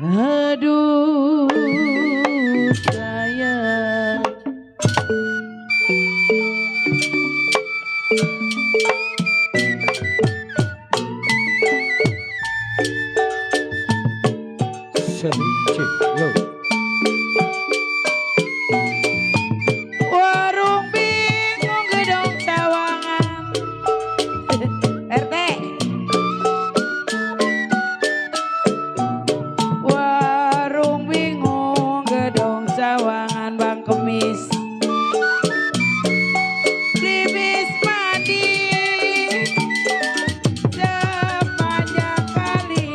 Aduh sayang. Warung bingung gedong sawangan. RT. Warung bingung gedong sawangan Bang Kemis. Beli bis mandi sepanjang kali.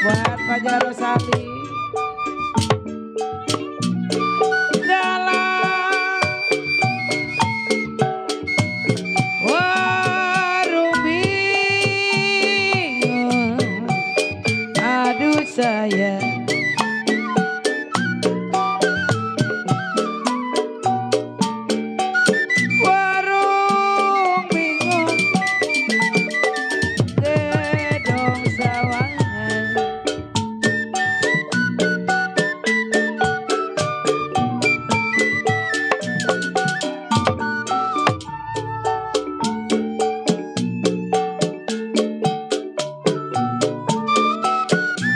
Buat Fajar Rosali dalam warung bingung. Aduh sayang. Warung bingung gedong sawangan.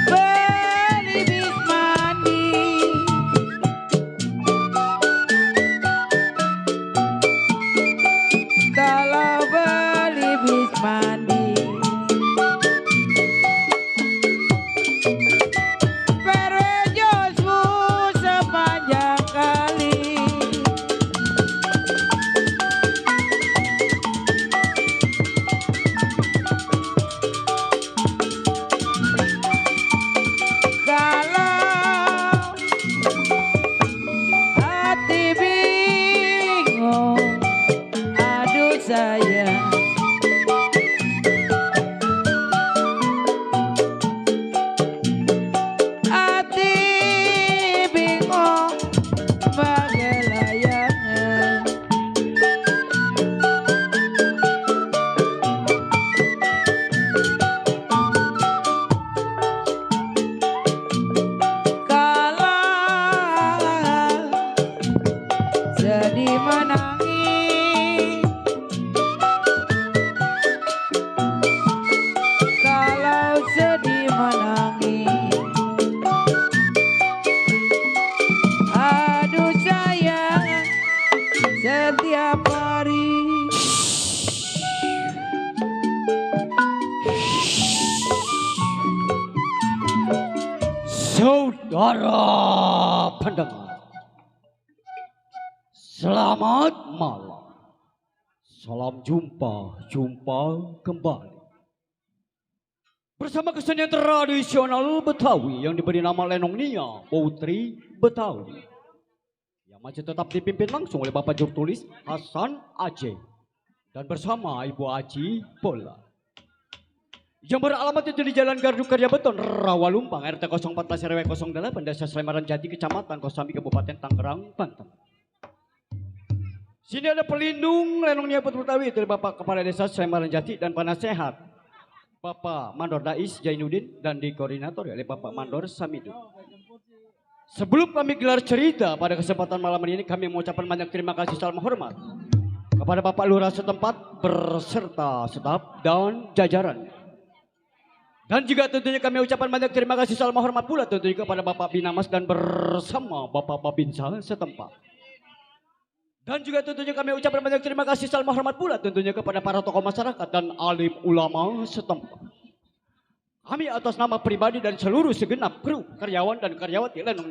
Beli bis mandi kalau beli bis mandi perjosmu sepanjang kali. Kalau hati bingung, aduh sayang. Hati bingung bagai layangan. Kalau sedih menangis, kalau sedih menangis, aduh sayang setiap hari. Saudara pendengar, selamat malam. Salam jumpa kembali. Bersama kesenian tradisional Betawi yang diberi nama Lenong Nia Putri Betawi. Yang masih tetap dipimpin langsung oleh Bapak Juru Tulis Hasan Aceh. Dan bersama Ibu Aji Bola. Yang beralamat itu di Jalan Gardu Karya Beton, Rawalumpang, RT 014 RW 08, Desa Slemaran Jati, Kecamatan Kosambi, Kabupaten Tangerang, Banten. Sini ada pelindung Lenong Nia Putri Betawi dari Bapak Kepala Desa Slemaran Jati dan penasehat Bapak Mandor Dais Jainuddin dan dikoordinator oleh Bapak Mandor Samidun. Sebelum kami gelar cerita pada kesempatan malam ini, kami mengucapkan banyak terima kasih salam hormat kepada Bapak Lurah setempat berserta staf dan jajarannya. Dan juga tentunya kami ucapkan banyak terima kasih salam hormat pula tentunya kepada Bapak Binamas dan bersama Bapak Babinsa setempat. Dan juga tentunya kami ucapkan banyak terima kasih salam hormat pula tentunya kepada para tokoh masyarakat dan alim ulama setempat. Kami atas nama pribadi dan seluruh segenap kru, karyawan dan karyawati Lenong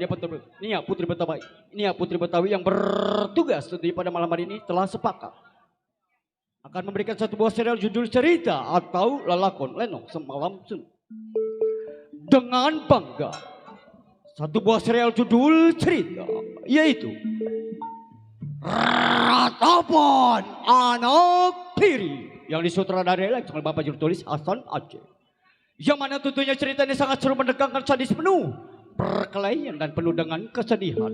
Nia Putri Betawi yang bertugas tentunya pada malam hari ini telah sepakat akan memberikan satu buah serial judul cerita atau lalakon Lenong Semalam Sun. Dengan bangga satu buah serial judul cerita yaitu Ratapan Anak Tiri yang disutradarai oleh Bapak Juru Tulis Hasan Aceh. Yang mana tentunya ceritanya sangat seru, menegangkan, sadis, penuh perkelahian dan penuh dengan kesedihan.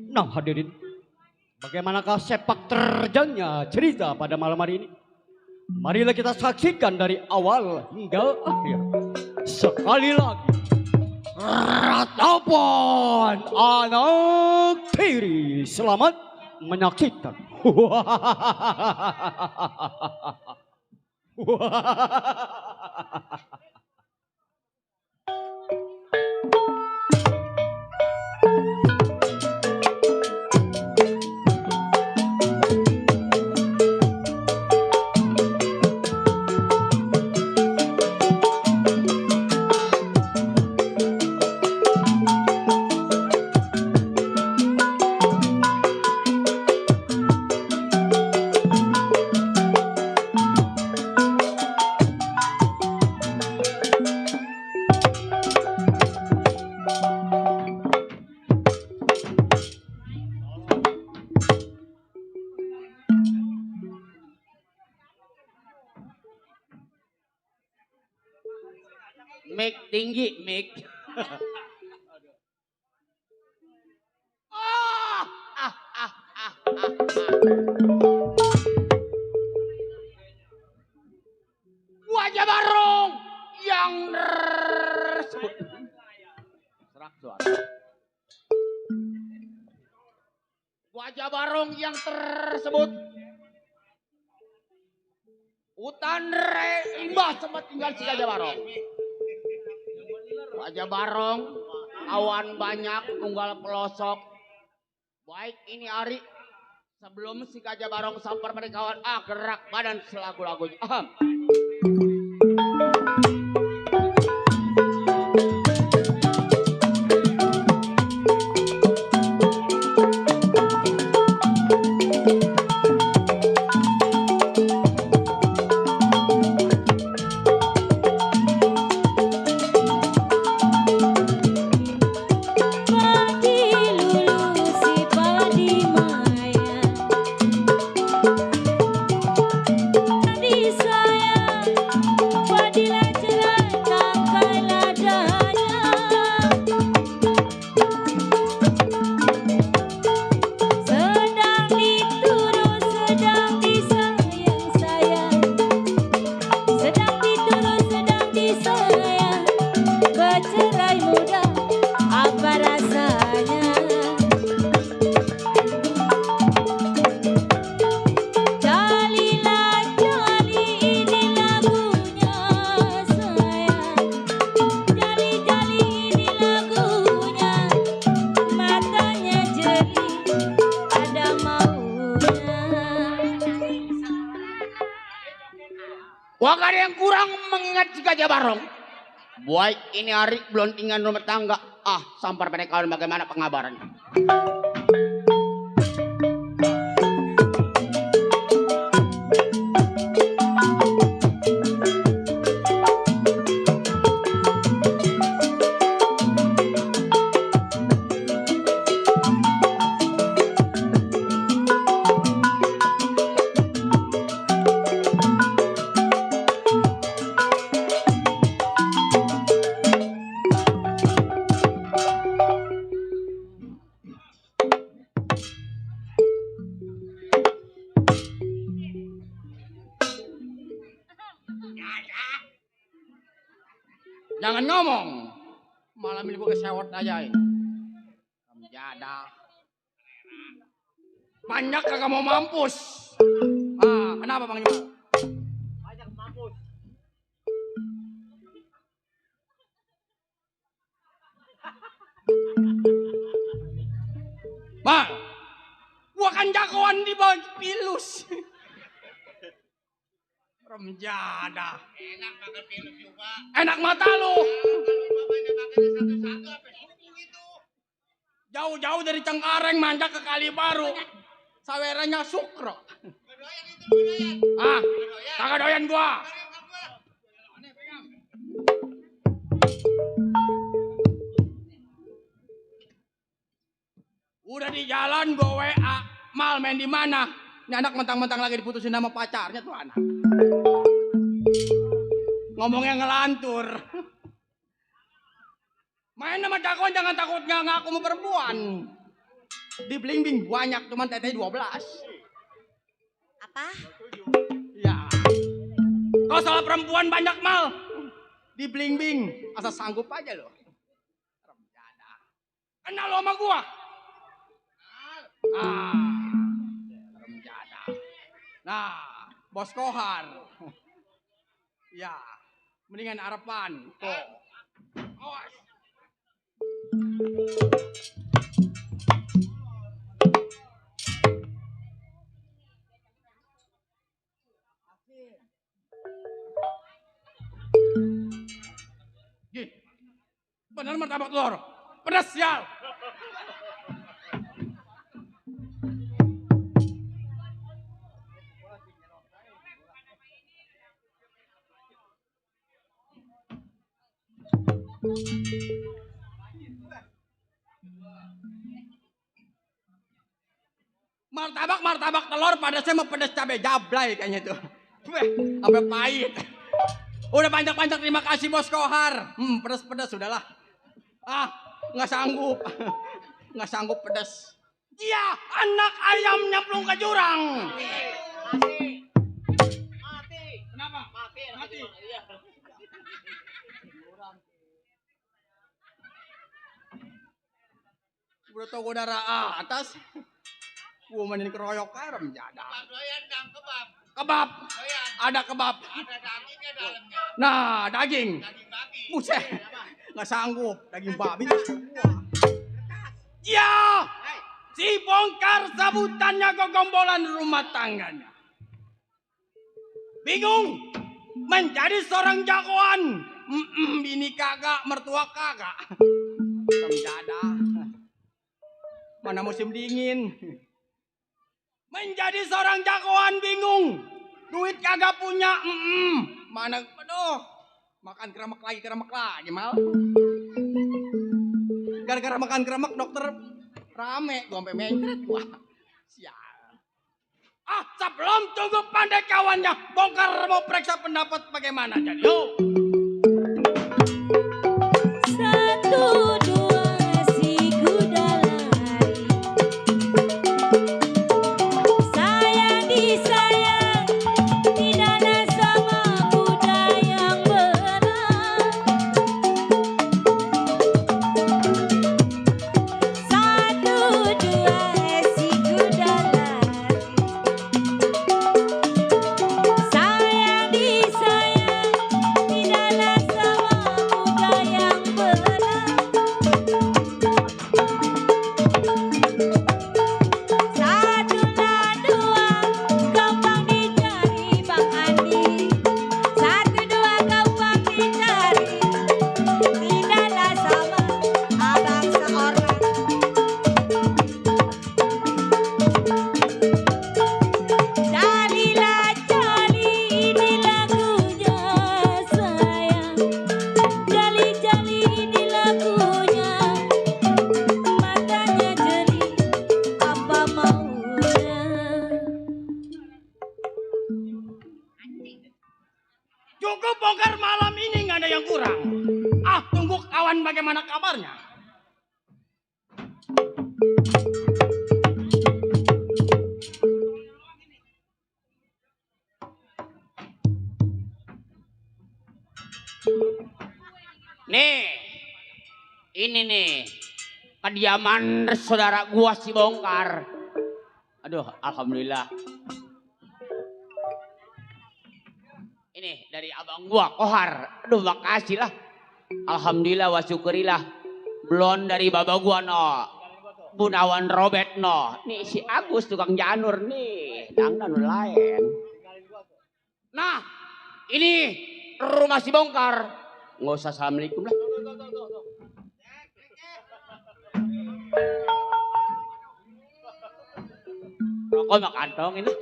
Nah hadirin, Bagaimanakah sepak terjangnya cerita pada malam hari ini? Marilah kita saksikan dari awal hingga akhir. Sekali lagi, ratapan anak tiri, selamat menyaksikan. Mic tinggi, mic. Ah, ah, ah, ah, ah, ah. Wajah Barong yang tersebut. Serak suara. Wajah Barong yang tersebut. Hutan imbah sempat tinggal si Gajah Barong. Wajah Barong, awan banyak, tunggal pelosok. Baik ini hari sebelum si Gajah Barong sampai pada kawan, gerak badan selagu-lagunya. Wah, ada yang kurang mengingat si Gajah Barong. Baik ini hari belum tinggal rumah tangga. Sampar pada kawan bagaimana pengabaran. Jangan ngomong. Malam ini gue kesewot aja ini. Jada. Banyak kagak mau mampus. Kenapa Bang Jamal? Banyak mampus. Bang, gua kan jagoan di bawah pilus. Remjada. Enak makan pilus juga. Enak mata lu. Jauh-jauh dari Cengkareng manjak ke Kali Baru. Sawerannya Sukro. Kagak doyan gua. Udah di jalan gua WA, Mal main di mana? Ini anak mentang-mentang lagi diputusin sama pacarnya tuh anak. Ngomongnya ngelantur. Main sama jagoan jangan takut nggak ngaku mau perempuan. Di Blingbing banyak cuman teteh 12. Apa? Ya. Kau salah perempuan banyak mal. Di Blingbing asal sanggup aja lo. Remjada. Kenal lo sama gua? Remjada. Nah, Bos Kohar. Ya, mendingan harapan. Kok. Awas. Gih, bener martabak telur. Pedas sial. Martabak telur pedasnya mau pedas cabai jablay kayaknya tuh. Sampai pahit. Udah banyak-banyak terima kasih Bos Kohar. Pedas-pedas sudahlah. Nggak sanggup. Nggak sanggup pedas. Iya, anak ayam nyemplung ke jurang. Mati. Kenapa? Mati. Udah tau gue darah atas. Gue mainin keroyok karem jada. Kebab. Ada kebab. Ada dagingnya dalamnya. Nah, daging. Daging babi. Buset. Nggak sanggup. Daging babi. Ya. Si bongkar sabutannya kegombolan rumah tangganya. Bingung. Menjadi seorang jagoan. Bini kagak, mertua kagak. Karem jada. Mana musim dingin. Menjadi seorang jagoan bingung. Duit kagak punya. Mana, aduh. Makan keremek lagi mal. Gara-gara makan keremek dokter rame. Gua sampai mencret gua. Sial. Sebelum tunggu pandai kawannya. Bongkar mau periksa pendapat bagaimana. Jadi yuk. Cukup bongkar malam ini nggak ada yang kurang. Tunggu kawan bagaimana kabarnya. Nih, ini nih kediaman saudara gua si bongkar. Aduh, alhamdulillah. Ini dari abang gua Kohar. Aduh, makasih lah. Alhamdulillah wa syukurilah. Belum dari baba gua no. Bunawan Robert no. Nih si Agus tukang janur nih. Dangdan lain. Nah, ini rumah si bongkar. Nggak usah assalamualaikum lah. Rokok mak kantong ini.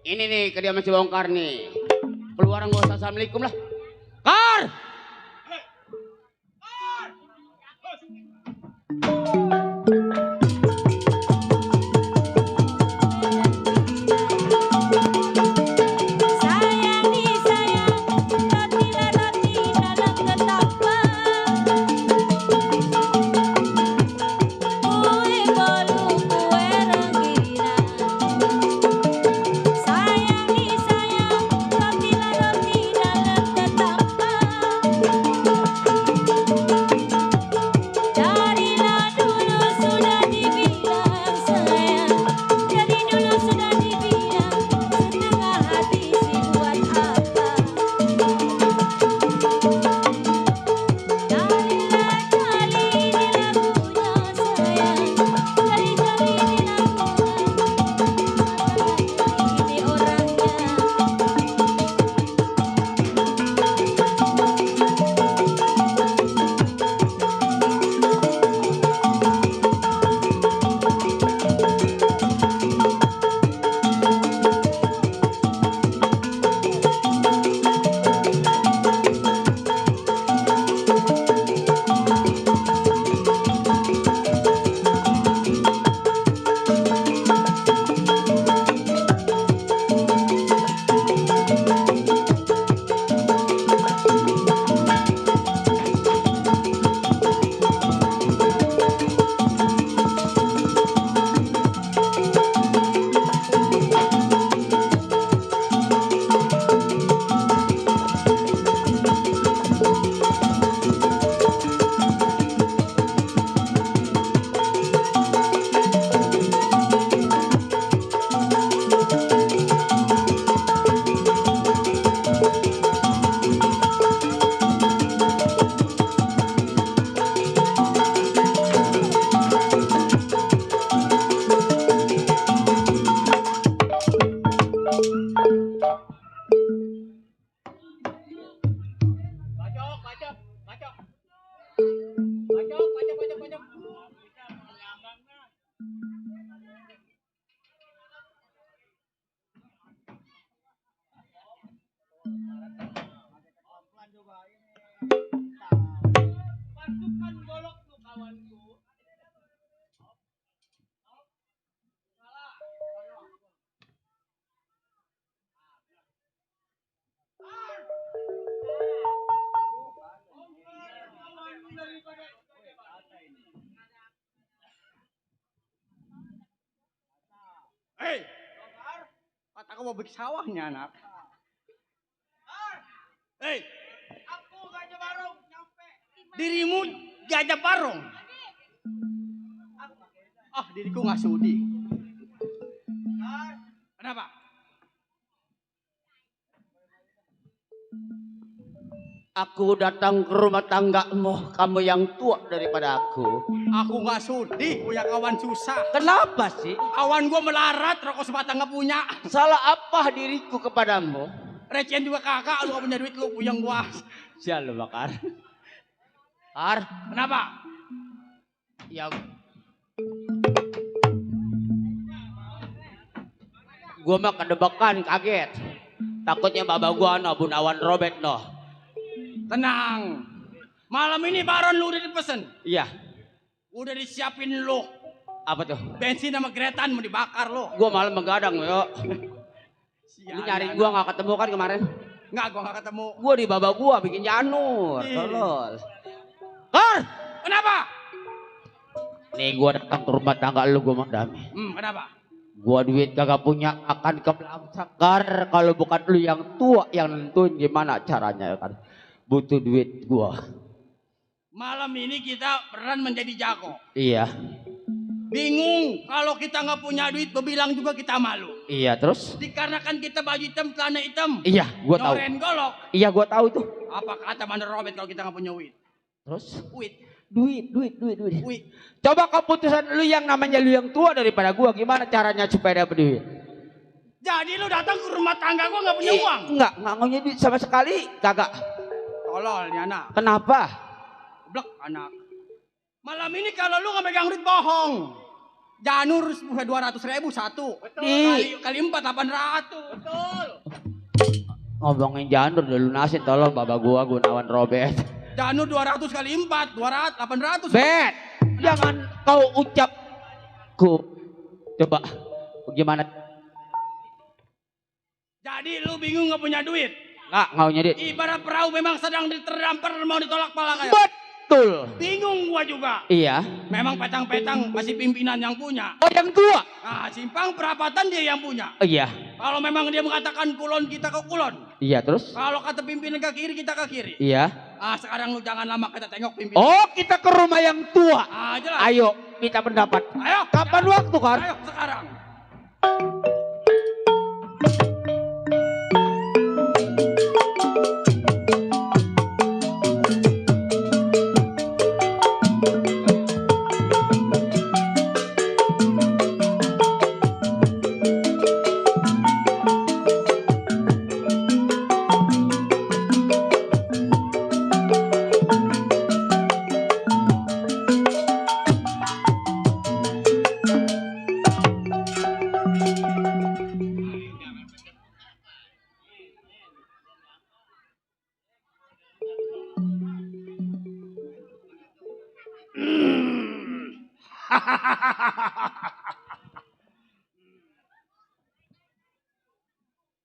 Ini nih kediaman si bongkar nih. Keluar nggak usah assalamualaikum lah. Kar! Oh Hei, kataku mau bikin sawahnya anak. Hei, dirimu gajah barong. Ah, diriku nggak sudi. Kenapa? Aku datang ke rumah tanggamu, kamu yang tua daripada aku. Aku nggak sudi punya kawan susah. Kenapa sih? Kawan gua melarat, rokok sebatang nggak punya. Salah apa diriku kepadamu? Recehan juga kakak, lu gak punya duit, lu puyeng gua. Sial lu bakar. Ar, Kenapa? ya gua mah kedebakan kaget. Takutnya baba gua no Bunawan Robert no. Tenang. Malam ini Baron lu udah dipesen. Iya. Udah disiapin lu. Apa tuh? Bensin sama keretan mau dibakar lu. Gua malam begadang yo. Lu nyariin gua nggak ketemu kan kemarin? Nggak, gua nggak ketemu. Gua di baba gua bikin janur. Ih. Tolol. Ar, Kenapa? nih gua datang ke rumah tangga lu gua mau damai. Kenapa? Gua duit kagak punya akan ke Sakar kalau bukan lu yang tua yang nentuin gimana caranya kan. Butuh duit gua. Malam ini kita peran menjadi jago. Iya. Bingung kalau kita nggak punya duit, berbilang juga kita malu. Iya terus? Dikarenakan kita baju hitam, celana hitam. Iya, gua tahu. Noren golok. Iya gua tahu tuh. Apa kata Mandor Robert kalau kita nggak punya duit? Terus? Duit. Duit. Coba keputusan lu yang namanya lu yang tua daripada gua gimana caranya supaya dapet duit? Jadi lu datang ke rumah tangga gua nggak punya uang? Enggak punya duit sama sekali, kagak. Tolol nih anak. Kenapa? Blok anak. Malam ini kalau lu nggak megang duit bohong. Janur 200.000 satu. Kali 4 800. Betul. Ngomongin janur dulu lunasin tolong baba gua Gunawan Robert. Janur 200 kali 4 200 800. Bet, jangan kau ucap ku. Coba gimana? Jadi lu bingung nggak punya duit? Nggak ngaunya duit. Ibarat perahu memang sedang diterdampar mau ditolak pala kayak. Betul. Bingung gua juga. Iya. Memang petang-petang masih pimpinan yang punya. Oh yang tua. Nah, simpang perapatan dia yang punya. Iya. Kalau memang dia mengatakan kulon, kita ke kulon. Iya terus? Kalau kata pimpinan ke kiri, kita ke kiri. Iya. Ah, sekarang lu jangan lama kita tengok pimpinan. Oh kita ke rumah yang tua. Ah, jelas. Ayo minta pendapat. Ayo. Kapan waktu kan? Ayo sekarang.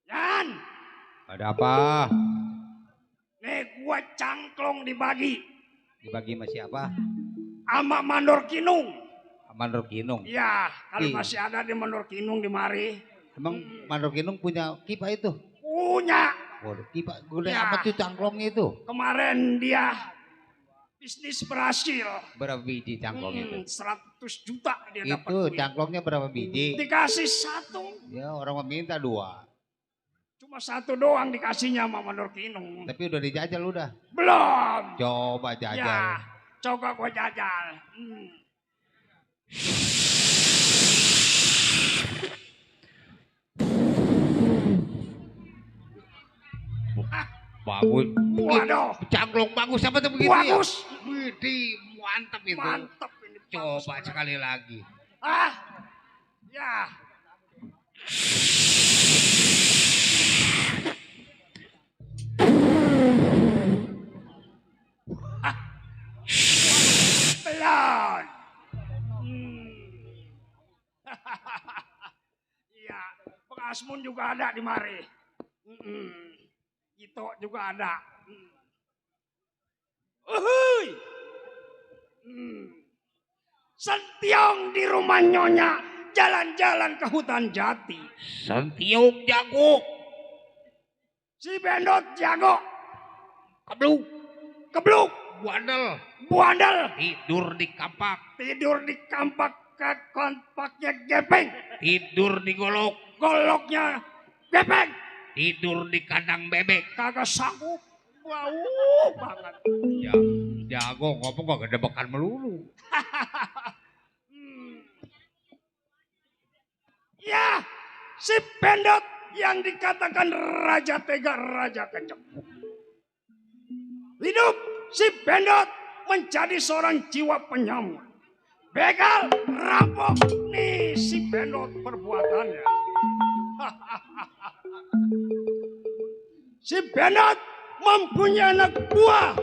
Yan, Ada apa? nih gua cangklong dibagi Dibagi sama siapa? sama Mandor Kinung. Mandor Kinung. Iya, kalau Iya. masih ada di Mandor Kinung di mari. Emang Mandor Kinung punya kipa itu? Punya. Waduh, kipa gede Ya. apa tuh cangklongnya itu? Kemarin dia bisnis berhasil. Berapa biji cangklong itu? 100 juta dia dapat. Itu duit. cangklongnya berapa biji? Dikasih satu. Ya orang meminta 2. Cuma satu doang dikasihnya sama Mandor Kinung. Tapi udah dijajal udah. Belum. Coba jajal. Ya, coba gua jajal. Bagus. Waduh, Cangklong bagus apa tuh begitu bagus. ya? Widih, mantap itu. Mantap ini. bagus Coba banget. sekali lagi. Ah, ya. Belum. Asmun juga ada di mari. Itu juga ada. Uhuy. Sentiong di rumah Nyonya jalan-jalan ke hutan jati. Sentiong jago. Si Bendot jago. Kebluk. Kebluk. Buandel. Buandel. Tidur di kampak. Tidur di kampak ke kompaknya gepeng. Tidur di golok. Goloknya gepeng. Tidur di kandang bebek. Kagak sanggup. Bau banget. Ya, jago ngomong kok gedebekan melulu. Ya, si Bendot yang dikatakan raja tega, raja kejam. Hidup si Bendot menjadi seorang jiwa penyamar. Begal, rampok, nih si Bendot perbuatannya. Si Bendot mempunyai anak buah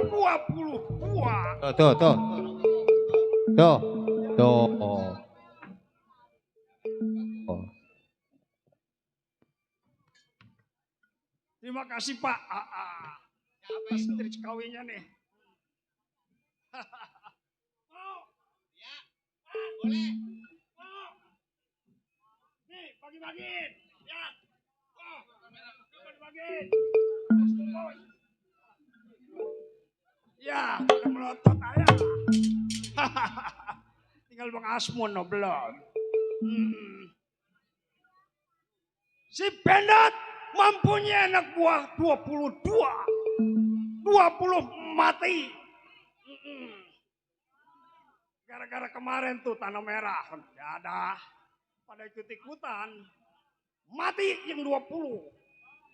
20 buah. Tuh. Terima kasih Pak. Apa istri kawinnya nih? Mau? Ya, boleh. Mau? Nih, bagi-bagiin. Ya. Bagi-bagiin. Ya, udah melotot aja. Tinggal Bang Asmun no belum. Si Bendot mempunyai anak buah 22. 20 mati. Gara-gara kemarin tuh tanah merah. Ya ada. Pada ikut-ikutan. Mati yang 20.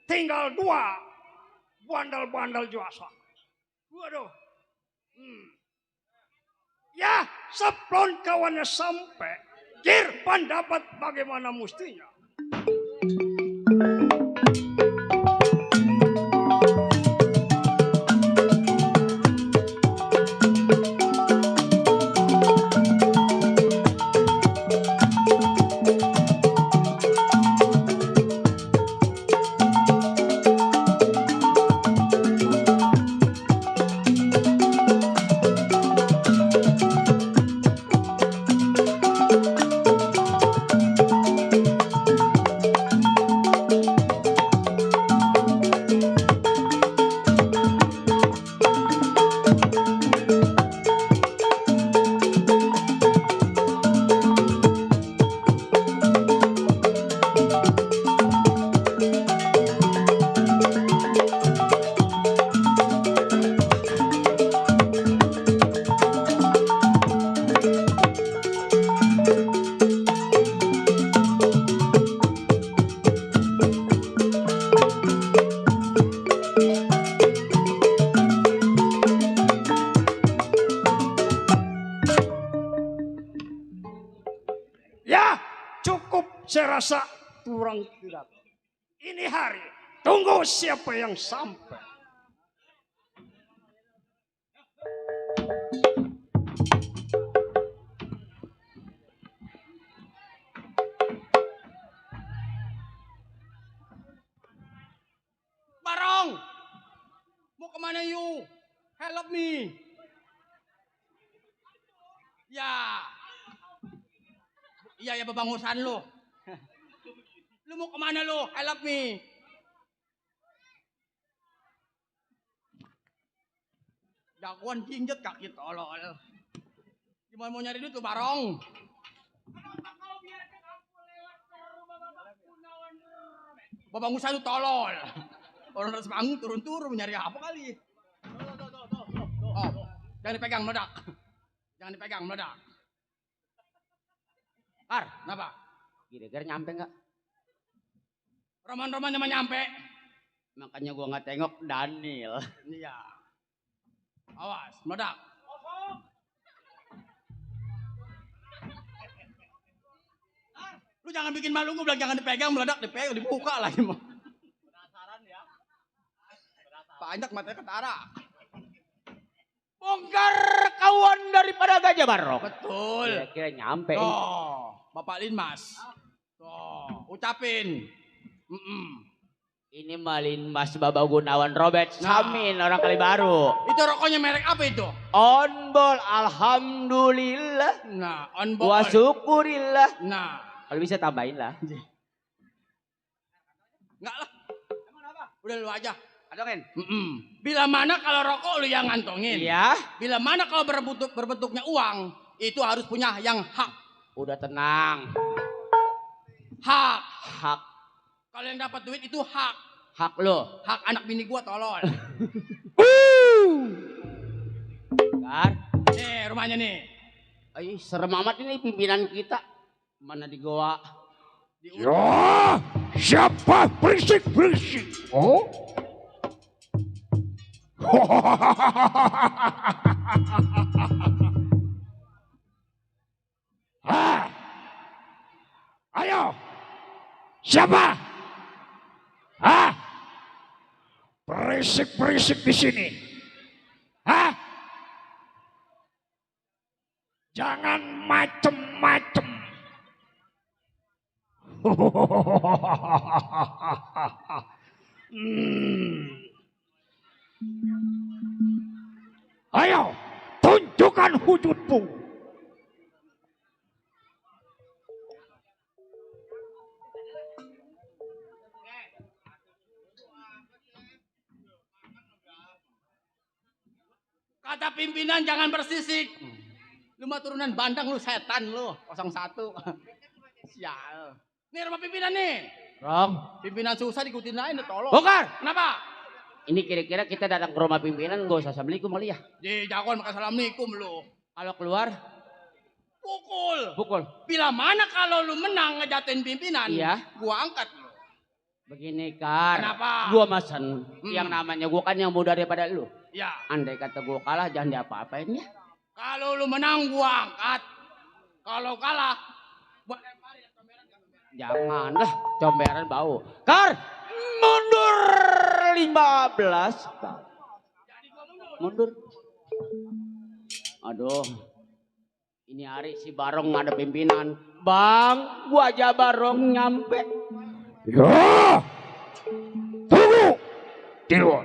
Tinggal 2. Bandal-bandal juasa. Waduh. Ya, seplon kawannya sampai. Kir pendapat bagaimana mustinya. Saya rasa kurang tidak. Ini hari, tunggu siapa yang sampai. Barong! Mau kemana you? Help me! Ya. Iya, babangusan lo. Lu mau kemana lu? Help me. Jagoan jinjet kaki tolol. Gimana mau nyari duit tuh Barong? Babangusan lu tolol. Orang harus bangun turun-turun nyari apa kali? Oh, jangan dipegang meledak. Jangan dipegang meledak. Ar, kenapa? Kira-kira nyampe nggak? Roman-roman cuma nyampe. Makanya gua nggak tengok Daniel. Iya. Awas, meledak. Lu jangan bikin malu, gua bilang jangan dipegang, meledak, dibuka lagi mah. Penasaran ya? Banyak matanya ketara. Bongkar kawan daripada Gajah Barong. Betul. Kira-kira nyampe. Oh, Bapak Linmas. Tuh, ucapin. Ini malin Mas Baba Gunawan Robert Samin orang Kalibaru. Itu rokoknya merek apa itu? Onbol, alhamdulillah. Nah, on ball. Wa syukurillah. Nah, Kalau bisa tambahin lah. enggak lah. Udah lu aja. Kantongin. Bila mana kalau rokok lu yang ngantongin. Iya. Bila mana kalau berbentuknya uang, itu harus punya yang hak. Udah tenang. Hak. Hak. Kalau yang dapat duit itu hak. Hak lo. Hak anak bini gua tolol. Gar. Nih rumahnya nih. Ay, serem amat ini pimpinan kita. Mana di goa? Ya, siapa berisik-berisik? Oh? Ah. Ayo, siapa? Hah? Berisik-berisik di sini. Hah? Jangan macem-macem. Ayo, tunjukkan wujudmu. Kata pimpinan jangan bersisik. Lu mah turunan bandang lu setan lu. 01. Sial. Nih rumah pimpinan nih. Rong. Pimpinan susah diikutin aja tolong. Bongkar. Kenapa? Ini kira-kira kita datang ke rumah pimpinan gak usah assalamualaikum kali ya. Di jagoan makan assalamualaikum lu. Kalau keluar Pukul. pukul. Bila mana kalau lu menang ngejatin pimpinan. Iya. Gua angkat lu. Begini Kar. Kenapa? Gua mesen. Yang namanya gua kan yang muda daripada lu. Ya. Andai kata gua kalah jangan diapa-apain ya. Kalau lu menang gua angkat. Kalau kalah gua Jangan lah, comberan bau. Kar, mundur 15. Mundur. Aduh. Ini hari si Barong ada pimpinan. Bang, gua aja Barong nyampe. Ya, tunggu di luar.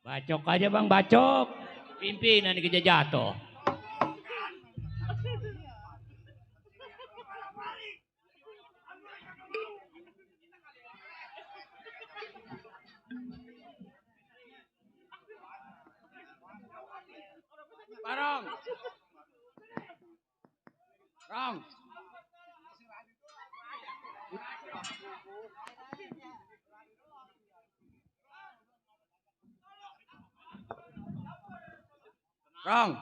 Bacok aja bang, bacok. Pimpinan dikejar jatuh. Barong. Rong. Rong.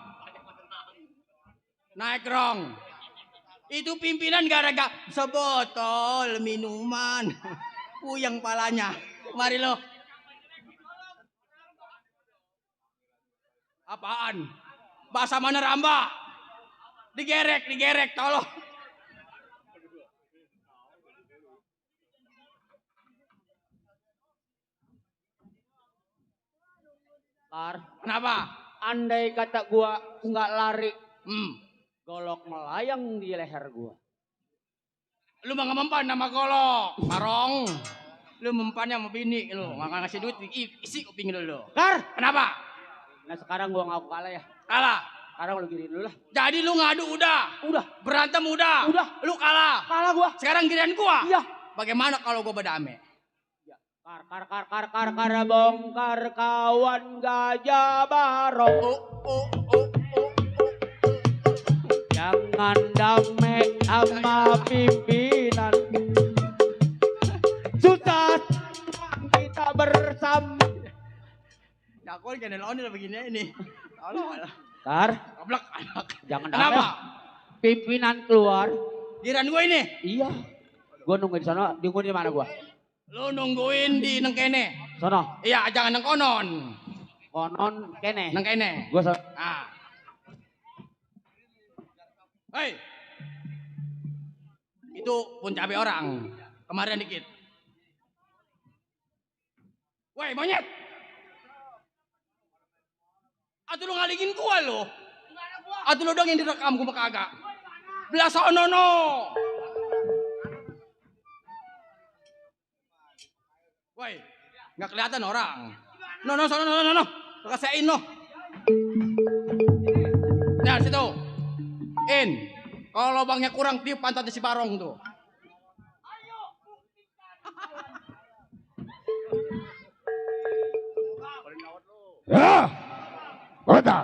Naik Rong. Itu pimpinan gara-gara sebotol minuman. Puyeng palanya. Mari lo. Apaan? Bahasa mana ramba? Digerek, tolong. Tar, Kenapa? andai kata gua nggak lari, Hmm. golok melayang di leher gua. Lu mah nggak mempan nama golok, Marong. Lu mempannya sama bini lu, nggak ngasih duit, isi kuping lu. Kar, Kenapa? nah sekarang gua ngaku kalah ya. Kalah. Sekarang lu gini dulu lah. Jadi lu ngadu udah, Udah, berantem udah, Udah. lu kalah. kalah gua. Sekarang giliran gua. Iya. Bagaimana kalau gua berdamai? Kar, bongkar kawan gajah barong. Oh. Jangan damai sama pimpinan. Susah kita bersama. Ya aku kan nelon begini ini. Tolong. Tar, Goblok anak. jangan Kenapa? damai. Pimpinan keluar. Giliran gua ini. Iya. Gua nunggu di sana, di mana gua? Lu nungguin di nengkene. Sono, Iya, jangan neng konon. konon kene. Nengkene. Gua Ah. Hei. Itu pun cabai orang. Kemarin dikit. Woi, monyet. Atuh lu ngaligin gua lo. Atuh lu dong yang direkam gua mah kagak. Belah sono no. Woi, nggak kelihatan orang. No, sono. Lu kasein no. Nah, situ. In. Kalau lubangnya kurang tiup pantatnya si Barong tuh. Ya, kota.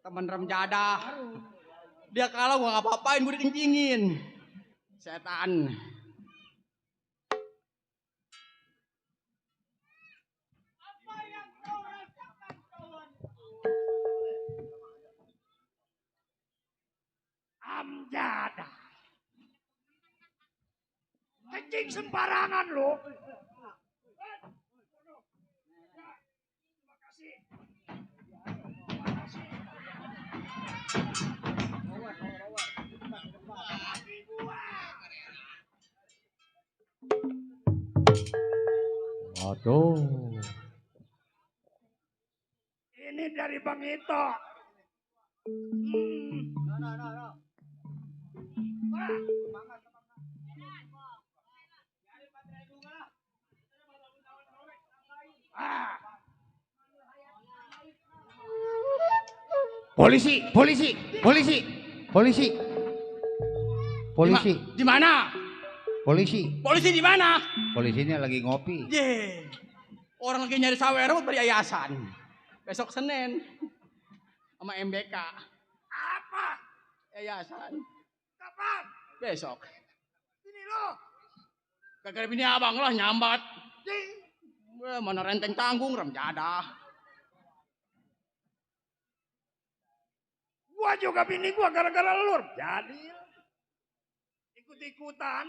Temen remjadah. Dia kalah gua nggak apa-apain, gua dikencingin. Setan. Amjadah. Kencing sembarangan lo. Aduh. Ini dari Bang Ito. Polisi. Di mana? Polisi. Polisi di mana? Polisinya lagi ngopi. Ye. Orang lagi nyari sawer buat beri yayasan. Besok Senin. Sama MBK. Apa? Yayasan. Kapan? Besok. Ini lo. Kagak bini abang lah nyambat. Jing. Mana renteng tanggung ram jadah. Gua juga bini gua gara-gara lur. Jadi ikut-ikutan.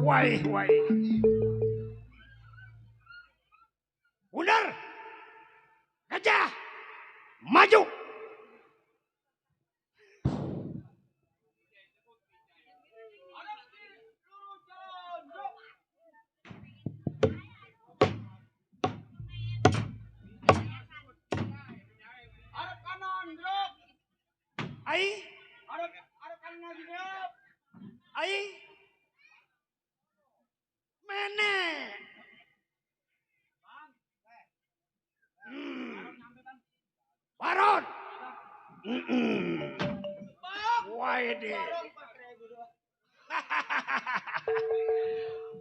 Wai. Ular. Gajah. Maju. Arep kanan, drop. Ai. Arep kanan lagi, drop. Ai. Mene. Baron. Waidi.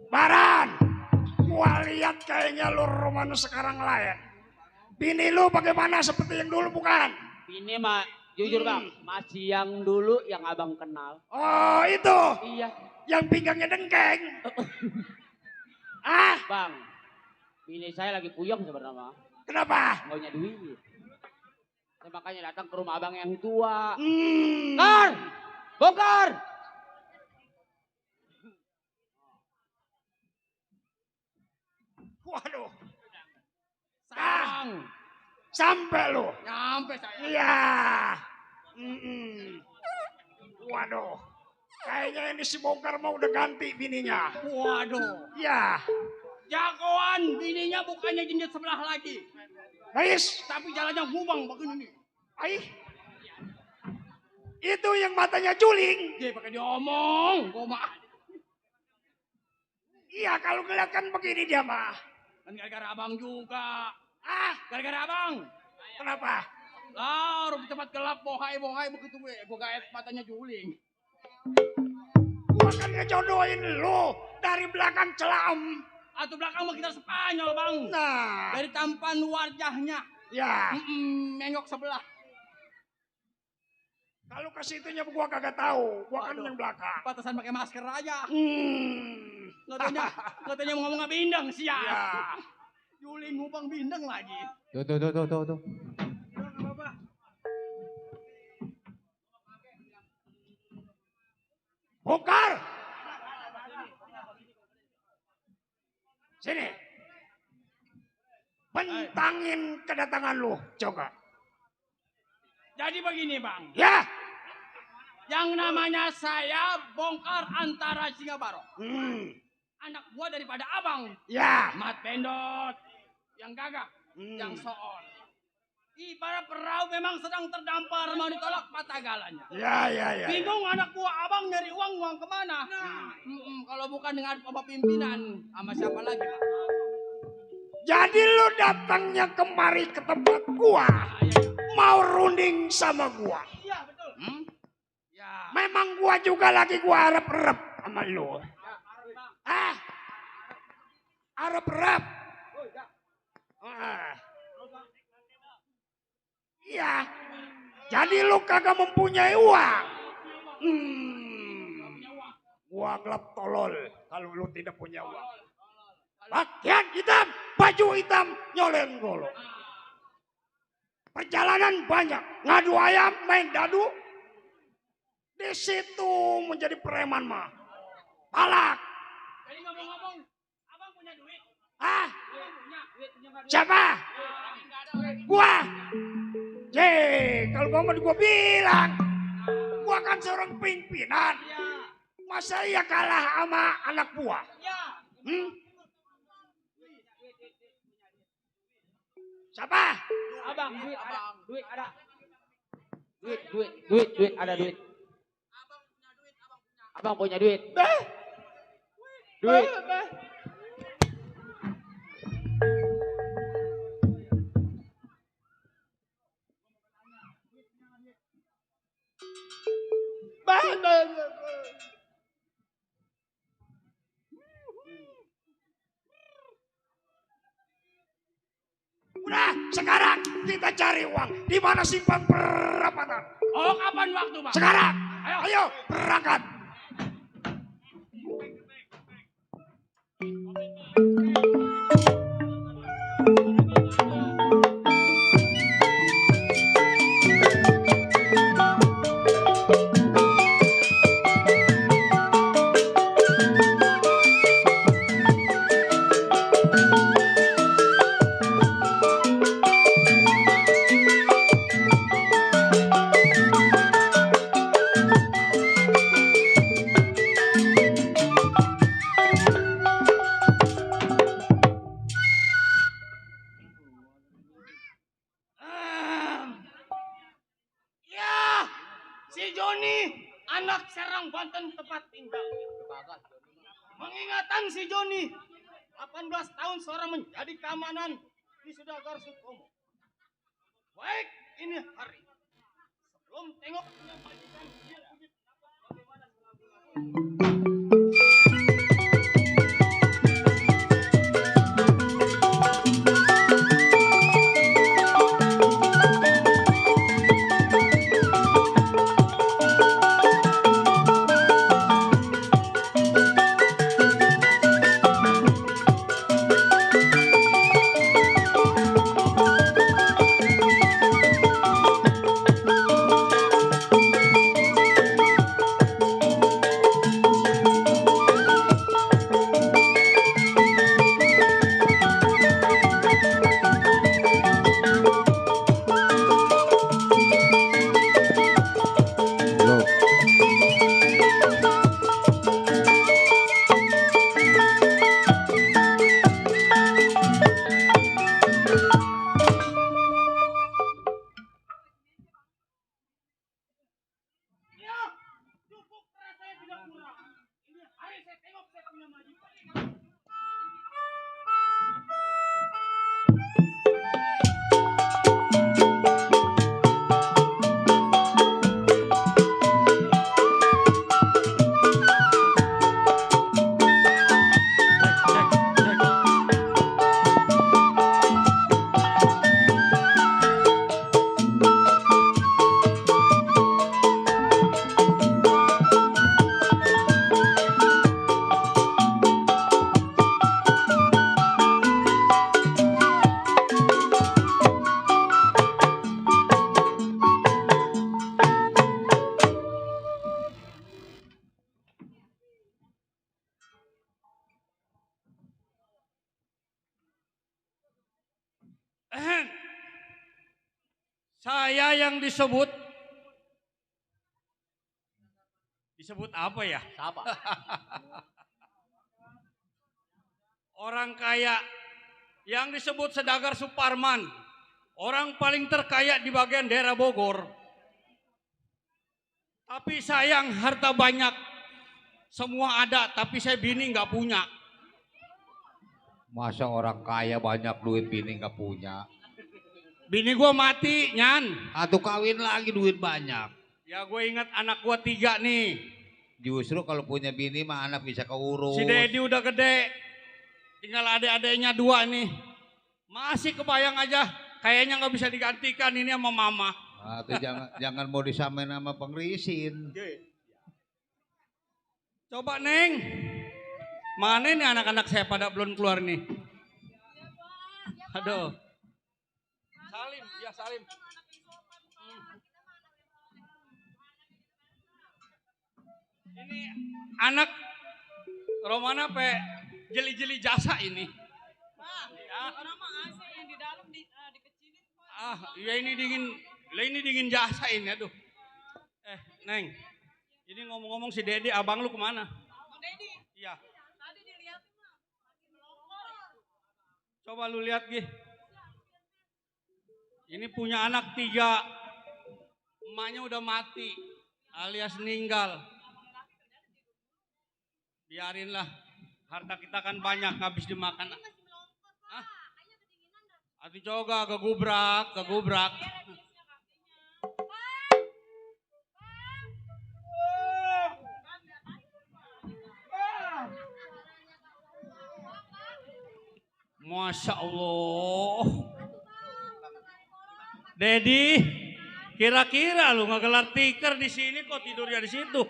Baran. Gua lihat kayaknya lu rumah lu sekarang lain. Bini lu bagaimana seperti yang dulu bukan? Ini mah jujur Bang, masih yang dulu yang Abang kenal. Oh itu. Iya. Yang pinggangnya dengkeng. Ah, Bang, bini saya lagi puyeng sebenarnya. kenapa? Maunya duit. Saya makanya datang ke rumah Abang yang tua. Hmm. Bongkar! Bongkar! Waduh, Sarang. sampai lu. Nyampe saya. Iya. Waduh, kayaknya ini si Bongkar mau udah ganti bininya. Waduh. Ya, Jagoan bininya bukannya jenjat sebelah lagi. guys. Tapi jalannya ngubang begini nih. Ai. Itu yang matanya juling. Dia pakai diomong. Gua mah. Iya, kalau ngeliat kan begini dia mah. Kan gara-gara abang juga. Ah, Gara-gara abang. kenapa? Lah, rumput tempat gelap bohai begitu gue. Gue gaet matanya juling. Gua kan ngejodohin lu dari belakang celam. Atau belakang mah kita Spanyol, Bang. Nah, Dari tampan wajahnya. ya. Mengok sebelah. Kalau ke situnya gua kagak tahu. Gua kan Waduh. yang belakang. Pantesan pakai masker aja. Hmm. Katanya mau ngomong bindeng sih ya. Ya. Juling ngubang bindeng lagi. Tuh. Bongkar. Sini. Bentangin kedatangan lu, coba. Jadi begini, Bang. Ya. Yang namanya saya Bongkar Antara Singabaro. Anak gua daripada abang. Ya. Mat Pendot. Yang gagah. Yang soon. Ibarat perahu memang sedang terdampar mau ditolak patah galanya. Ya. Bingung anak gua abang nyari uang kemana? Kalau bukan dengan sama pimpinan. Sama siapa lagi, Pak? Jadi lu datangnya kemari ke tempat gua. Mau runding sama gua. Iya, betul. Ya. Memang gua juga lagi gua harap-harap sama lu. Ah. Harap-harap. Iya. Jadi lu kagak mempunyai uang. Gua gelap tolol kalau lu tidak punya uang. Pakaian hitam, baju hitam, nyolen golok. Perjalanan banyak, ngadu ayam, main dadu. Di situ menjadi preman mah. Palak. Jadi ngomong-ngomong, abang punya duit? Ah, Abang punya. siapa? Gua. Kalau gua mau gua bilang, gua kan seorang pimpinan. Masa iya kalah sama anak buah? Siapa? Abang, duit ada. Duit ada. Duit ada duit. Abang punya duit. Duit. kita cari uang. Di mana simpan perapatan? Oh, kapan waktu, Bang? Sekarang. Ayo berangkat. Ya, si Joni, anak Serang Banten tempat tinggal. Mengingatan si Joni, 18 tahun seorang menjadi keamanan di Sudagar Sutomo. Baik, ini hari. Sebelum tengok majikan dia bibit dapat bagaimana penampilan. Ya, cukup rasanya tidak kurang. Ini hari saya tengok saya punya majikan. Saya yang disebut apa ya? Siapa? Orang kaya yang disebut Sedagar Suparman. Orang paling terkaya di bagian daerah Bogor. Tapi sayang harta banyak. Semua ada tapi saya bini nggak punya. Masa orang kaya banyak duit bini nggak punya? Bini gua mati, Nyan. Atau kawin lagi duit banyak. Ya gue ingat anak gua 3 nih. Justru kalau punya bini mah anak bisa keurus. Si Dedi udah gede. Tinggal adik-adiknya 2 nih. Masih kebayang aja. Kayaknya nggak bisa digantikan ini sama mama. Atau jangan mau disamain sama pengrisin. Coba Neng. Mana nih anak-anak saya pada belum keluar nih? Aduh. Salim, ya Salim. Ini anak Romana pe jeli-jeli jasa ini. Orang mah AC yang di dalam dikecilin. Ya ini dingin jasa ini, aduh. Neng, ini ngomong-ngomong si Dedi, abang lu kemana? Bang Dedi. Iya. Tadi dilihatin mah lagi melongor. Coba lu lihat Gih. Ini punya anak 3, emaknya udah mati, alias meninggal. Biarinlah, harta kita kan banyak, habis dimakan. Hah? Ati coba kegubrak. Masya Allah. Dedi, kira-kira lu ngegelar tikar di sini kok tidurnya di situ?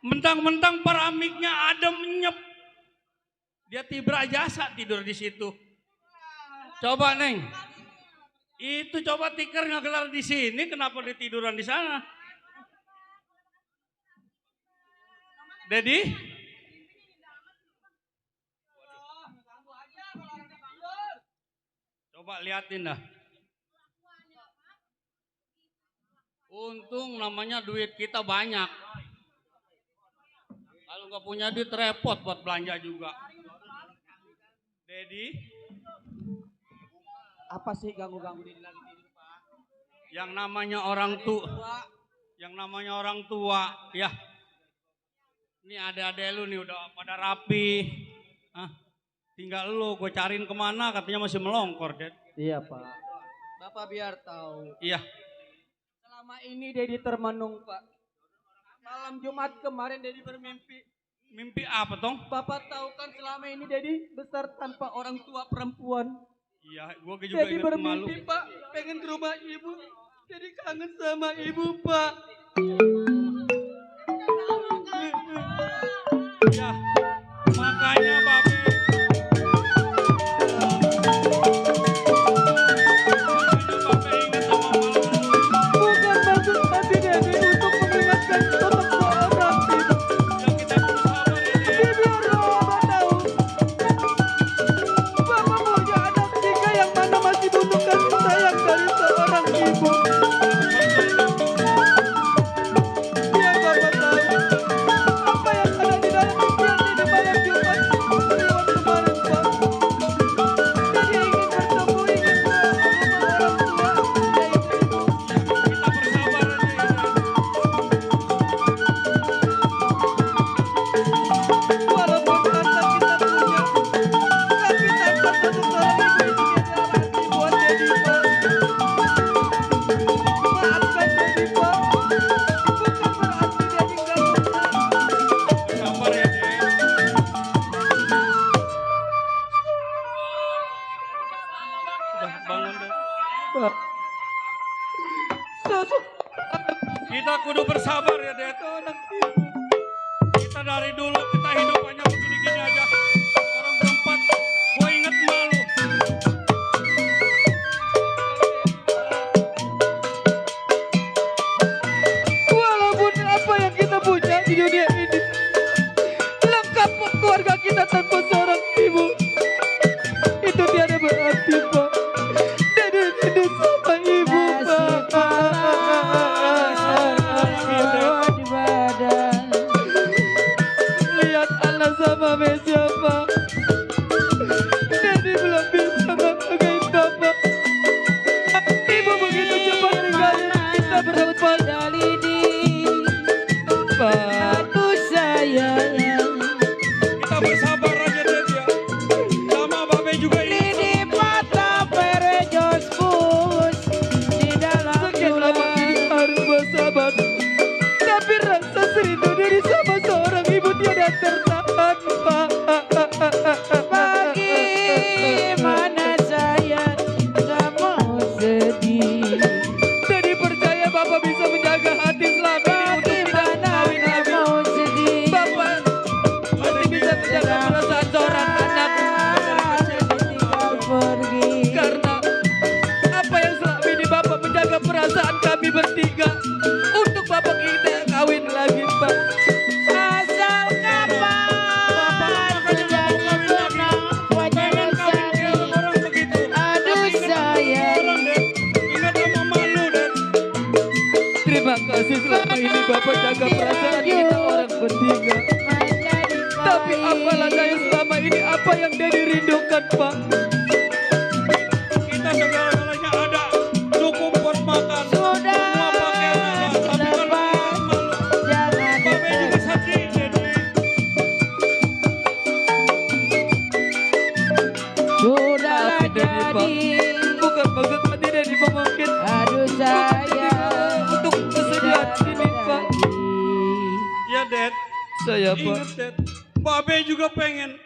Mentang-mentang paramiknya adem nyep. Dia tibra jasa tidur di situ. Coba Neng, itu coba tikar ngegelar di sini, kenapa dia tiduran di sana? Dedi? Coba liatin dah. Untung namanya duit kita banyak. Kalau nggak punya duit repot buat belanja juga. Dedi? Apa sih ganggu-ganggu di lagi tidur, Pak? Yang namanya orang tua, ya. Ini adek-adek lu nih udah pada rapi. Hah? Tinggal lu, gue cariin kemana katanya masih melongkor, Ded. Iya, Pak. Bapak biar tahu. Iya. Selama ini Dedi termenung, Pak. Malam Jumat kemarin Dedi bermimpi. Mimpi apa, Tong? Bapak tahu kan selama ini Dedi besar tanpa orang tua perempuan. Iya, gue juga Dedi ingat malu. bermimpi, Pak, pengen ke rumah ibu. Dedi kangen sama ibu, Pak. Ya, makanya Babe. Bukan maksud hati Dedi untuk mengingatkan sosok seorang ibu. Yang kita perlu sabar ya, Ded. Biar Bapak tahu. Bapak punya anak 3 yang mana masih butuh kasih sayang dari seorang ibu. Biar Bapak tahu. Apa yang ada di dalam pikiran Dedi malam Jumat lewat kemarin, Pak. Dedi ingin bertemu, ingin rumah orang tua, yaitu ibu. Kita bersabar aja ya, Ded. Walaupun harta kita punya, tapi tanpa satu seorang ibu itu tiada arti buat Dedi, Pak. Maafkan Dedi, Pak. Bukan berarti Dedi nggak benar. Sabar ya, Ded. Udah bangun, Ded. Pak. Sosok Kita kudu bersabar ya, Ded. anak ibu. Kita dari dulu kita hidup hanya begini-gini aja. Orang berempat, gue inget malu. Walaupun apa yang kita punya di dunia ini lengkap keluarga kita tanpa seorang ibu, itu tiada berarti, Pak. Dedi rindu sama ibu, Pak. Lihat Allah sama Mesia, Pak. Dedi belum bisa menghargai Bapak. Ibu begitu cepat meninggalnya kita berempat. Pak. Kita bersabar aja, Ded ya. Sama Babe juga inget. Sekian lama ini harus bersabar. Tapi rasa serindu diri sama seorang ibu tiada tertahan, Pak. Jadi percaya Bapak bisa menjaga hati selama ini untuk tidak kawin lagi. Bapak pasti bisa menjaga perasaan seorang anak. Karena apa yang selama ini Bapak menjaga perasaan kami bertiga untuk Bapak kita kawin lagi, Pak. Pengen kawin dia sama orang begitu. Ingat sama malu, Ded. Terima kasih selama ini Bapak jaga perasaan kita orang bertiga. Tapi apalah daya selama ini apa yang Dedi rindukan, Pak. Kita segala-galanya ada. Cukup buat makan. Semua pakaian ada. Tapi kalau malu, Babe juga sedih, Ded. Tapi Dedi, Pak, bukan maksud hati Dedi mungkin untuk kesedihan ini, Pak. Ya, Ded. Saya, Pak. Ingat, Ded. Babe juga pengen.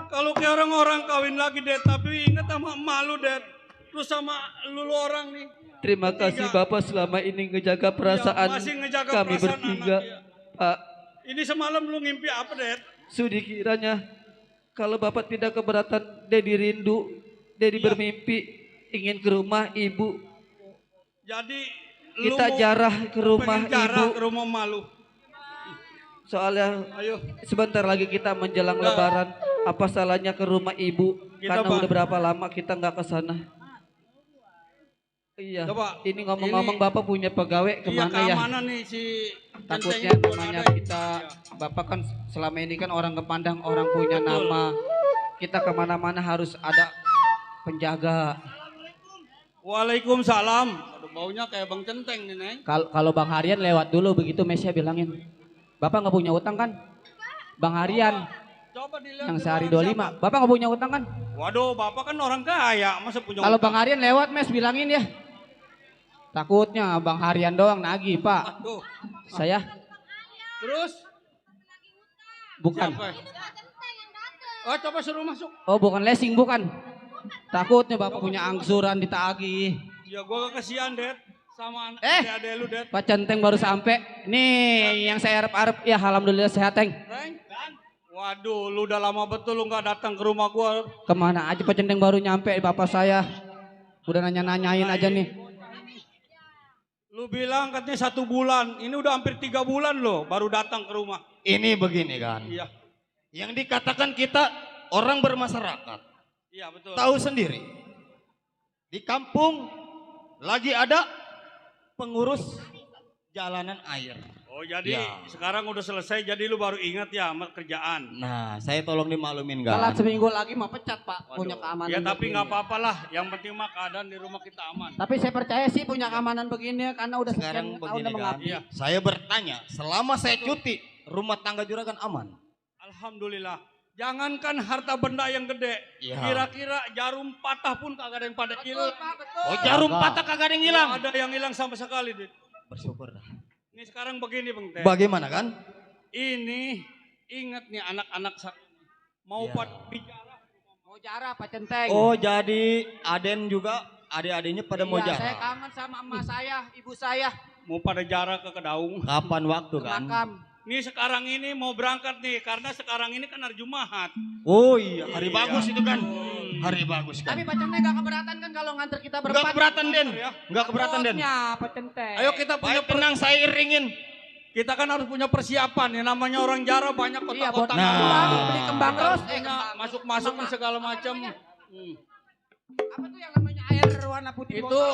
Kalau kayak orang-orang kawin lagi, Ded. Tapi ingat sama malu, Ded. Terus sama lulu orang nih. Terima kasih Bapak selama ini ngejaga perasaan Masih ngejaga kami perasaan bertiga. anak, ya. Pak, Ini semalam lu ngimpi apa, Det? sudi kiranya kalau Bapak tidak keberatan, Dedi rindu, Dedi bermimpi ingin ke rumah Ibu. Jadi Kita jarah ke rumah pengen jarah Ibu. ke rumah malu. Soalnya Ayo. sebentar lagi kita menjelang Lebaran. Apa salahnya ke rumah Ibu? Kita, Karena Pak. udah berapa lama kita nggak ke sana. Iya. Coba, Ini ngomong-ngomong ini- Bapak punya pegawai Iya, kemana ya? keamanan nih si Takutnya Centeng namanya ada. kita, Bapak kan selama ini kan orang kepandang, orang punya nama. Kita kemana-mana harus ada penjaga. Waalaikumsalam. Aduh, baunya kayak Bang Centeng nih, Neng. Kalau Bang Harian lewat dulu begitu Mesya bilangin. Bapak nggak punya utang kan? Bang Harian Coba dilihat yang itu sehari orang 25. siapa. Bapak nggak punya utang kan? Waduh, Bapak kan orang kaya, masa punya Kalau utang? Bang Harian lewat Mes bilangin ya. Takutnya Bang Harian doang nagih Pak. Aduh. Saya Terus bukan. siapa? Oh, coba suruh masuk. Oh bukan lesing bukan. Takutnya Bapak punya angsuran ditagih. Ya gua gak kasihan, Det. Sama adik-adik lu, Det. Pak Centeng baru sampai. Nih yang saya harap-harap ya alhamdulillah sehat Teng. Neng. Waduh, lu udah lama betul lu gak datang ke rumah gua. Kemana aja Pak Centeng baru nyampe Bapak saya. Udah nanya-nanyain aja nih. Lu bilang katanya 1 bulan. Ini udah hampir 3 bulan loh baru datang ke rumah. Ini begini kan. Iya. Yang dikatakan kita orang bermasyarakat. Iya, betul. Tahu sendiri. Di kampung lagi ada pengurus jalanan air. Oh, jadi Ya. sekarang udah selesai jadi lu baru ingat ya sama kerjaan. Nah, saya tolong dimaklumin Telat kan. seminggu lagi mah pecat Pak. Punya Waduh. keamanan. Ya tapi begini. nggak apa-apa lah. Yang penting mah keadaan di rumah kita aman. Tapi saya percaya sih punya keamanan begini karena udah Sekarang sekian tahun begini udah kan. mengabdi. Iya. Saya bertanya, selama saya cuti, rumah tangga juragan aman. Alhamdulillah. Jangankan harta benda yang gede, Iya. kira-kira jarum patah pun kagak ada yang pada hilang. Oh, jarum patah kagak ada yang hilang. Ada yang hilang sama sekali, Dit. Bersyukur dah. Ini sekarang begini, Bang Teh. Bagaimana kan? Ini ingat nih anak-anak mau Iya. pada bicara. Mau jarah Pak Centeng. Oh, jadi Aden juga adik-adiknya pada mau Iya, saya jarah. kangen sama emak saya, ibu saya. Mau pada jarak ke Kedaung. Kapan waktu Ke kan? makam. Nih sekarang ini mau berangkat nih karena sekarang ini kan hari Jumat. Oh iya, hari Iya. bagus itu kan. Hari bagus kan. Tapi Pak Centeng gak keberatan kan kalau nganter kita Enggak berempat? keberatan Den. Ya. Enggak keberatan Den. Takutnya, Pak Centeng. Ayo kita punya Baik, tenang saya iringin. kita kan harus punya persiapan ya namanya orang jarah banyak Iya, buat kotak-kotak. Nah. kembang, beli kembang Kita ros. punya masuk-masuk kembang- segala apa macam. namanya? Hmm. Apa tuh yang namanya air warna putih? Itu botol?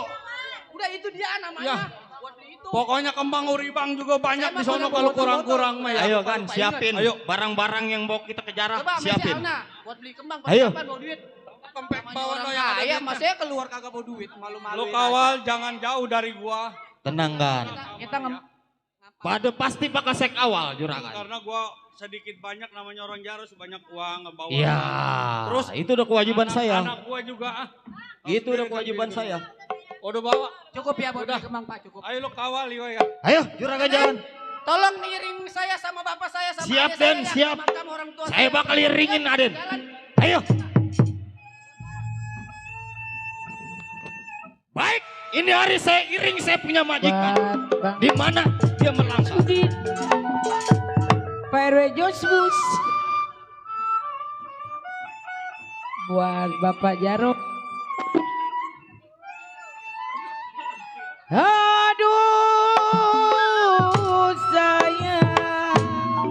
Udah itu dia namanya. Ya. Buat beli itu. Pokoknya kembang uribang juga banyak Saya di mah sono punya kalau botol-botol. kurang-kurang mah ya. Ayo kan, Pak, siapin. Ayo. Barang-barang yang mau kita kejar, Coba siapin. Alna, buat beli kembang Ayo. persiapan bawa duit. Kempek Namanya bawah orang lo yang ada kaya, duitnya. mas saya keluar kagak bawa duit, malu-malu. Lo kawal jangan jauh dari gua Tenang kan. Kita Pada pasti pakai sek awal juragan. karena gua sedikit banyak namanya orang jarah sebanyak uang ngebawa. Iya. Terus Itu udah kewajiban saya. Anak gua juga Itu udah kewajiban saya. Udah bawa. cukup ya buat Udah. beli kembang Pak, cukup. Ayo lo kawal ya. Ayo juragan jalan. Tolong niring saya sama bapak saya sama Siap, adik saya Den, ya, siap. ke makam orang tua Saya bakal iringin Aden. Jalan. Ayo. Baik, ini hari saya iring saya punya majikan. Di mana dia melangkah. Pak RW Josbus buat Bapak Jarot. Aduh sayang,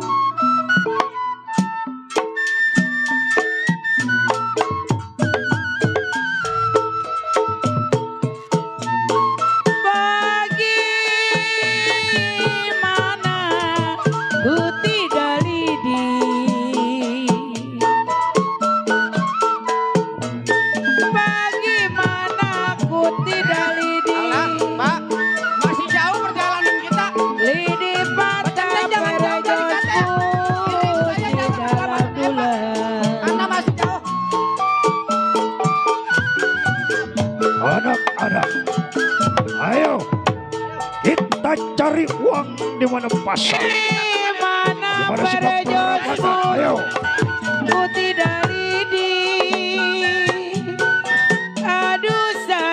bagaimana ku tidak lidi, bagaimana ku tidak lidi. Pak, masih jauh perjalanan kita. Lidi patah jangan jauh dari kata. Iring saya jangan dalam bulan. Karena masih jauh. Anak-anak, ayo kita cari uang di mana pasar, di Mana mana sudah Josbus berapa? Ayo, ku tidak lidi. Aduh sayang.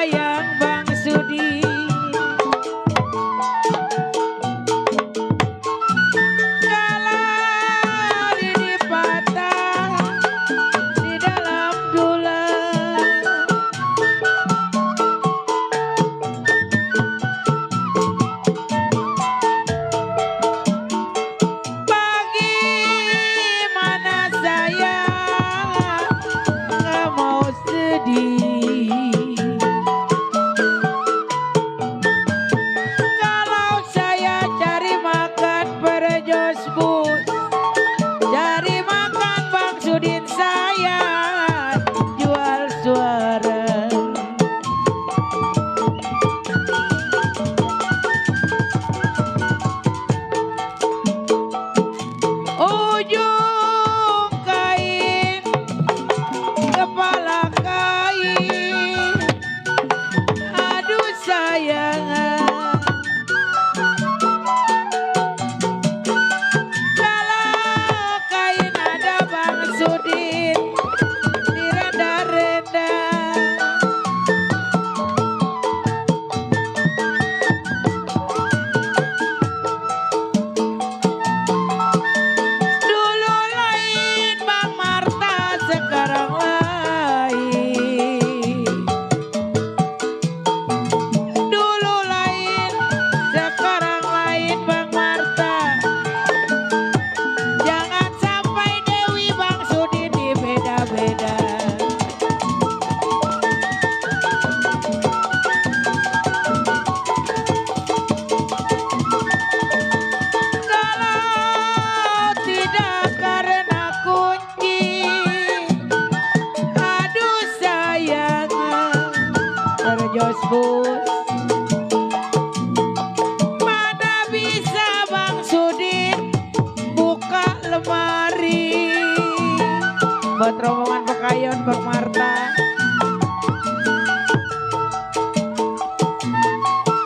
Josbus. Mana bisa Bang Sudin buka lemari buat rombongan Pekayon Bang Marta.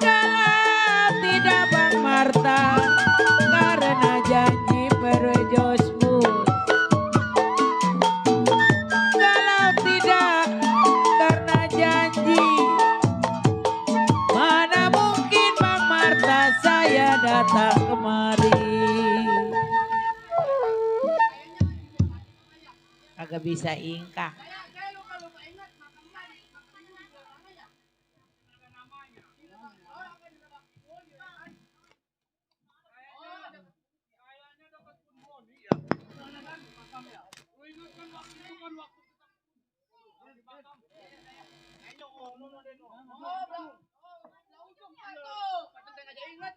Kalau tidak Bang Marta karena janji Perwe Josbus. Kalau tidak karena janji, mana mungkin Bang Marta saya datang kemari. Kagak bisa ingkang.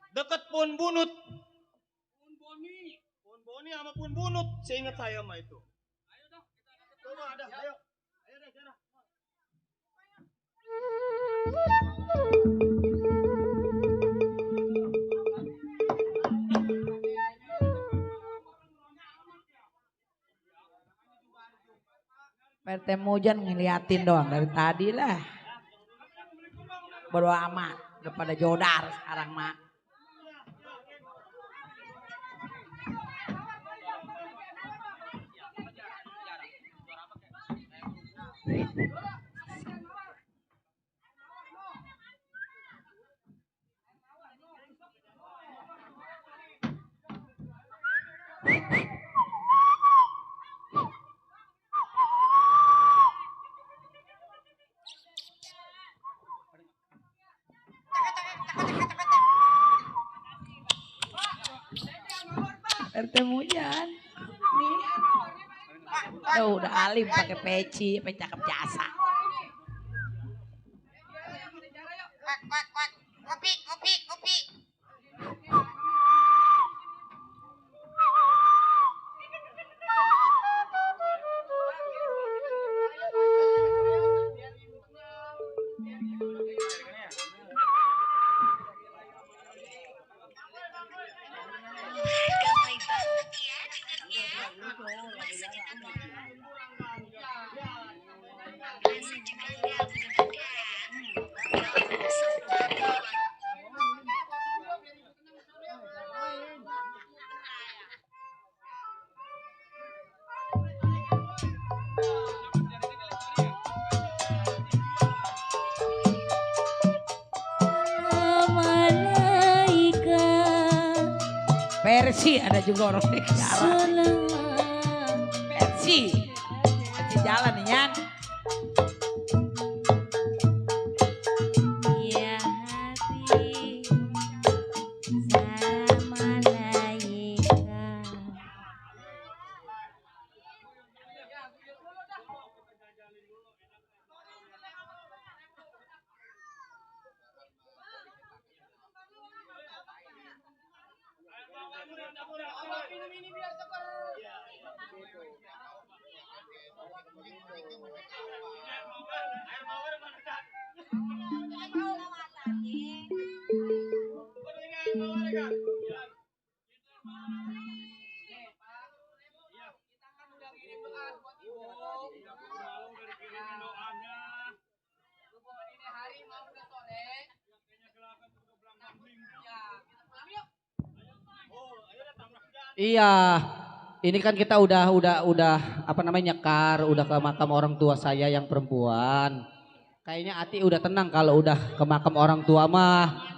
Deket Pun Bunut. Pun Boni sama Pun Bunut. Seingat saya mah itu. Coba ada, ayo. Ayo deh, sana. PT Mujan ngeliatin doang dari tadi lah. Bodo amat, udah pada jodar sekarang mah. RT Mujan. Nih. Tuh udah alim pakai peci, apa cakep jasa. Kopi. Persi ada juga orang sekarang. Persi jalan nih Yan. Ya hati salam alaika. Iya, ini kan kita udah apa namanya nyekar, udah ke makam orang tua saya yang perempuan. Kayaknya Ati udah tenang kalau udah ke makam orang tua mah.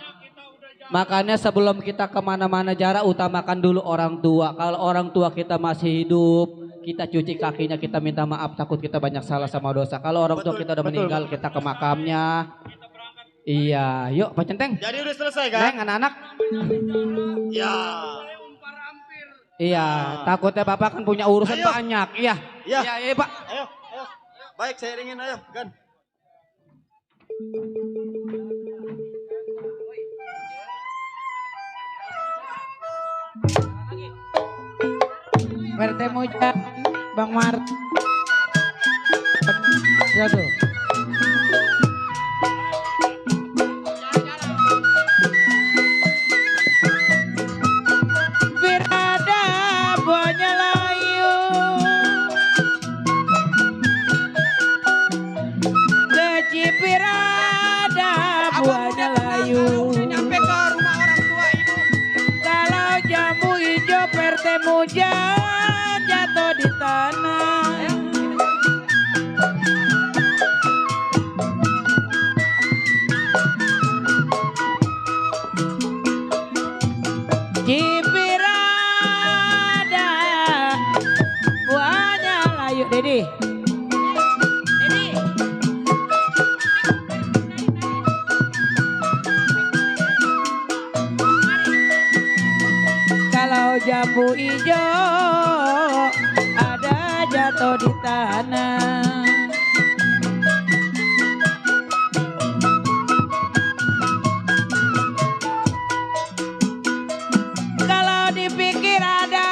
Makanya sebelum kita kemana-mana jarak utamakan dulu orang tua. Kalau orang tua kita masih hidup, kita cuci kakinya, kita minta maaf, takut kita banyak salah sama dosa. Kalau orang tua kita udah meninggal, kita ke makamnya. Iya, yuk Pak Centeng. Jadi udah selesai kan? Neng, anak-anak. Ya. Iya, takutnya Bapak kan punya urusan banyak. Iya. Iya, Pak. Ayo. Baik, saya ringin, ayo, Gan. RT Mujan, Bang Mart. Satu. lampu hijau ada jatuh di tanah. Kalau dipikir ada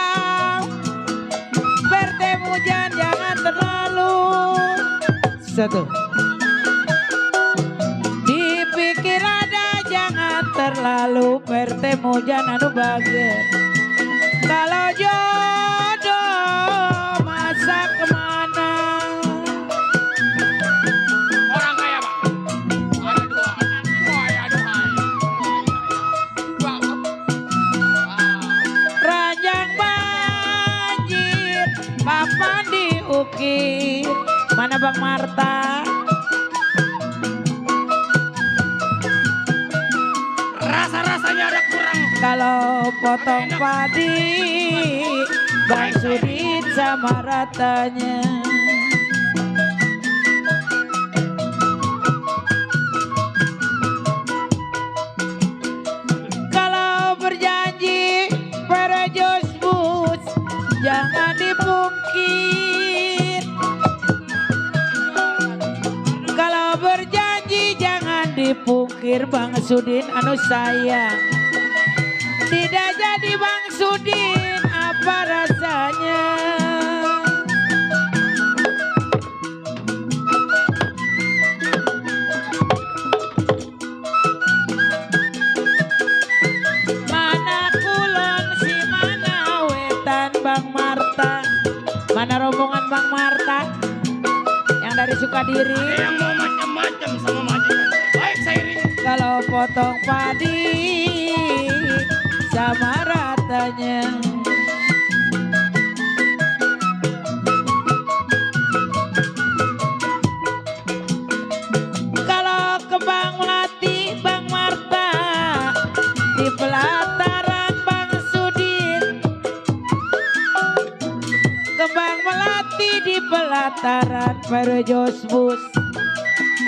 bertemu jangan terlalu satu. Dipikir ada jangan terlalu bertemu jangan bager. Kalau jodoh masa kemana? Orang kaya bang. Ada dua. Ranjang banjir, papan diukir. Mana Bang Marta? Rasa-rasanya ada kurang. Kalau potong padi, Bang Sudin sama ratanya. Kalau berjanji para Josbus, jangan dipungkir. Kalau berjanji jangan dipungkir, Bang Sudin anu sayang. Tidak jadi Bang Sudin, apa rasanya? Mana kulon si mana wetan Bang Marta? Mana rombongan Bang Marta? Yang dari Sukadiri. Ada yang mau macam-macam sama majikan. Baik saya iring. Kalau potong padi sama ratanya. Kalau kembang melati Bang Marta di pelataran Bang Sudin. Kembang melati di pelataran para Josbus.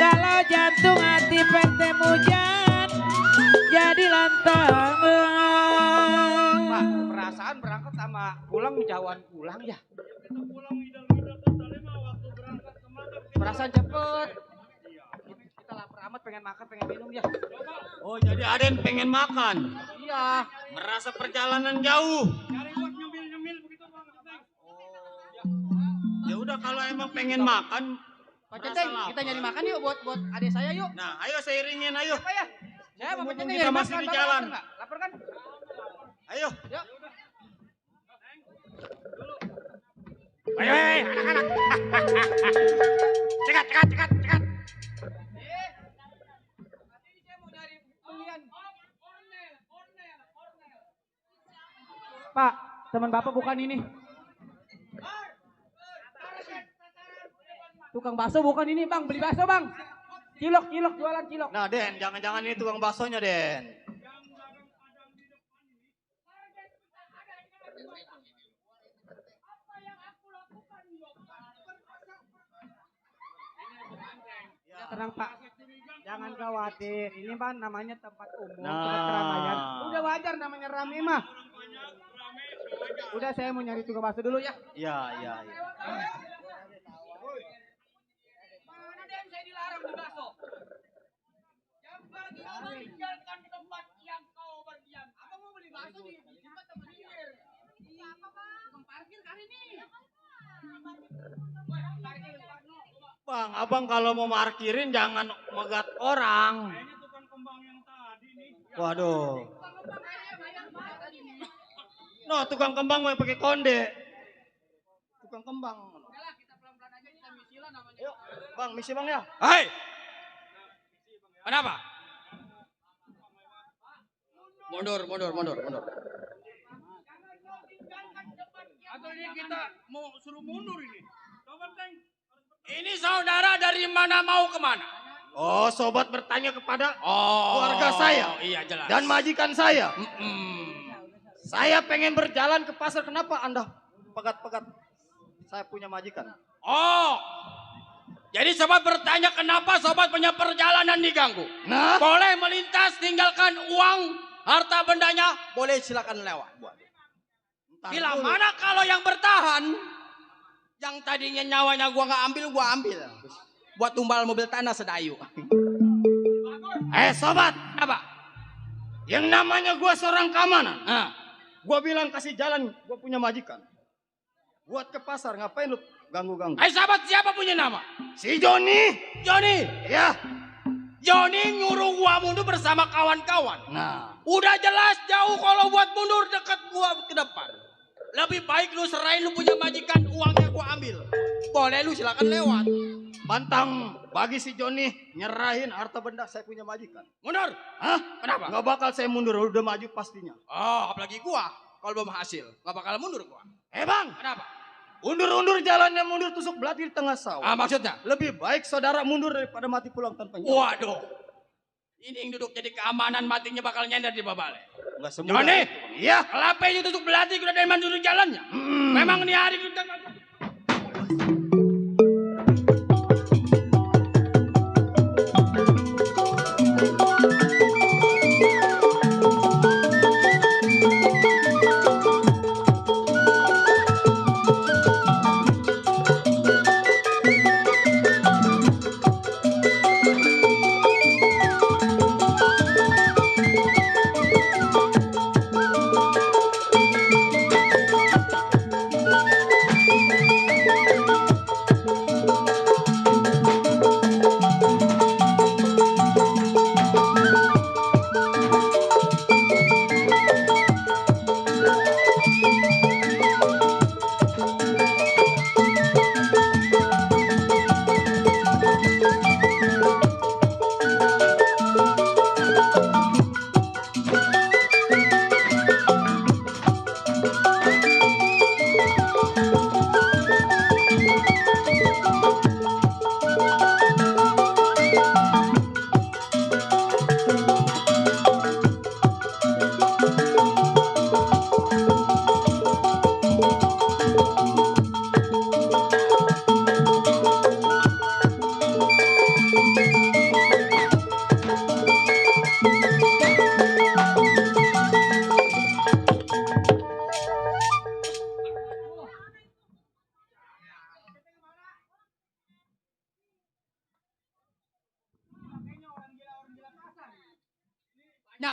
Kalau jantung hati bertemu jangan jadi lantang. Pak, perasaan berangkat sama pulang jauhan pulang ya. Perasaan cepet. Kita lapar amat pengen makan pengen minum ya. Oh jadi Aden pengen makan. Iya. Merasa perjalanan jauh. Ya udah kalau emang pengen makan. Pak Ceteng, kita nyari makan yuk buat adik saya yuk. Nah ayo saya iringin ayo. Apa ya? Saya Pak Ceteng Kita masih di jalan. Lapar kan? Ayo. Yuk. Ayo anak-anak. Cekat. Pak, teman Bapak bukan ini. Tukang bakso bukan ini Bang, beli bakso Bang. Cilok, jualan cilok. Nah Den, jangan-jangan ini tukang baksonya Den. Tenang Pak, jangan khawatir. Ini Pak namanya tempat umum, Nah. tempat keramaian. Udah wajar namanya rame mah. Udah saya mau nyari tukang bakso dulu ya. Iya. Mana Den saya dilarang di bakso. Yang pergi meninggalkan tempat yang kau berdiam. Apa mau beli bakso di tempat pinggir? Iya apa Bang? Tukang parkir kali ini. Bang, abang kalau mau parkirin jangan megat orang. Waduh. No, tukang kembang mau pakai konde. Tukang kembang. Yuk, Bang, misi Bang ya. Hai. Kenapa? Mundur. Atau ini kita mau suruh mundur ini? Coba Teng. Ini saudara dari mana mau kemana? Oh, sobat bertanya kepada Oh, keluarga saya. Iya jelas. Dan majikan saya. Mm-mm. Saya pengen berjalan ke pasar. Kenapa Anda pegat-pegat? Saya punya majikan. Oh, jadi sobat bertanya kenapa sobat punya perjalanan diganggu? Nah, Boleh melintas tinggalkan uang, harta bendanya, boleh silakan lewat. Bila mana kalau yang bertahan, yang tadinya nyawanya gua nggak ambil, gua ambil. Buat tumbal mobil tanah sedayu. Sobat, apa? Yang namanya gua seorang keamanan. Gua bilang kasih jalan, gua punya majikan. Buat ke pasar, ngapain lu ganggu-ganggu? Sahabat, siapa punya nama? Si Joni. Joni? Ya. Joni nyuruh gua mundur bersama kawan-kawan. Nah. Udah jelas jauh kalau buat mundur dekat gua ke depan. Lebih baik lu serahin lu punya majikan, uangnya gua ambil. Boleh lu silakan lewat. Pantang bagi si Joni nyerahin harta benda saya punya majikan. Mundur? Hah? Kenapa? Gak bakal saya mundur, udah maju pastinya. Oh, apalagi gua kalau belum hasil, gak bakal mundur gua. Bang, kenapa? Undur-undur jalannya mundur tusuk belati di tengah sawah. Maksudnya? Lebih baik saudara mundur daripada mati pulang tanpa nyawa. Waduh. Ini yang duduk jadi keamanan matinya bakal nyender di babale. Enggak semua. Joni, iya. Kelapa ini tusuk belati udah dari mandur jalannya. Memang nih hari kita.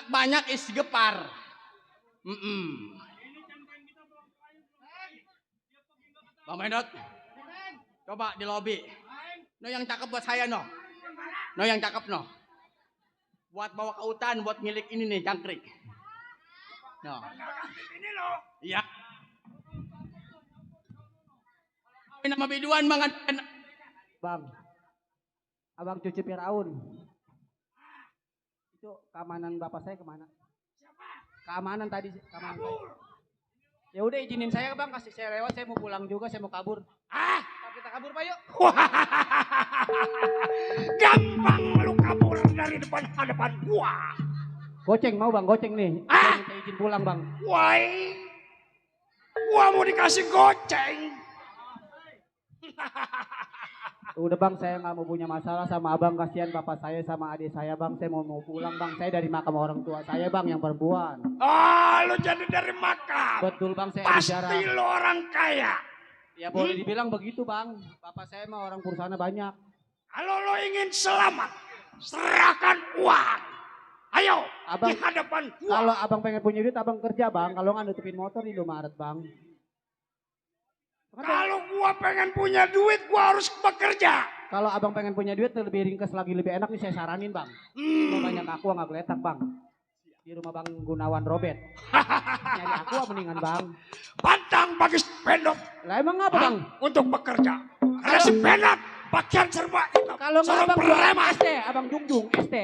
Banyak isi gepar. Bang Mendot, coba di lobi. No yang cakep buat saya no. No yang cakep no. Buat bawa ke hutan, buat milik ini nih jangkrik. No. Ini lo. Iya. Nama biduan Bang. Bang, abang cuci Firaun. Itu keamanan bapak saya kemana? Keamanan tadi, keamanan. Ya udah izinin saya bang, kasih saya lewat, saya mau pulang juga, saya mau kabur. Kita kabur pak yuk. Gampang lu kabur dari depan hadapan gua. Goceng mau bang, goceng nih. Saya minta izin pulang bang. Woi, gua mau dikasih goceng. Udah bang, saya nggak mau punya masalah sama abang, kasihan bapak saya sama adik saya bang. Saya mau pulang bang, saya dari makam orang tua saya bang yang perempuan. Lu jadi dari makam? Betul bang, saya pasti bicara. Pasti lu orang kaya. Ya boleh dibilang begitu bang, bapak saya mah orang perusahaan banyak. Kalau lo ingin selamat, serahkan uang. Ayo, abang, di hadapan gua. Kalau abang pengen punya duit, abang kerja bang. Kalau nggak nutupin motor di Indomaret bang. Kalau gua pengen punya duit, gua harus bekerja. Kalau abang pengen punya duit lebih ringkes lagi, lebih enak nih saya saranin bang. Mau banyak aqua nggak geletak bang. Di rumah Bang Gunawan Robert. Nyari aqua mendingan bang. Pantang bagi Spendot. Lah emang apa bang? Untuk bekerja. Karena Spendot pakaian serba hitam. Kalau nggak abang jual ST, abang Jungjung ST.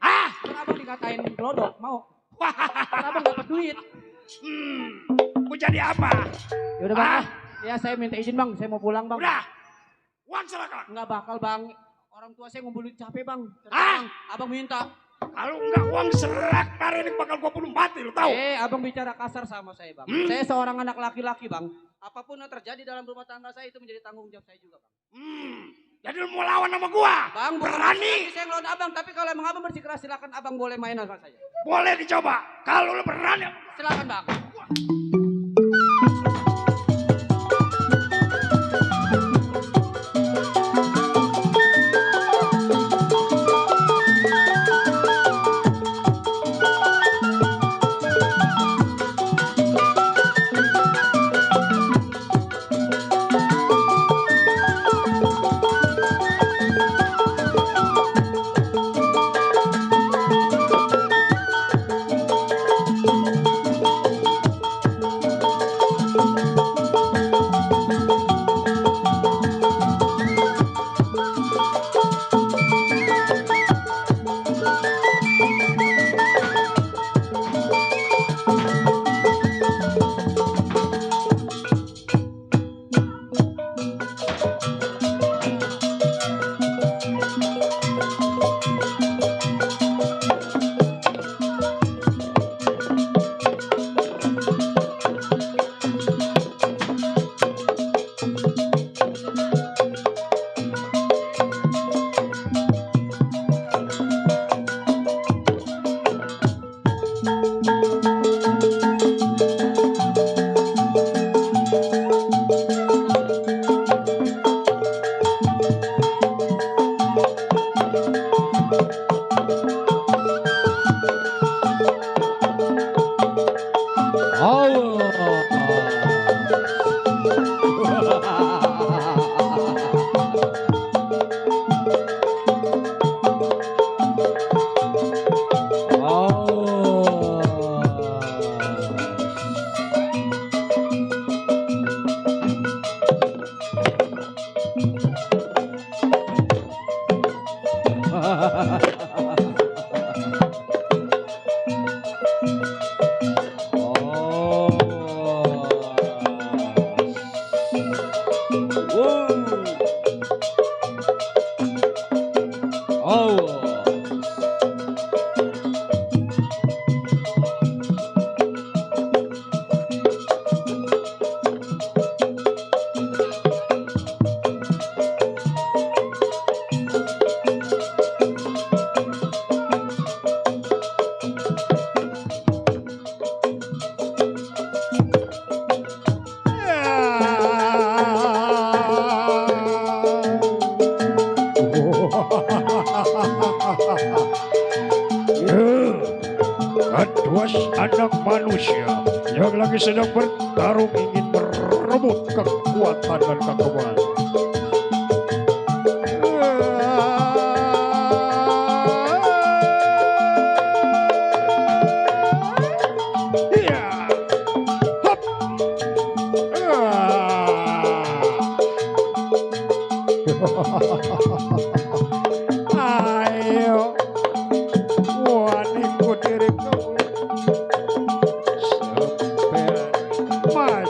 Kalau abang dikatain gelodok, mau? Kalau abang dapat duit. Mau jadi apa? Yaudah bang. Ya saya minta izin bang, saya mau pulang bang. Udah, uang serahkan. Nggak bakal bang, orang tua saya ngumpulin capek bang. Bang, abang minta. Kalau enggak uang serak, hari ini bakal gua bunuh mati, lu tahu? Abang bicara kasar sama saya bang. Saya seorang anak laki-laki bang. Apapun yang terjadi dalam rumah tangga saya itu menjadi tanggung jawab saya juga bang. Jadi lu mau lawan sama gua? Bang, berani? Saya ngelawan abang, tapi kalau emang abang bersikeras silakan abang boleh main sama saya. Boleh dicoba, kalau lu berani. Silakan bang. Kaduas anak manusia yang lagi sedang bertarung ingin merebut kekuatan dan kekebalan. Iya. Hop. Ayo. Waniku diriku sampai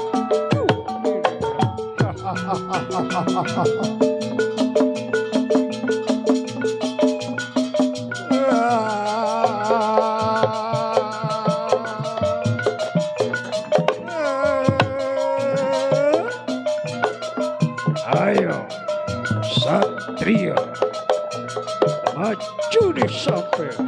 ayo satria maju di samping.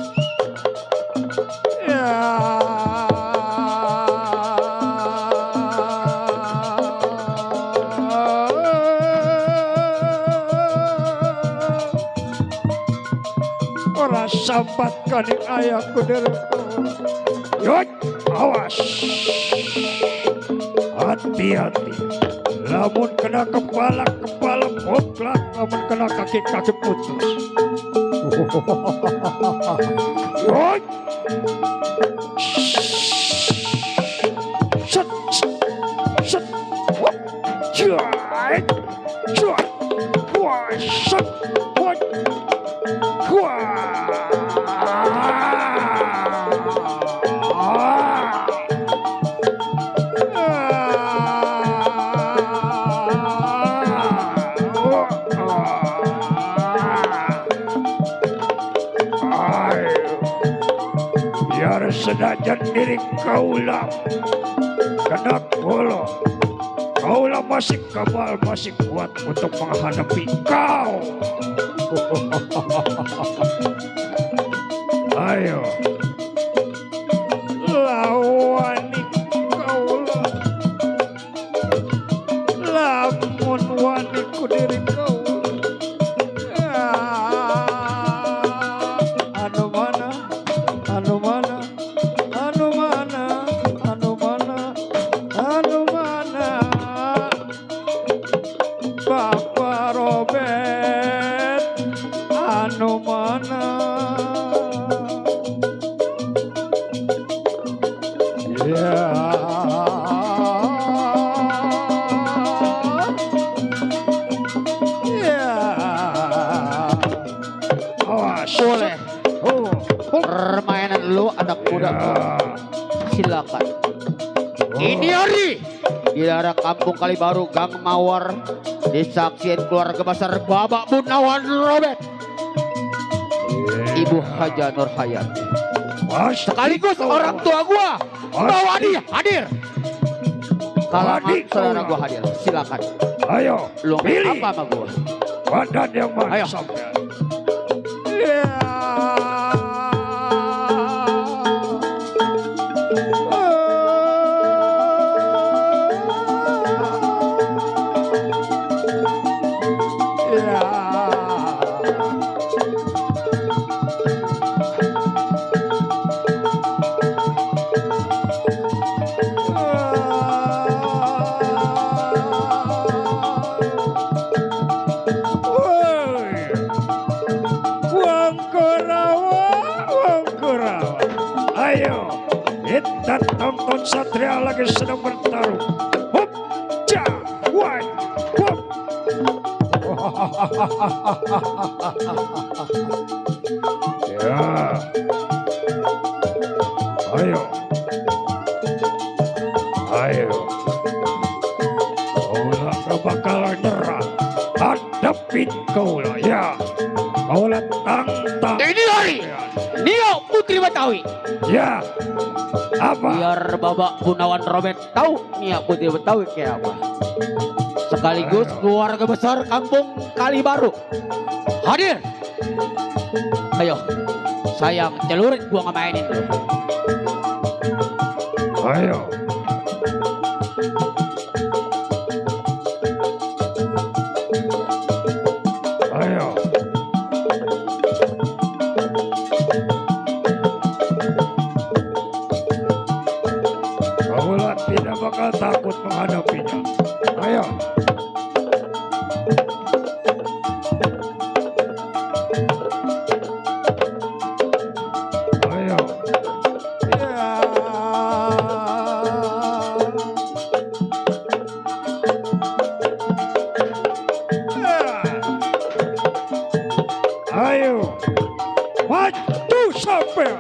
Orang sambatkan ayahku diriku. Yot, awas. Hati-hati. Lamun kena kepala boklak, lamun kena kaki putus. Yot. Set, set, wop, jai, jai, wah, set, wop, wah. Biar senajan diri kaulah kena golong, kaulah masih kebal, masih kuat untuk menghadapi kau. Ayo lawani kaulah, lamun waniku diri kau. Anu mana, anu mana, anu mana, anu mana, anu mana, Bapak Robert, anu mana. Ya. Ya. Awas. Boleh. Permainan lu anak muda. Silakan. Ini hari di daerah Kampung Kalibaru, Gang Mawar, disaksikan keluarga besar Bapak Gunawan Robert, Ibu Haja Nur Hayati, sekaligus orang tua gua, Mbak Wadi hadir. Kalangan saudara gua hadir. Silakan. Ayo, lu pilih apa sama gua? badan yang mana? Ayo. Lihat dan tonton Satria lagi sedang bertarung. Hop, ja, wai, hop. Ya. Ayo. Ayo. Kaulah gak bakal nyerah. Hadapin kaulah ya. Kaulah tantang. Ini hari Nio Putri Betawi. Ya. Apa? Biar Babak Gunawan Robert tahu Nio Putri Betawi kayak apa. Sekaligus keluarga besar kampung Kalibaru hadir. Ayo, sayang celurit gua ngemainin dulu. Ayo. Ayo. Kaulah tidak bakal takut menghadapinya. Ayo. Ayo. Ayo. Maju sampai.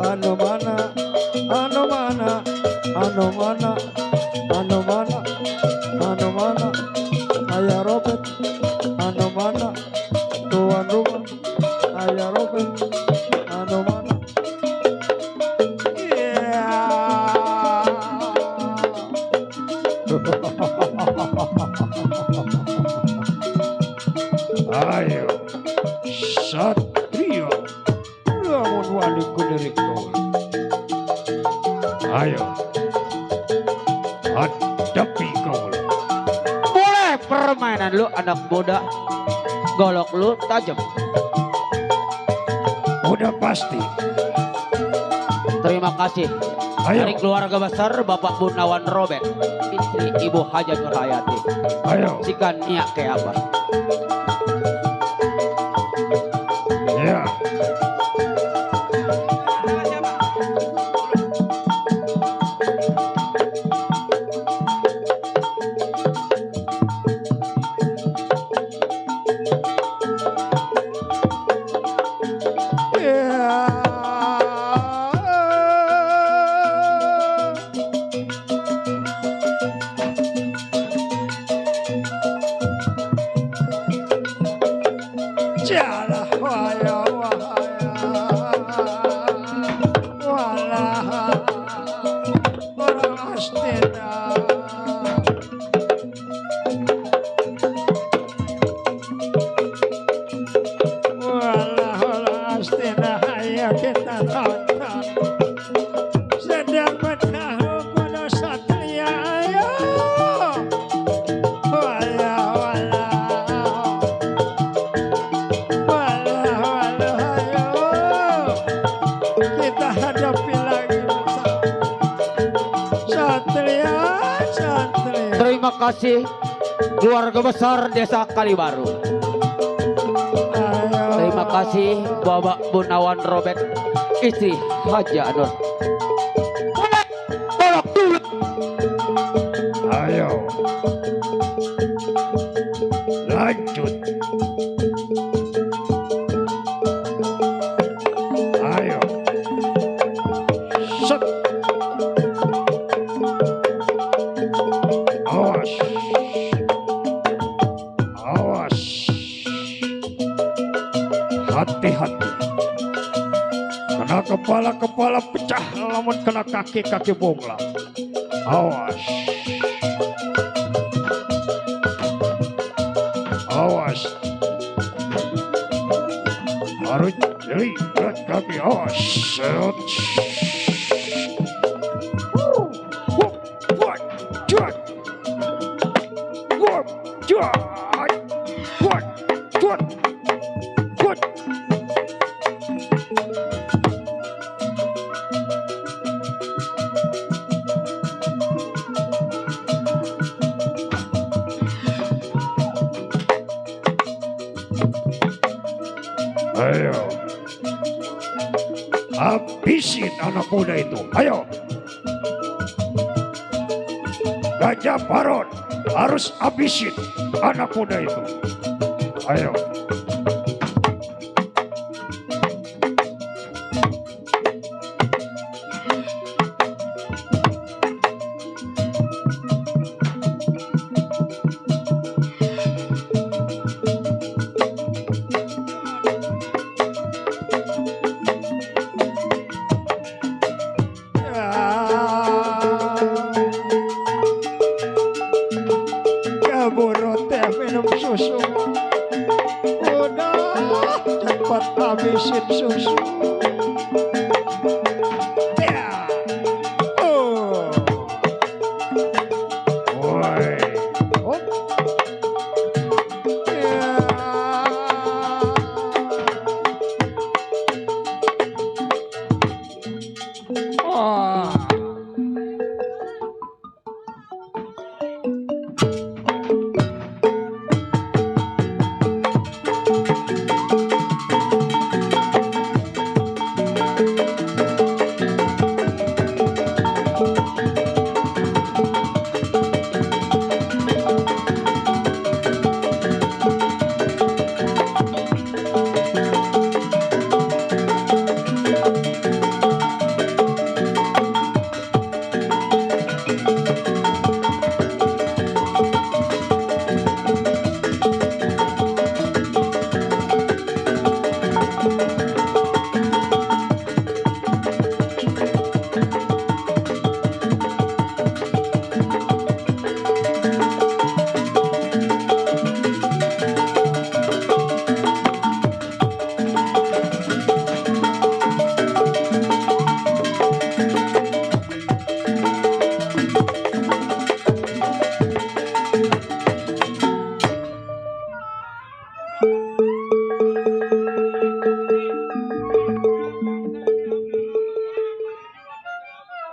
Anu mana, anu mana, anu mana, anu mana, anu mana, ayah Robert, anu mana, tuan rumah, ayah Robert, anu mana. Ayo, Satrio, lamun wali kulirik kau. Ayo, hadapi kau. Boleh permainan lu anak muda. Golok lu tajam. Udah pasti. Terima kasih. Ayo. Dari keluarga besar Bapak Gunawan Robert, istri Ibu Hajat Nurhayati. Ayo. Sikan niat kayak apa? Ya. Jalah waya wahaya walah orang Astina. Walah orang Astina, ayo kita tonton. Sedang menahu kuda Satria, ayo. Waya walah. Kita hadapi lagi Satria, Satria. Terima kasih keluarga besar Desa Kalibaru. Terima kasih Bapak Gunawan Robert, istri Haja Nur. Tolak dulu. Ayo, lanjut. Ayo, set. Awas, awas. Hati-hati. Kena kepala pecah, lamun kena kaki bonglang. Awas. Awas. Harus lihat kaki. Awas. Set. habisin anak muda itu. Ayo. Gajah Baron harus habisin anak muda itu. Ayo. Habisin susu. Ya. Oh. Woi. Oh. Ya. Oh.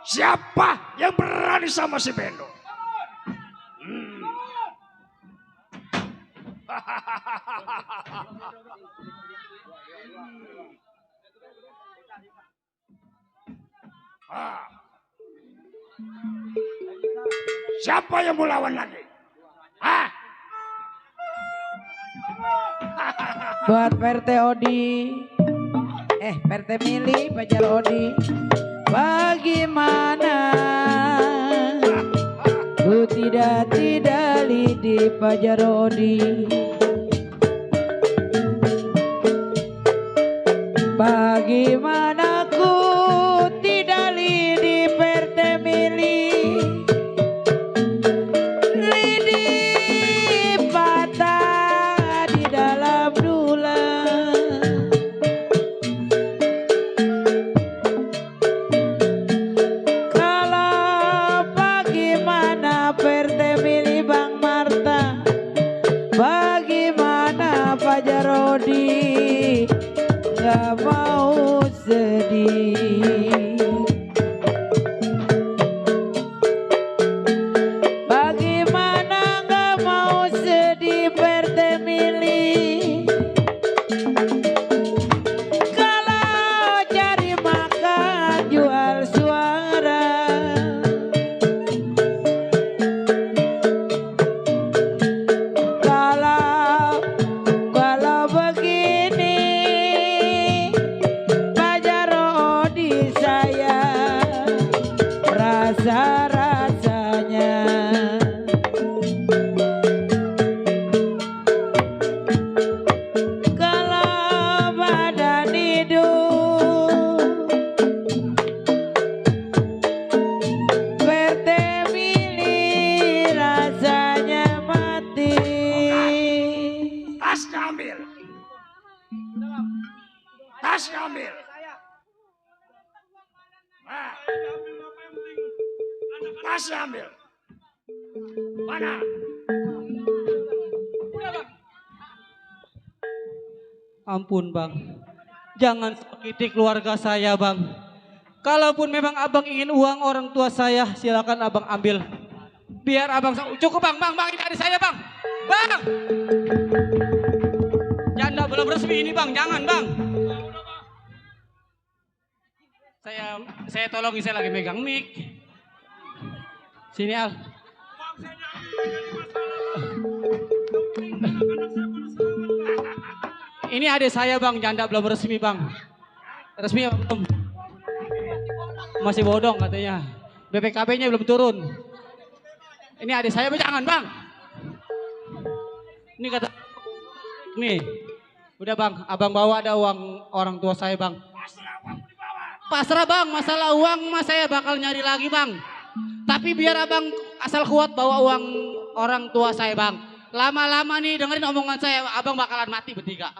Siapa yang berani sama si Bendo? Siapa yang mau lawan lagi? Buat PRT Odi, PRT Mili, Pajar Odi. Bagaimana ku tidak lidi Pajar Odi. Bagaimana ku tidak lidi PRT Mili. Lidi patah di dalam dulang. Kalau bagaimana PRT Mili Bang Marta. Bagaimana Pajar Odi. Gak mau sedih. Bagaimana gak mau sedih PRT Mili. Kalau cari makan jual suara. Kalau begini Pajar Odi saya rasa-rasanya. Kalau badan hidup PRT Mili rasanya mati. Tasnya ambil. Tasnya ambil. Tasnya ambil. Mana? Ampun bang, jangan sakiti keluarga saya bang. Kalaupun memang abang ingin uang orang tua saya, silakan abang ambil. Biar abang cukup bang, ini adik saya bang. Bang, janda belum resmi ini bang, jangan bang. Saya tolongin, saya lagi megang mic. Sini Al. Ini adik saya bang, janda belum resmi bang. Resmi apa belum? Masih bodong katanya. BPKB-nya belum turun. Ini adik saya, jangan bang. Ini kata, nih, udah bang, abang bawa ada uang orang tua saya bang. Pasrah bang, masalah uang mas saya bakal nyari lagi bang. Tapi biar abang asal kuat bawa uang orang tua saya bang. Lama-lama nih dengerin omongan saya, abang bakalan mati bertiga.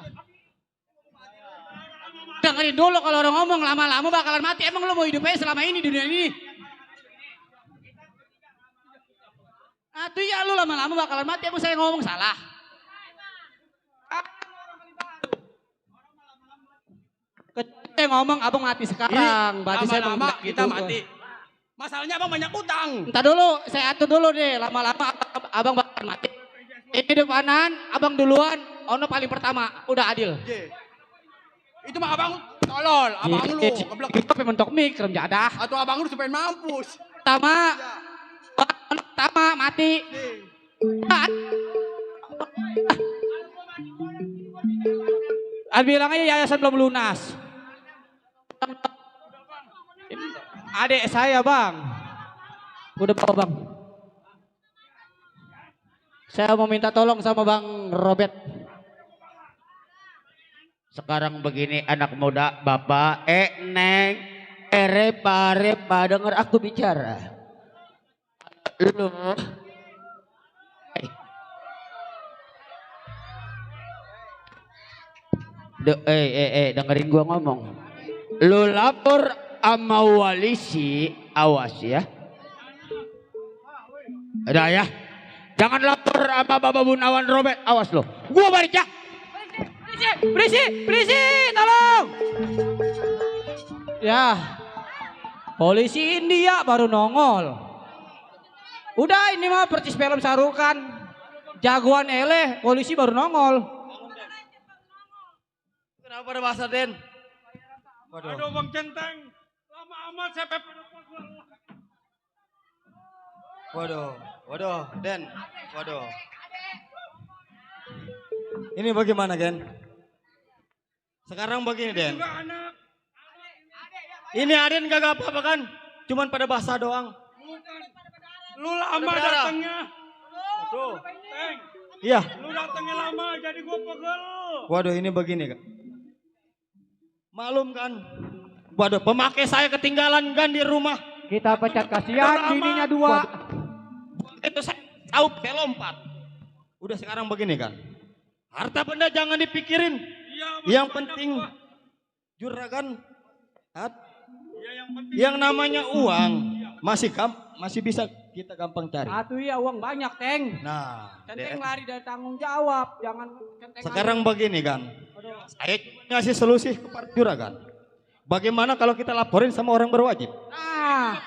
Dengerin dulu kalau orang ngomong lama-lama bakalan mati. Emang lo mau hidupnya selama ini di dunia ini? Nah tuh ya lu lama-lama bakalan mati. Emang saya ngomong salah? Saya ngomong abang mati sekarang. Berarti saya lama-lama gitu, kita mati. Masalahnya abang banyak utang. Entar dulu, saya atur dulu deh. Lama-lama abang bakalan mati. Ini depanan, abang duluan. Ono paling pertama, udah adil. Itu mah abang tolol, abang lu keblek. Itu mentok mik, rem jadah. Atau abang lu supaya mampus. Pertama mati. Bilang aja yayasan belum lunas. Adik saya bang. Udah bawa bang. Saya mau minta tolong sama Bang Robert. Sekarang begini anak muda, bapak, neng, repa, denger aku bicara. Lu, dengerin gua ngomong. Lu lapor sama walisi, awas ya. Udah ya. Jangan lapor sama Bapak Gunawan Robert, awas lo. Gua balik ya. Berisi, tolong. Ya, polisi India baru nongol. Udah ini mah percis film Sarukan. Jagoan eleh, polisi baru nongol. Kenapa ada bahasa Den? Aduh Bang Centeng, lama amat saya pepet. Waduh, Den, waduh. Ini bagaimana, Gen? Sekarang begini, Den. Ini Aden gak apa-apa kan? Cuman pada bahasa doang. Lu lama datangnya. Tuh. Teng, Iya. lu datangnya lama jadi gua pegel. Waduh, ini begini, Kak. Malum kan? Waduh, pemakai saya ketinggalan kan di rumah. Kita pecat kasihan, bininya 2. Itu saya tahu saya lompat. Udah sekarang begini kan. Harta benda jangan dipikirin. Iya, yang penting juragan. Ya, yang namanya uang masih bisa kita gampang cari. Atuh ya uang banyak, Teng. Nah, Centeng lari dari tanggung jawab, jangan centeng. Sekarang begini kan. Saya ngasih solusi kepada juragan. Bagaimana kalau kita laporin sama orang berwajib? Nah,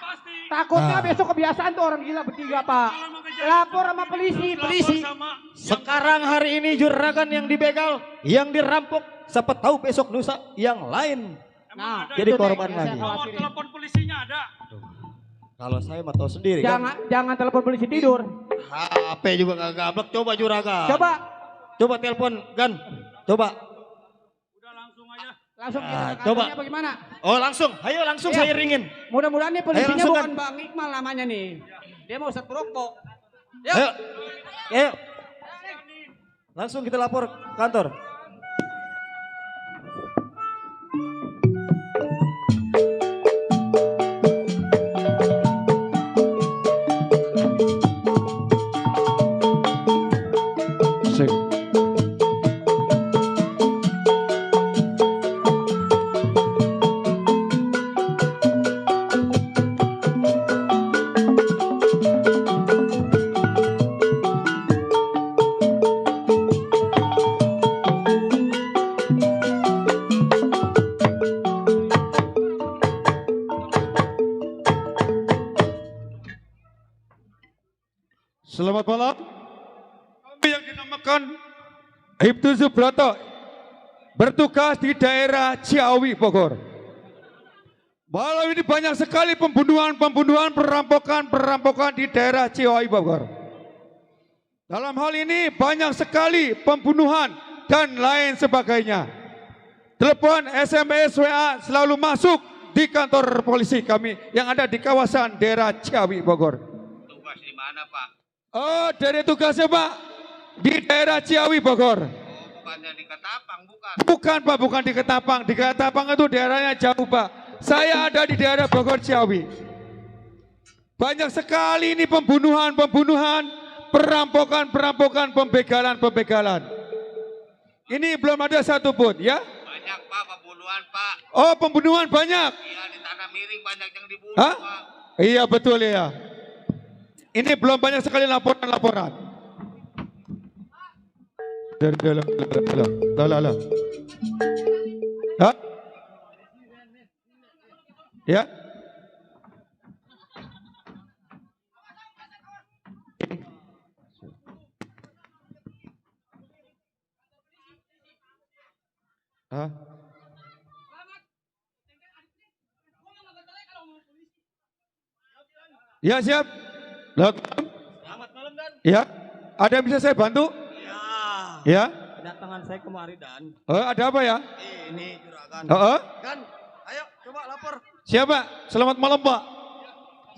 takutnya besok kebiasaan tuh orang gila bertiga, Pak. Lapor sama polisi. Sekarang hari ini juragan yang dibegal, yang dirampok, siapa tahu besok lusa yang lain. Nah, jadi korban lagi. Nomor telepon polisinya ada. Kalau saya mah tahu sendiri jangan telepon polisi tidur. HP juga gak gablek, coba juragan. Coba telepon, Gan. Coba. Udah langsung aja. Langsung kita coba. Bagaimana? Oh langsung, ayo langsung saya ringin. Mudah-mudahan nih polisinya Ayo, bukan Bang Iqmal namanya nih. Dia mau set rokok. Ayo. Langsung kita lapor kantor. Selamat malam. Kami yang dinamakan Ibtu Subroto bertugas di daerah Ciawi, Bogor. Bahwa ini banyak sekali pembunuhan, perampokan di daerah Ciawi Bogor. Dalam hal ini banyak sekali pembunuhan dan lain sebagainya. Telepon, SMS, WA selalu masuk di kantor polisi kami yang ada di kawasan daerah Ciawi Bogor. Tugas di mana, Pak? Oh, dari tugasnya Pak di daerah Ciawi Bogor. Bukannya di Ketapang, bukan? Bukan Pak, bukan di Ketapang. Di Ketapang itu daerahnya jauh Pak. Saya ada di daerah Bogor Ciawi. Banyak sekali ini pembunuhan, perampokan, pembegalan. Ini belum ada satu pun ya. Banyak Pak pembunuhan Pak. Oh pembunuhan banyak. Iya di Tanah Miring banyak yang dibunuh Hah? Pak. Iya betul ya. Ini belum banyak sekali laporan. Lah. Hah? Ya. Hah? Ya siap. Selamat malam Dan. Ya. Ada yang bisa saya bantu? Ya. Kedatangan saya kemari Dan. Ada apa ya? Ini juragan. Dan, ayo coba lapor. siapa? Selamat malam Pak.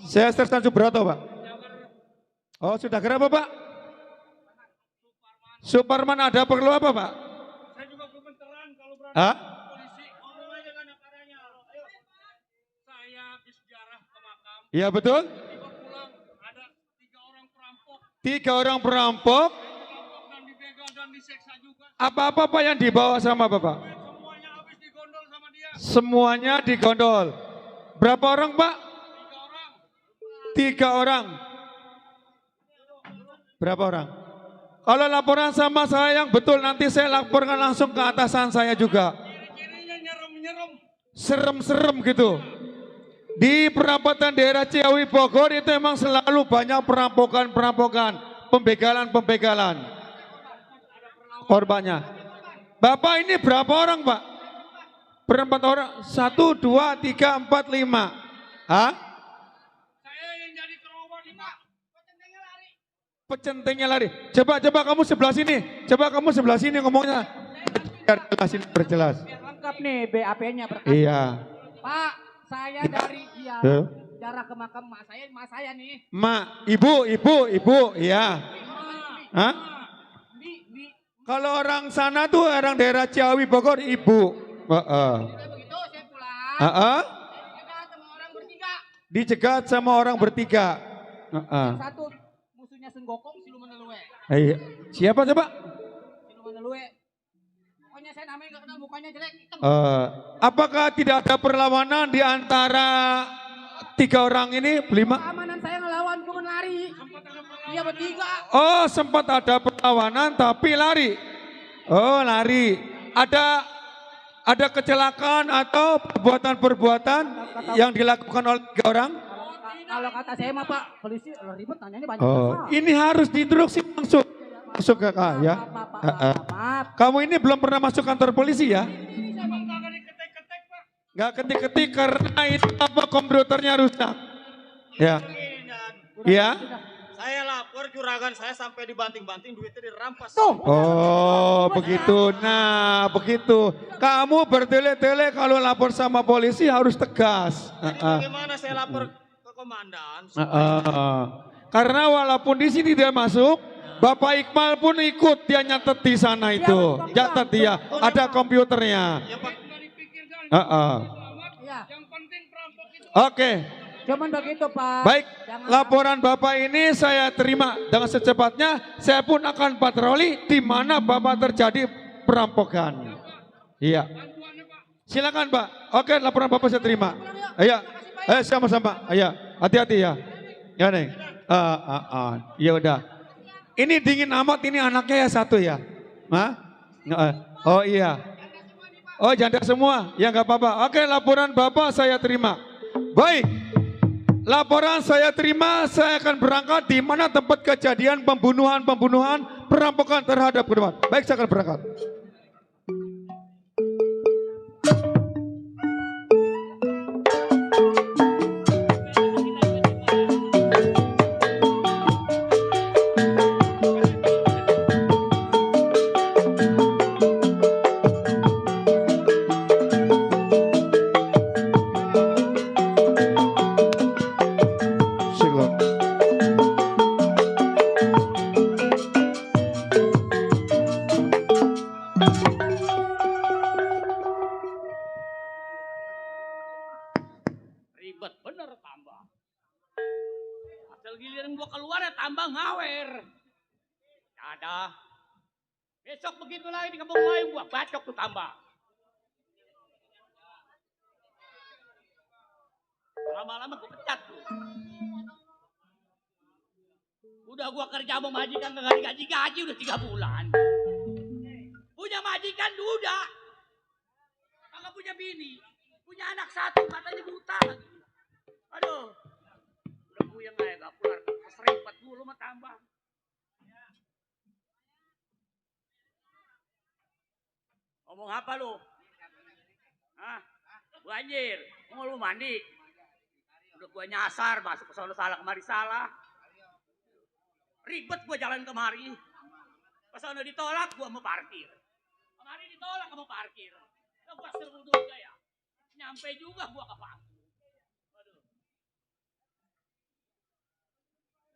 Saya Sersan Subroto Pak. Oh sudah kenapa Pak? Suparman ada perlu apa Pak? Saya juga gemeteran kalau berada Hah? polisi. Ngomong aja dengan akaranya. Ayo. Saya habis ziarah ke makam. Iya betul. Tiba pulang ada 3 orang perampok. 3 orang perampok. Perampok dan dibegal dan diseksa juga. Apa-apa Pak yang dibawa sama Bapak? Semuanya habis digondol sama dia. Semuanya digondol. Berapa orang Pak? 3 orang. Berapa orang? Kalau laporan sama saya yang betul nanti saya laporkan langsung ke atasan saya juga. Ciri-cirinya nyerem-nyerem. Serem-serem gitu. Di perapatan daerah Ciawi Bogor itu emang selalu banyak perampokan, pembegalan. Korbannya. Bapak ini berapa orang Pak? Berempat orang. 1, 2, 3, 4, 5. Hah? Saya yang jadi korban ini Pak. Pecentengnya lari. Coba kamu sebelah sini. Coba kamu sebelah sini ngomongnya. Biar jelasin berjelas. Lengkap nih BAP-nya berkas. Iya. Pak, saya dari jarak ke makam mak saya nih. Mak, ibu. Iya. Hah? Kalau orang sana tuh orang daerah Ciawi Bogor ibu. Begitu saya pulang. Dicegat sama orang bertiga. Satu musuhnya Senggokong siluman leluwe. Iya. Siapa coba? Siluman leluwe. Pokoknya saya namanya enggak kenal, mukanya jelek hitam. Apakah tidak ada perlawanan di antara 3 orang ini? 5? Keamanan saya ngelawan cuma lari. Iya bertiga. Oh, sempat ada perlawanan tapi lari. Oh, lari. Ada kecelakaan atau perbuatan yang dilakukan oleh 3 orang? Kalau kata saya mah Pak, polisi ribet tanyanya banyak. Ini harus diinstruksi langsung. Masuk ke ya. Kamu ini belum pernah masuk kantor polisi ya? Gak ketik-ketik karena itu komputernya rusak. Ya. Iya. Saya lapor juragan saya sampai dibanting-banting duitnya dirampas. Oh begitu. Nah begitu. Kamu bertele-tele kalau lapor sama polisi harus tegas. Bagaimana saya lapor ke komandan? Karena walaupun di sini dia masuk, Bapak Iqbal pun ikut dia nyatet di sana itu. Nyatet dia, ada komputernya. Oke. Cuman begitu Pak. Baik, laporan Bapak ini saya terima dengan secepatnya. Saya pun akan patroli di mana Bapak terjadi perampokan. Iya. Silakan Pak. Oke, laporan Bapak saya terima. Iya. Sama-sama. Iya. Hati-hati ya. Ya Neng. Ya udah. Ini dingin amat ini anaknya ya 1 ya. Hah? Oh iya. Oh janda semua. Ya nggak apa-apa. Oke, laporan Bapak saya terima. Baik. Laporan saya terima, saya akan berangkat di mana tempat kejadian pembunuhan, perampokan terhadap korban. Baik, saya akan berangkat. Ribet bener tambah. Asal giliran gua keluar ya tambah ngawer. Ada. Besok begitu lagi di kampung Melayu gua bacok tuh tambah. Lama-lama gua pecat tuh. Udah gua kerja sama majikan kagak digaji-gaji udah 3 bulan. Punya majikan udah. Kagak punya bini. Punya anak 1 katanya buta lagi. Aduh. Udah puyeng aja gak pular. Keserempet dulu mah tambah. Ngomong apa lu? Hah? Banjir. Mau lu mandi? Udah gua nyasar masuk ke sono salah kemari salah. Ribet gua jalan kemari. Ke sono ditolak gua mau parkir. Kemari ditolak mau parkir. Udah gua serbu juga ya. Nyampe juga gua ke panggung. Aduh.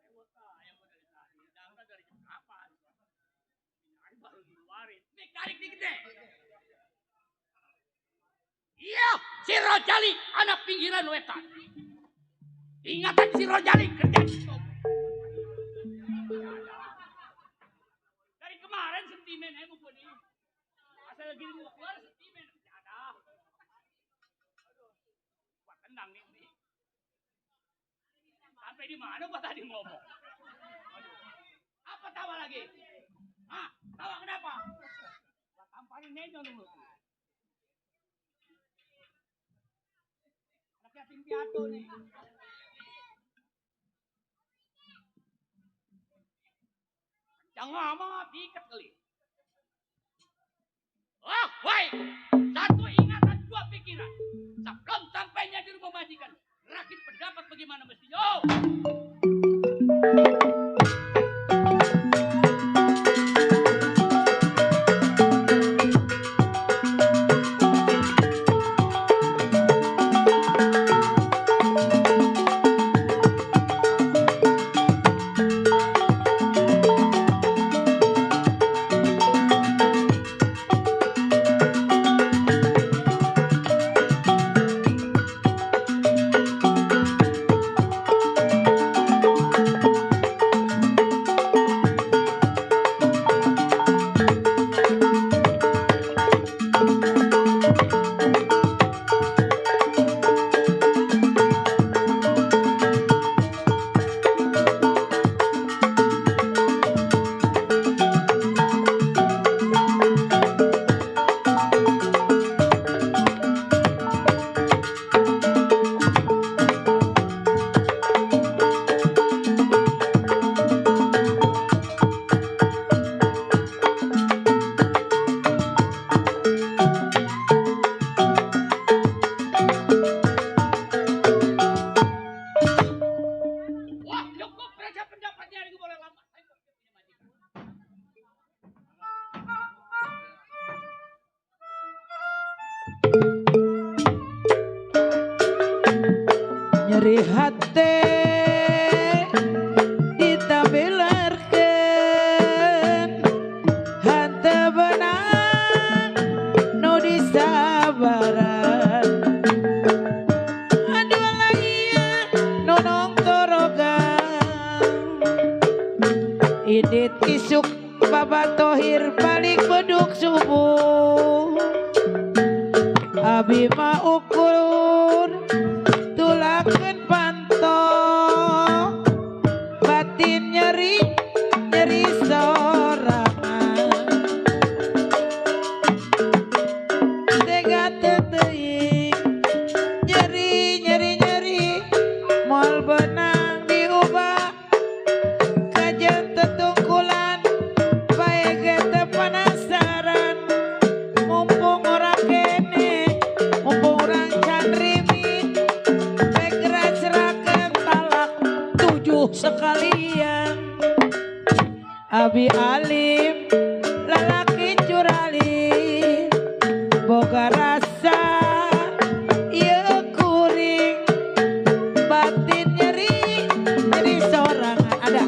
Lewat aja gua dari tadi. Udah dari jam kapan? Ini baru diluarin. Nih tarik dikit deh. Iya, si Rojali anak pinggiran wetan. Ingatan si Rojali kerja di situ. Dari kemarin sentimen aja gua nih. Asal gini gua keluar sentimen. Ada. Aduh, gua tenang nih. Sampai di mana gua tadi ngomong? Aduh. Apa tawa lagi? Hah? Tawa kenapa? Gua tamparin nenyo dulu. Anak yatim piatu nih. Jangan amat diikat kali. Oh, baik. 1 ingatan 2 pikiran. Sebelum sampainya di rumah majikan, rakit pendapat bagaimana mestinya. Nyeri hati ditabelarkeun hante benang nu disabaran aduh laya nu nongtorogan idit isuk baba tohir balik beduk subuh abi mah ukur tulakeun pantok batin nyeri sorangan tega teuing nyeri moal benang diubah kajen tetungkulan bae ge teu panasaran mumpung orang kene mumpung orang can rimit segera serahkan talak 7 sekalian abi alim lalaki curali boga rasa ieu kuring batin nyeri sorangan ada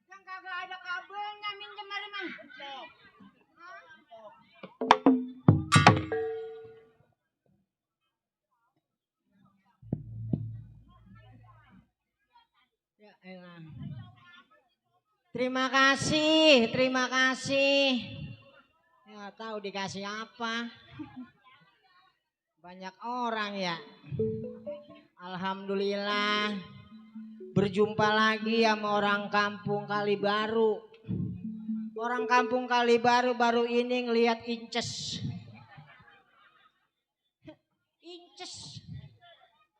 Yang kagak ada kabelnya minjem mari mang. Ya elah. Terima kasih, terima kasih. Nggak tahu dikasih apa. Banyak orang ya. Alhamdulillah. Berjumpa lagi sama orang kampung Kalibaru. Orang kampung Kalibaru baru ini ngelihat Inces. Inces.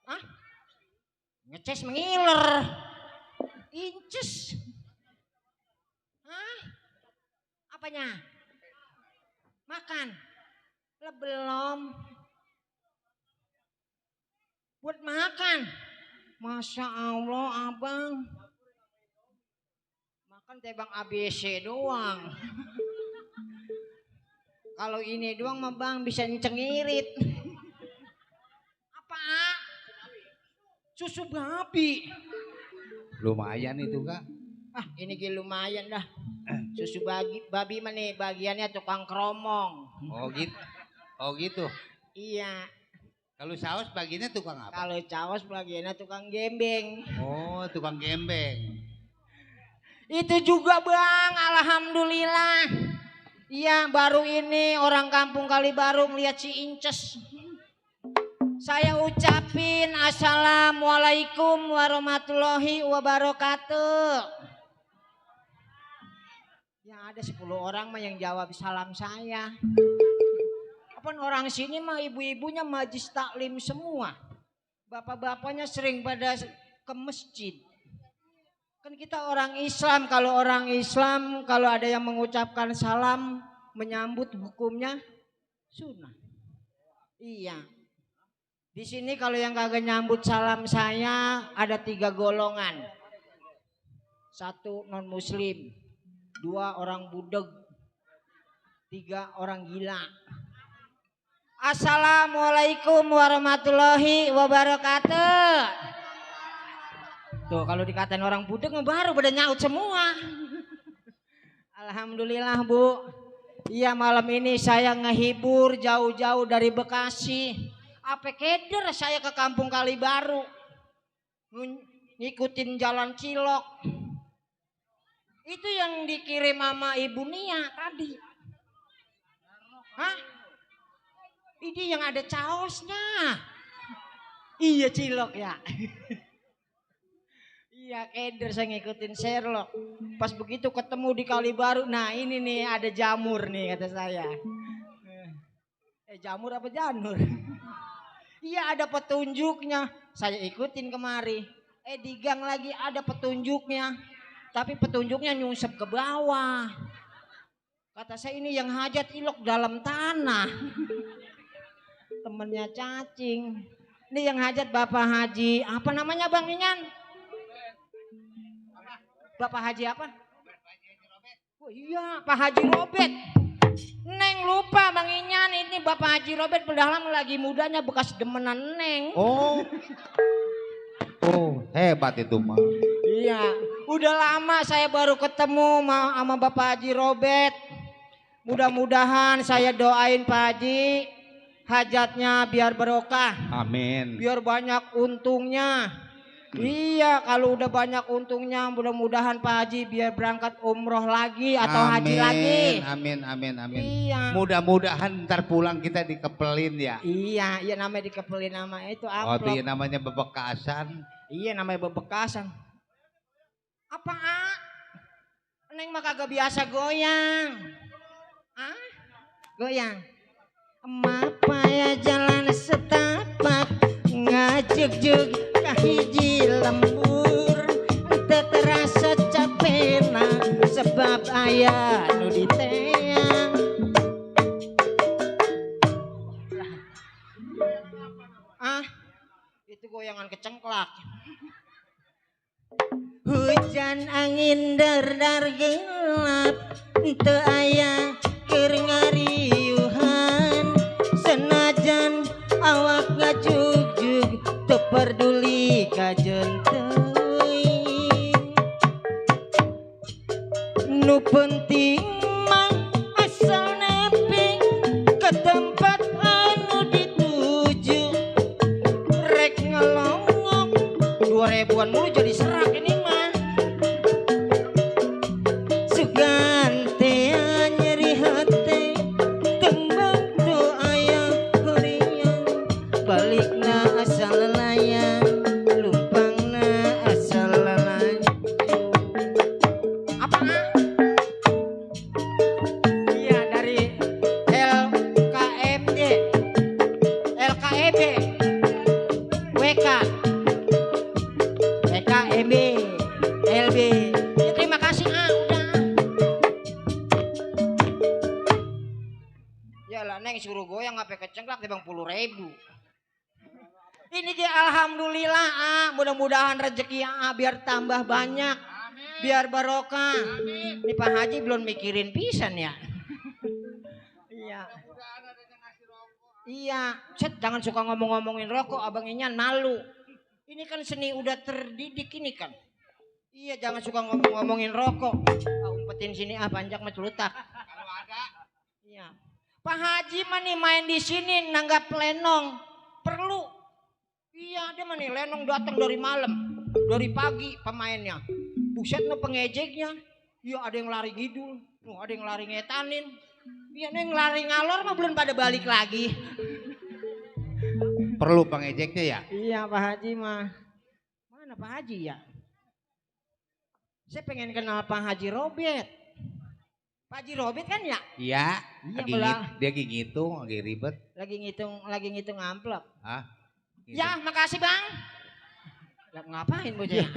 Hah? Ngeces mengiler. Inces. Hah? Apanya? Makan? Lah belum. Buat makan. Masya Allah abang. Makan tebang ABC doang. Kalau ini doang mah bang bisa cengirit. Apa? Susu babi. Lumayan itu kak. Ah ini lumayan dah. Susu babi mah nih bagiannya tukang kromong. Oh gitu. Oh gitu. Iya. Kalau saus bagiannya tukang apa? Kalau saus bagiannya tukang gembeng. Oh tukang gembeng. Itu juga bang, alhamdulillah. Iya baru ini orang kampung Kalibaru melihat si Inces. Saya ucapin assalamualaikum warahmatullahi wabarakatuh. Ya ada 10 orang mah yang jawab salam saya. Apa orang sini mah ibu-ibunya majlis taklim semua. Bapak-bapaknya sering pada ke masjid. Kan kita orang Islam, kalau orang Islam kalau ada yang mengucapkan salam menyambut hukumnya sunnah. Iya. Di sini kalau yang kagak nyambut salam saya ada 3 golongan. 1 non muslim, 2 orang budeg, 3 orang gila. Assalamualaikum warahmatullahi wabarakatuh. Tuh kalau dikatain orang budeg baru pada nyaut semua. Alhamdulillah Bu. Iya malam ini saya ngehibur jauh-jauh dari Bekasi. Apa keder saya ke kampung Kalibaru. Ngikutin jalan Cilok. Itu yang dikirim sama Ibu Nia tadi. Hah? Ini yang ada caosnya. Iya Cilok ya. Iya keder saya ngikutin Sherlock. Pas begitu ketemu di Kalibaru. Nah ini nih ada jamur nih kata saya. Jamur apa janur? Iya ada petunjuknya. Saya ikutin kemari. Di gang lagi ada petunjuknya. Tapi petunjuknya nyungsep ke bawah. Kata saya ini yang hajat ilok dalam tanah. Temennya cacing. Ini yang hajat Bapak Haji. Apa namanya Bang Inyan? Bapak Haji apa? Oh iya Pak Haji Robet. Neng lupa Bang Inyan. Ini Bapak Haji Robet padahal lagi mudanya bekas demenan Neng. Oh. Oh hebat itu mah. Iya. Udah lama saya baru ketemu sama Bapak Haji Robet. Mudah-mudahan saya doain Pak Haji. Hajatnya biar barokah. Amin. Biar banyak untungnya. Iya kalau udah banyak untungnya mudah-mudahan Pak Haji biar berangkat umroh lagi atau haji lagi. Amin amin amin. Iya. Mudah-mudahan ntar pulang kita dikepelin ya. Iya iya namanya dikepelin nama itu amplop. Oh iya namanya bebekasan. Iya namanya bebekasan. Apa Neng mah kagak biasa goyang. Goyang. Mapa ya jalan setapak ngajeg-jeg kahiji lembur teu terasa capena sebab aya nu diteang. Itu goyangan kecengklak. Hujan Senajan angin dar-dar gelap teu aya keur ngariuhan, senajan awak ngajug-jug teu peduli ka teuing. Nu penting mah asal nepi ke tempat anu dituju, rek ngelongok 2000-an mulu jadi serak ini mah. Sugantea nyeri hati tembang tu aya hurian, balikna asal layang lumpangna asal lalaju. Apa? Iya dari LKMD LKEB WK WKMB LB. Ya, terima kasih udah. Ya lah neng suruh goyang ngapain kecengklak timbang 10.000. Ini dia alhamdulillah mudah-mudahan rezeki biar tambah banyak, biar barokah. Ini Pak Haji belum mikirin pisan ya. Iya. Iya, Cet, jangan suka ngomong-ngomongin rokok, Abang Inyan malu. Ini kan seni udah terdidik ini kan. Iya, jangan suka ngomong-ngomongin rokok. Umpetin sini panjang mah celutak. Kalau ada. Iya. Pak Haji mah nih main di sini nanggap lenong. Perlu. Iya, dia mah nih lenong datang dari malam, dari pagi pemainnya. Buset no pengejeknya. Iya, ada yang lari ngidul, ada yang lari ngetanin. Iya, yang lari ngalor mah belum pada balik lagi. Perlu pengejeknya ya? Iya Pak Haji mah. Mana Pak Haji ya? Saya pengen kenal Pak Haji Robert. Pak Haji Robert kan ya? Iya. Iya dia lagi ngitung, lagi ribet. Lagi ngitung amplop. Hah? Ya, makasih Bang. Lah ngapain bocah?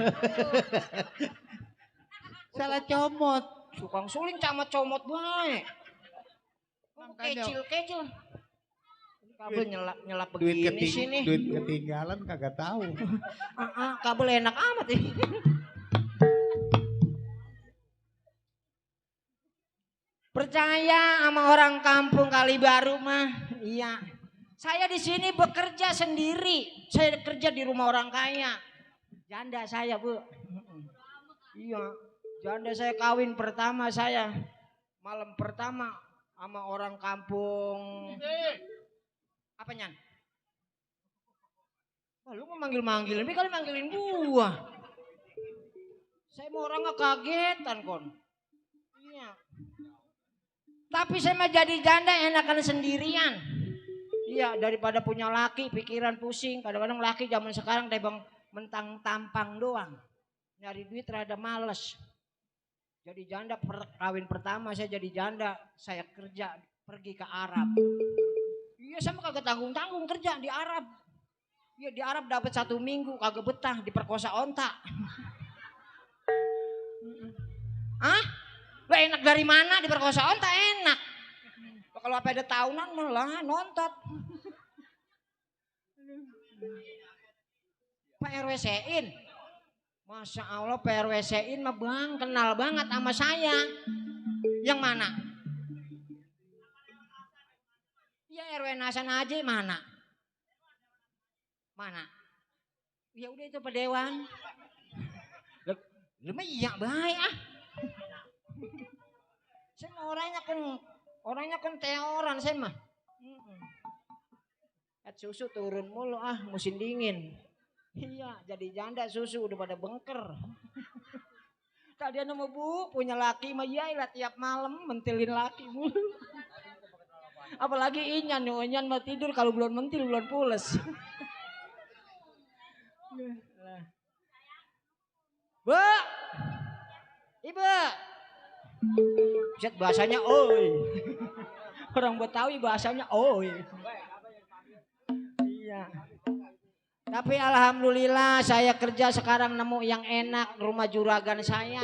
Salah comot. Tukang suling camat comot bae. Kecil. Kabel nyelap begini sini. Duit ketinggalan kagak tahu. Kabel enak amat ya. Percaya sama orang kampung Kali Baru mah, iya. Saya di sini bekerja sendiri. Saya kerja di rumah orang kaya. Janda saya, Bu. Iya, janda saya kawin pertama saya. Malam pertama sama orang kampung. Apa Nyan? Wah, lu mau manggil-manggil, ini kali manggilin gua. Saya mau orangnya kagetan kon. Iya. Tapi saya mah jadi janda enakan sendirian. Iya, daripada punya laki pikiran pusing. Kadang-kadang laki zaman sekarang tebang mentang tampang doang. Nyari duit rada males. Jadi janda kawin pertama saya jadi janda. Saya kerja pergi ke Arab. Iya, sama kagak tanggung-tanggung kerja di Arab. Iya, di Arab dapat 1 minggu kagak betah diperkosa onta. Lo enak dari mana diperkosa onta enak. Kalau apa ada tahunan malah nontot. Pak RW Sein. Masya Allah Pak RW Sein mah Bang kenal banget sama saya. Yang mana? Ya RW Nasan aja mana? Mana? Ya udah itu Pak Dewan. Lu mah iya baik Saya mah orangnya kan teoran saya mah. Susu turun mulu musim dingin. Iya, jadi janda susu udah pada bengker. Tadi nama Bu punya laki mah iyalah tiap malam mentilin laki mulu. Apalagi Inyan mau tidur kalau belum mentil belum pules. Bu, Ibu. Set bahasanya oi. Orang Betawi bahasanya oi. Iya. Tapi alhamdulillah saya kerja sekarang nemu yang enak rumah juragan saya.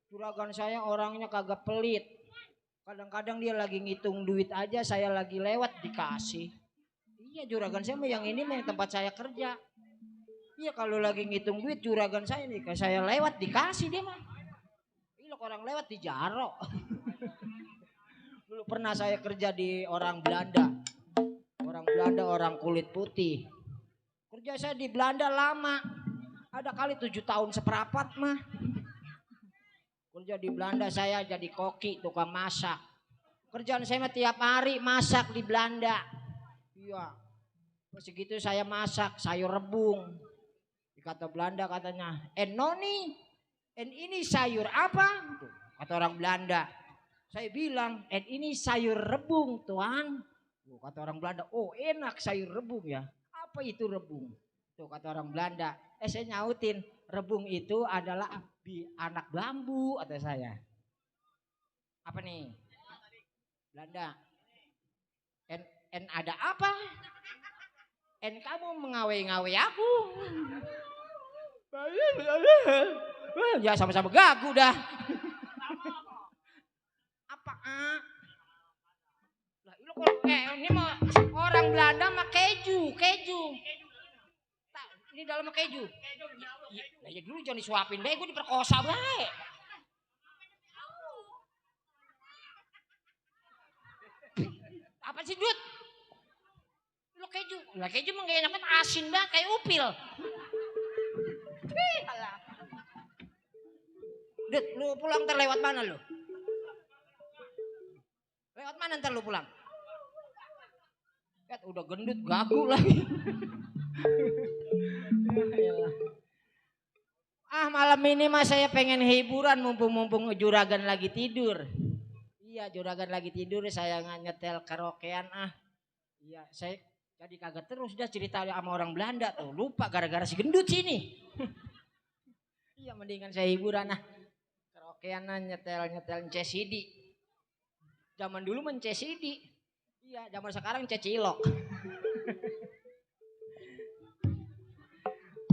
Juragan saya orangnya kagak pelit. Kadang-kadang dia lagi ngitung duit aja saya lagi lewat dikasih. Iya juragan saya mah yang ini mah yang tempat saya kerja. Iya kalau lagi ngitung duit juragan saya nih, kayak saya lewat dikasih dia mah. Iya orang lewat dijaro. Dulu pernah saya kerja di orang Belanda. Orang Belanda orang kulit putih. Kerja saya di Belanda lama. Ada kali 7 tahun seperempat mah. Kerja di Belanda saya jadi koki, tukang masak. Kerjaan saya mah tiap hari masak di Belanda. Iya. Pas segitu saya masak sayur rebung. Kata Belanda katanya, noni, ini sayur apa? Kata orang Belanda. Saya bilang, ini sayur rebung tuan. Kata orang Belanda, oh enak sayur rebung ya. Apa itu rebung? Tuh kata orang Belanda. Saya nyautin, rebung itu adalah anak bambu, kata saya. Apa nih? Belanda. Ada apa? Kamu mengawai-ngawai aku. Ya sama-sama gagu dah. Apa? Lah ini mah orang Belanda mah keju. Ini dalamnya keju. Ya dulu jangan disuapin deh, gue diperkosa bae. Apa sih Dut? Lo keju. Lah keju mah gak enak banget, asin dah kayak upil. Dut, lu pulang ntar lewat mana lu? Lewat mana ntar lu pulang? Lihat udah gendut gagu lagi. Malam ini mah saya pengen hiburan mumpung juragan lagi tidur. Iya juragan lagi tidur saya nyetel karaokean Iya saya jadi kagak terus dah cerita sama orang Belanda tuh. Lupa gara-gara si gendut sini. Iya mendingan saya hiburan karaokean nyetel CD. Zaman dulu CD. Iya zaman sekarang cecilok.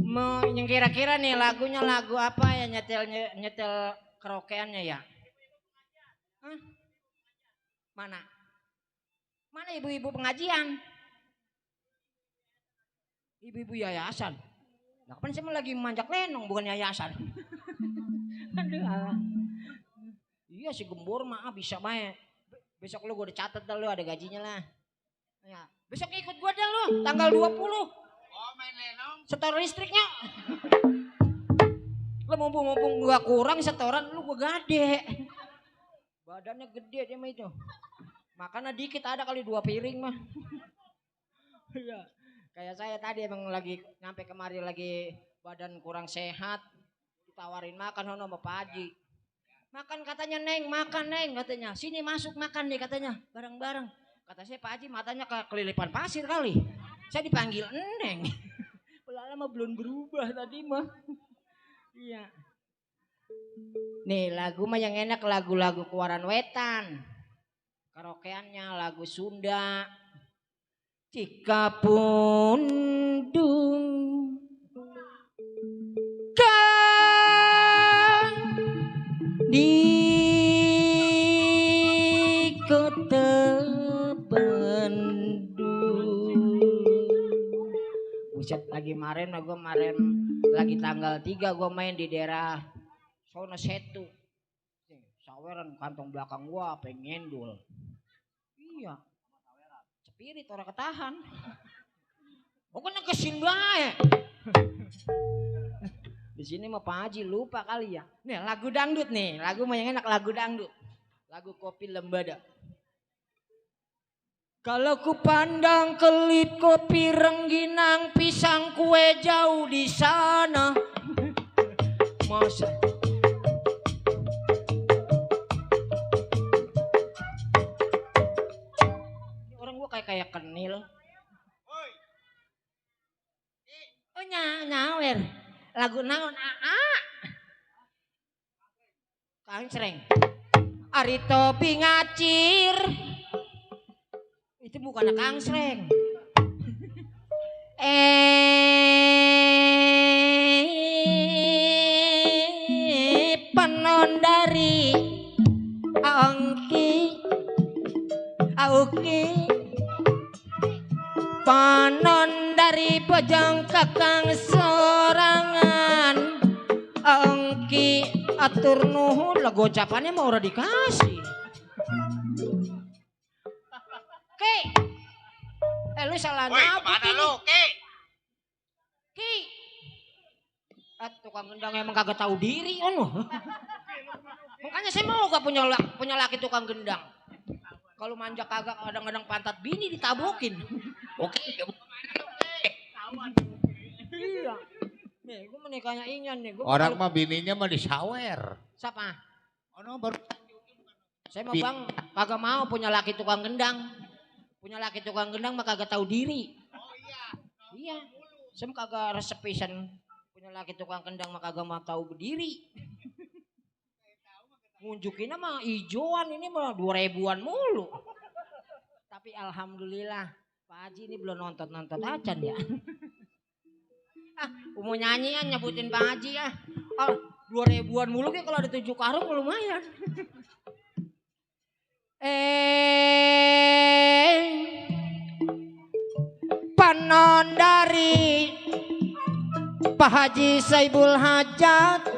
Mau yang kira-kira nih lagunya lagu apa ya nyetel karaokeannya ya? Mana ibu-ibu pengajian? Ibu-ibu yayasan. Nah, kapan saya lagi manjak lenong bukan yayasan. Aduh. Iya si Gembor mah bisa baik. Besok lu gue udah catet dah lu ada gajinya lah. Ya, besok ikut gue dah lu tanggal 20. Oh main lenong. Setor listriknya. Lu mumpung gua kurang setoran lu gua gade. Badannya gede dia mah itu. Makannya dikit ada kali 2 piring mah. Iya. Kayak saya tadi emang lagi nyampe kemari lagi badan kurang sehat. Ditawarin makan sama Pak Haji. Makan katanya Neng, makan Neng katanya. Sini masuk makan nih katanya, bareng-bareng. Kata saya Pak Haji matanya ke kelilipan pasir kali. Saya dipanggil Neng. Pelala mah belum berubah tadi mah. Iya. Nih lagu mah yang enak lagu-lagu keluaran wetan. Karaokeannya lagu Sunda. Jika pundung kan di kota Bandung. Buset lagi kemarin lagi tanggal 3 gue main di daerah Sono Setu. Saweran kantong belakang gua pengen dul. Iya. Spirit orang ketahan. Pokoknya kesin bae. Di sini mah Pak Haji lupa kali ya. Nih lagu dangdut nih, lagu mah yang enak lagu dangdut. Lagu Kopi Lembada. Kalau ku pandang kelip kopi rengginang pisang kue jauh di sana. Masa orang gua kayak kenil. Oh nyawer. Lagu naon Kang Sreng. Ari topi ngacir. Itu bukan Kang Sreng. Panon dari Auki Panon dari bojong kakang sorangan, engki atur nuhun lah gocapannya mau udah dikasih. Ki, lu salah nabut ini. Lu, Ki, tukang gendang emang kagak tahu diri, Makanya saya mau gak punya laki tukang gendang. Kalau manja kagak kadang-kadang pantat bini ditabokin. Oke. Iya. Nih, gue menikahnya Inyan nih. Orang mah bininya mah disawer. Siapa? Ono baru. Saya mah bang kagak mau punya laki tukang gendang. Punya laki tukang gendang mah kagak tahu diri. Oh iya. Iya. Saya mah kagak resepisan punya laki tukang gendang mah kagak mau tahu berdiri. Ngunjukin mah ijoan ini mah 2000-an mulu. Tapi alhamdulillah Pak Haji ini belum nonton acan ya. Mau nyanyi kan nyebutin Pak Haji ya. 2000-an mulu kayak kalau ada 7 karung lumayan. Panon dari Pak Haji Saibul Hajat,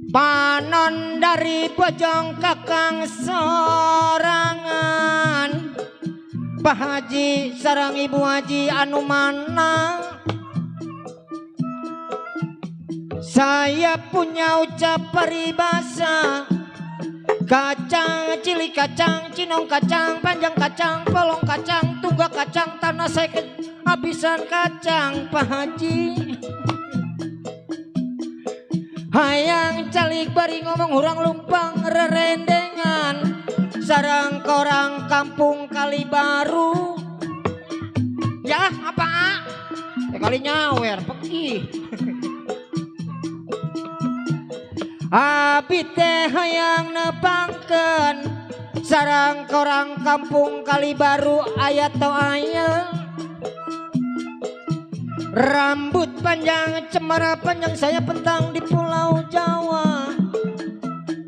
panon dari bojong kakang sorangan, Pak Haji sarang Ibu Haji anu manang. Saya punya ucap peribahasa, kacang cilik kacang, cinong kacang, panjang kacang, polong kacang, tunggak kacang, tanah saya kehabisan kacang Pak Haji. Hayang calik bari ngomong hurang lumpang rerendengan, sarang korang kampung kali baru. Ya apa? Kali nyawer pergi. Abi teh hayang nepangkeun, sarang korang kampung kali baru aya to aya. Rambut panjang cemara panjang saya pentang di Pulau Jawa.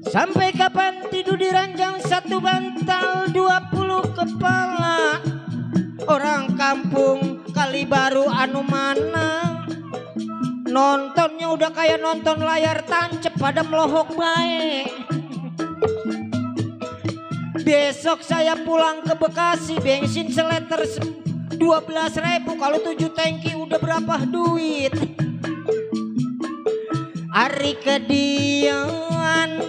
Sampai kapan tidur di ranjang satu bantal 20 kepala. Orang kampung kali baru anu mana, nontonnya udah kayak nonton layar tancep pada melohok baik. Besok saya pulang ke Bekasi, bensin seleter 12.000, kalau 7 tangki udah berapa duit. Ari kedian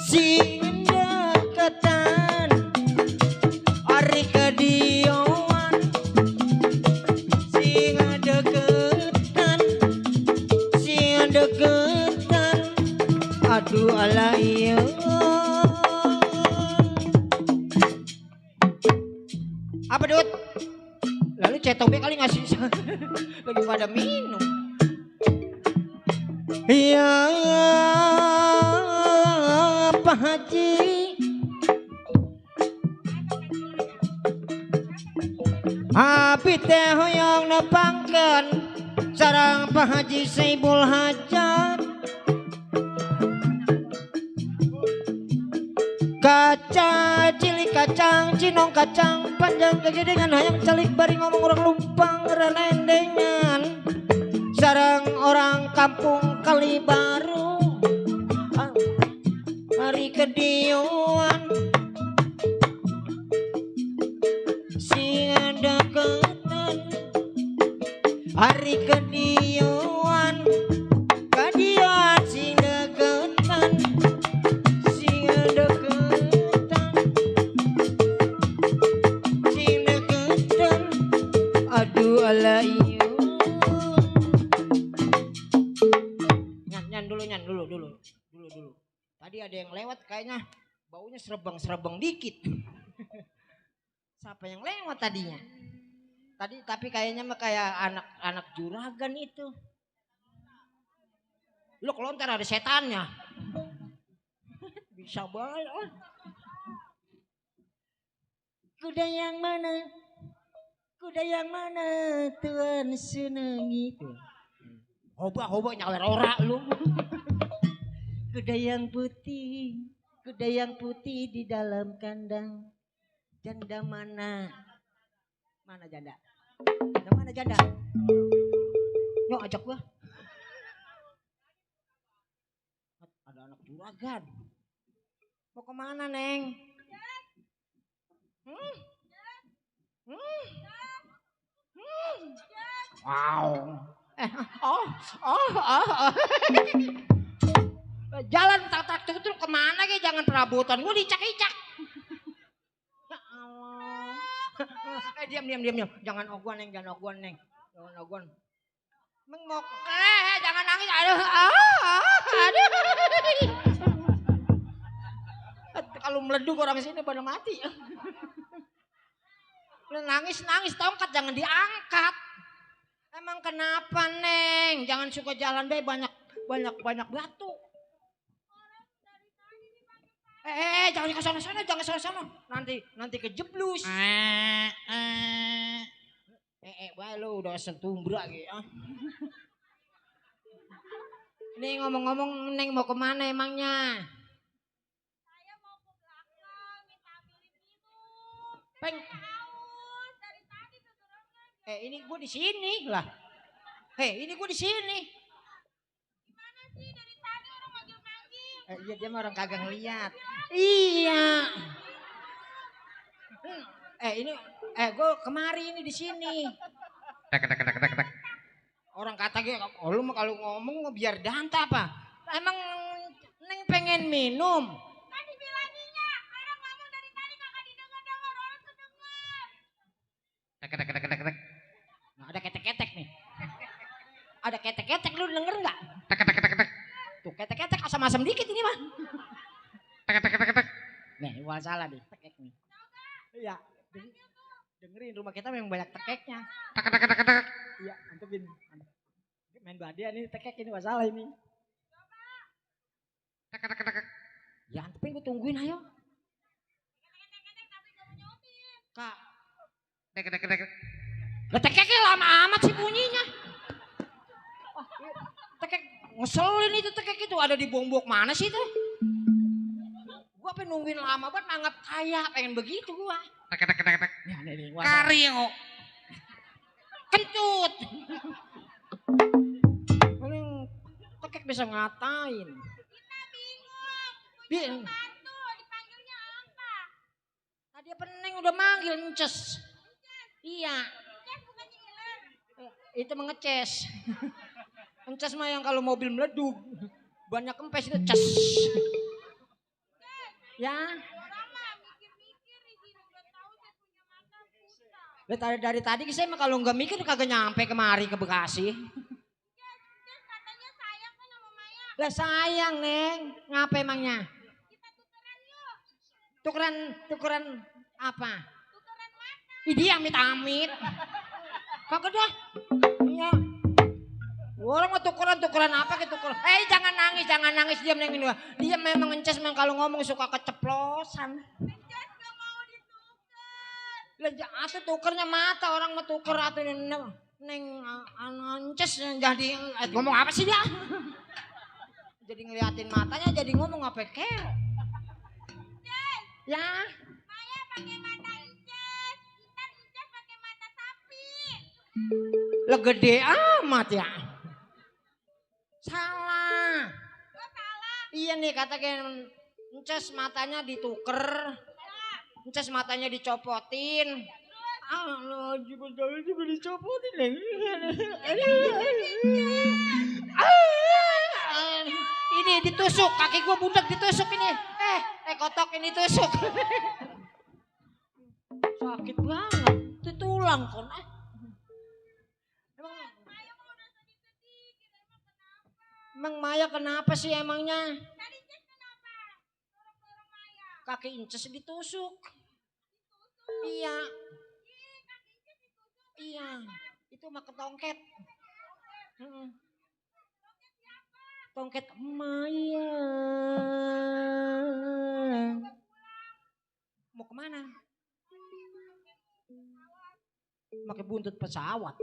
sing deketan, ari kedian sing deketan, sing deketan. Aduh ala iya. Apa Dut? Lalu cetobek kali ngasih lagi pada minum. Iya Pak Haji, abi teh hoyong nepangkeun, sarang Pak Haji Saibul Hajat. Kaca cilik kacang, cinong kacang, panjang kegedengan, hayang calik bari ngomong orang lumpang relendengan, sarang orang kampung kali baru. Hari kediuan sing deketan, hari kediuan kadian sing deketan, sing deketan, sing deketan. Aduh ala iyo. Nyan dulu. Tadi ada yang lewat kayaknya baunya serebeng dikit. Siapa yang lewat tadinya? Tapi kayaknya mah kayak anak juragan itu. Lu kelontar ada setannya. Bisa banget. Kuda yang mana? Kuda yang mana Tuhan senangi itu? Hoba nyawer ora lu. Kuda yang putih di dalam kandang. Janda mana? Mana janda? Mana janda? Yuk ajak gua. Ada anak juragan. Mau kemana, Neng? Wow. Jalan tak tutur kemana ke? Jangan perabotan gue dicak-icak. Ya Allah. Diam. Jangan oguan Neng, Jangan oguan. Mengok. Jangan nangis. Aduh. Kalau meleduk orang sini pada mati. Nangis tongkat jangan diangkat. Emang kenapa Neng? Jangan suka jalan deh banyak batu. Jangan ke sana. Nanti kejeblus. Bae lu udah setumbra gitu. Nih ngomong-ngomong Neng mau kemana emangnya? Saya mau ke belakang minta ambilin minum. Peng. Haus dari tadi tuturannya. Ini gua di sini lah. Ini gua di sini. Gimana sih dari tadi orang manggil-manggil? Iya dia mah orang kagak ngeliat. Iya. Gue kemari ini di sini. Tak. Orang kata gue, lu mah kalau ngomong biar danta apa? Emang Neng pengen minum? Kan dibilanginya, orang ngomong dari tadi kagak didengar-dengar, orang kedengar. Tak. Nah, ada ketek-ketek nih. Ada ketek-ketek lu denger nggak? Tak. Tuh ketek-ketek asam-asam dikit ini mah. Tak. Nih, gua salah deh, tekek nih. Iya, dengerin rumah kita memang banyak tekeknya. Tak. Iya, antepin. Main badian ini tekek ini masalah ini. Tak. Ya antepin gua tungguin ayo. Kak. Tak. Lah tekeknya lama amat sih bunyinya. Tekek ngeselin itu tekek itu ada di bombok mana sih itu? Gua pengen nungguin lama banget nanggap kaya pengen begitu gua. Tak. Ya nih gua. Kario. Kencut. Tekek bisa ngatain. Kita bingung. Dipanggilnya apa? Tadi apa Neng udah manggil Ences. Iya. Ences bukan nyiler. Itu mengeces. Ences mah yang kalau mobil meleduk. Banyak kempes itu ces. Ya. Orang mah mikir-mikir di sini udah tahu saya punya mata buta. Dari tadi saya mah kalau nggak mikir kagak nyampe kemari ke Bekasi. Terus katanya sayang kan sama Maya. Lah sayang Neng, ngapa emangnya? Kita tukeran yuk. Tukeran apa? Tukeran mata. Ih dia amit-amit. Kagak dah. Iya. Orang mau tukeran apa ke tukeran? Jangan nangis diam Neng ini. Dia memang Ences memang kalau ngomong suka keceplosan. Ences gak mau ditukar. Lah tukernya mata orang mau tuker atau Neng Ences jadi ngomong apa sih dia? Jadi ngeliatin matanya jadi ngomong apa kek? Ya. Maya pakai mata Ences. Ntar Ences pakai mata sapi. Lah gede amat ya. Salah. Gak salah. Iya nih katakan Ences matanya dituker. Ences matanya dicopotin. Juga dicopotin. Ini ditusuk, kaki gua budak ditusuk ini. Kotok ini tusuk. Sakit banget. Itu tulang kon. Emang Maya kenapa sih emangnya? Tadi Ences kenapa? Dorong-dorong Maya. Kaki Ences ditusuk. Iya. Kaki Ences ditusuk. Iya. Itu mah ketongket. Tongket Maya. Mau kemana? Pakai buntut pesawat.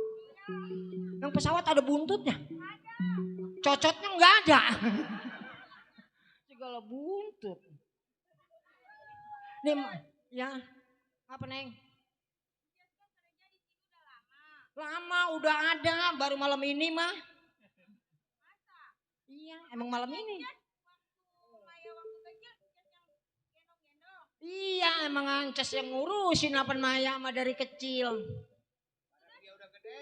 Yang pesawat ada buntutnya. Cocotnya nggak ada. Segala buntut. Nih ya Apa Neng? Lama udah ada, baru malam ini mah. Iya, emang malam ini. Iya, emang Ancas yang ngurusin apa Maya mah dari kecil. Dia udah gede.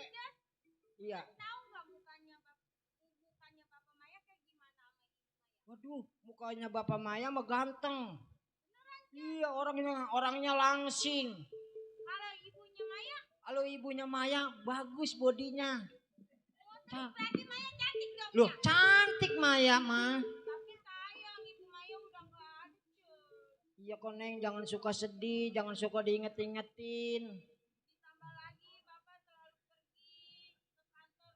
Iya. Tahu nggak mukanya Bapak Maya kayak gimana? Waduh, mukanya Bapak Maya mah ganteng. Iya, orangnya langsing. Kalau ibunya Maya? Kalau ibunya Maya bagus bodinya. Berarti Maya cantik dong. Loh, cantik Maya mah. Tapi sayang ibu Maya udah nggak ada. Iya kok Neng, jangan suka sedih, jangan suka diinget-ingetin. Ditambah lagi Bapak selalu pergi ke kantor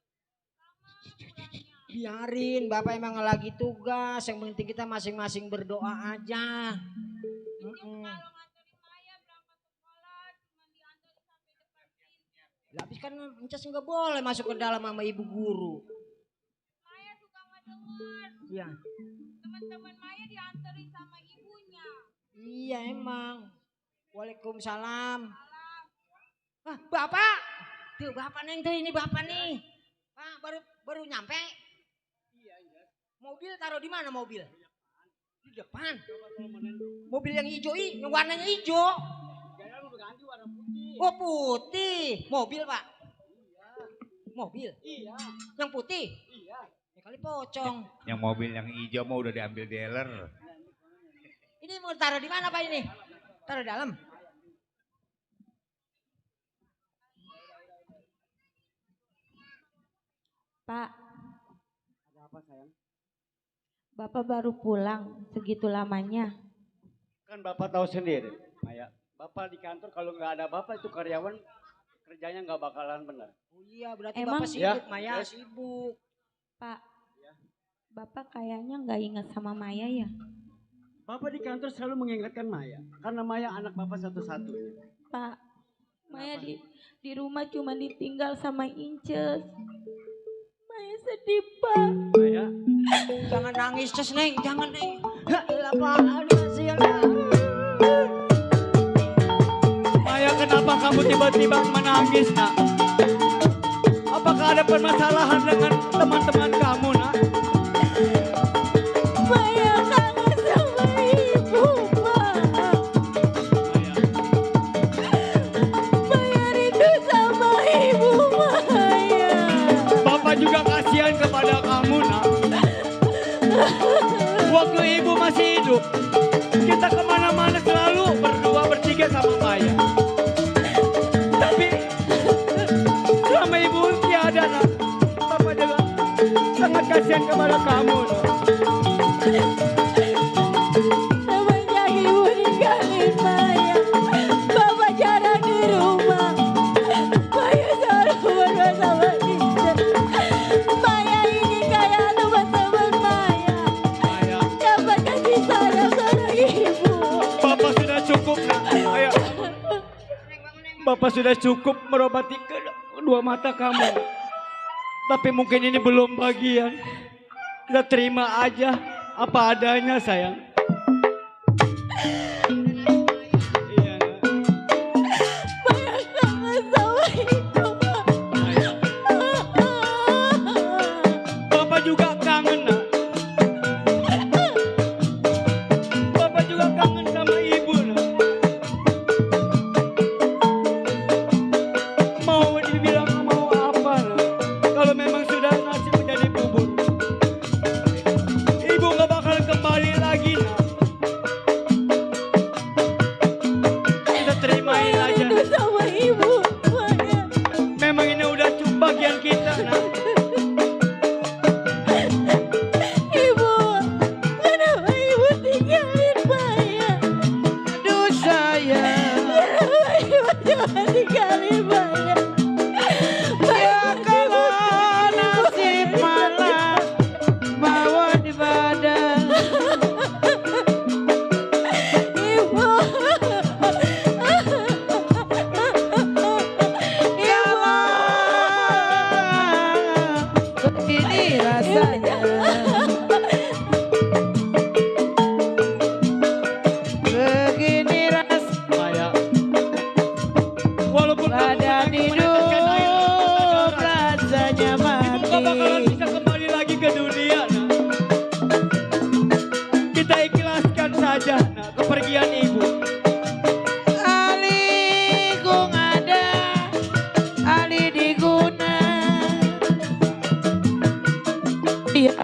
lama pulangnya. Biarin, Bapak emang lagi tugas. Yang penting kita masing-masing berdoa aja. Kalau nganterin Maya berangkat sekolah cuma diantar sampai depan pintu. Habis kan Encas nggak boleh masuk ke dalam sama ibu guru. Maya suka nggak dengar. Iya. Teman-teman Maya dianterin sama ibunya. Iya emang. Waalaikumsalam. Ah, Bapak. Tuh Bapak Neng tuh, ini Bapak nih. Pak, baru nyampe. Iya. Mobil taruh di mana mobil? Di depan. Mobil yang hijau yang warnanya hijau. Jangan udah ganti warna putih. Oh putih. Mobil Pak. Iya. Mobil. Iya. Yang putih. Iya. Ya kali pocong. Yang mobil yang hijau mah udah diambil dealer. Ini mau taruh di mana Pak ini? Taruh dalam. Pak, Ada apa sayang? Bapak baru pulang segitu lamanya. Kan Bapak tahu sendiri, Maya. Bapak di kantor kalau nggak ada Bapak itu karyawan kerjanya nggak bakalan benar. Oh iya berarti Emang? Bapak sibuk Ya, Maya, yes. sibuk. Pak, Bapak kayaknya nggak ingat sama Maya ya? Bapak di kantor selalu mengingatkan Maya karena Maya anak Bapak satu-satunya. Pak, Maya di rumah cuma ditinggal sama Inces. Maya sedih Pak. Maya, Jangan nangis Ces Neng, jangan Neng. Ya ilah Pak, aduh sialah. Maya kenapa kamu tiba-tiba menangis nak? Apakah ada permasalahan dengan teman-teman kamu nak? Maya kangen sama ibu Pak. Maya rindu sama ibu Maya. Bapak juga kasihan kepada kamu nak. Waktu ibu masih hidup, kita kemana-mana selalu berdua bertiga sama Maya. Tapi selama ibu tiada nak, Bapak juga sangat kasihan kepada kamu nak. Semenjak ibu ninggalin Maya, Bapak jarang di rumah. Maya selalu berdua sama Inces. Maya ini kayak teman-teman Maya. Maya, Dapat kasih sayang seorang ibu. Bapak sudah cukup nak. Ayo. Bapak sudah cukup merobati kedua mata kamu. Tapi mungkin ini belum bagian. Kita terima aja apa adanya sayang. Iya nak. Maya kangen sama ibu. Bapak juga kangen nak. Bapak juga kangen sama ibu nak. Mau dibilang mau apa nak? Kalau memang sudah nasib menjadi bubur, ibu gak bakal kembali lagi nak. Kita terimain aja. Rindu sama ibu Maya. Memang ini udah bagian kita nak. Ibu, kenapa ibu tinggalin Maya? Aduh sayang. Kenapa ibu jangan tinggalin Maya? Ya kalau nasib malah bawa di badan. Ibu, kalian ibu. Ali kung ada, Ali diguna. Iya.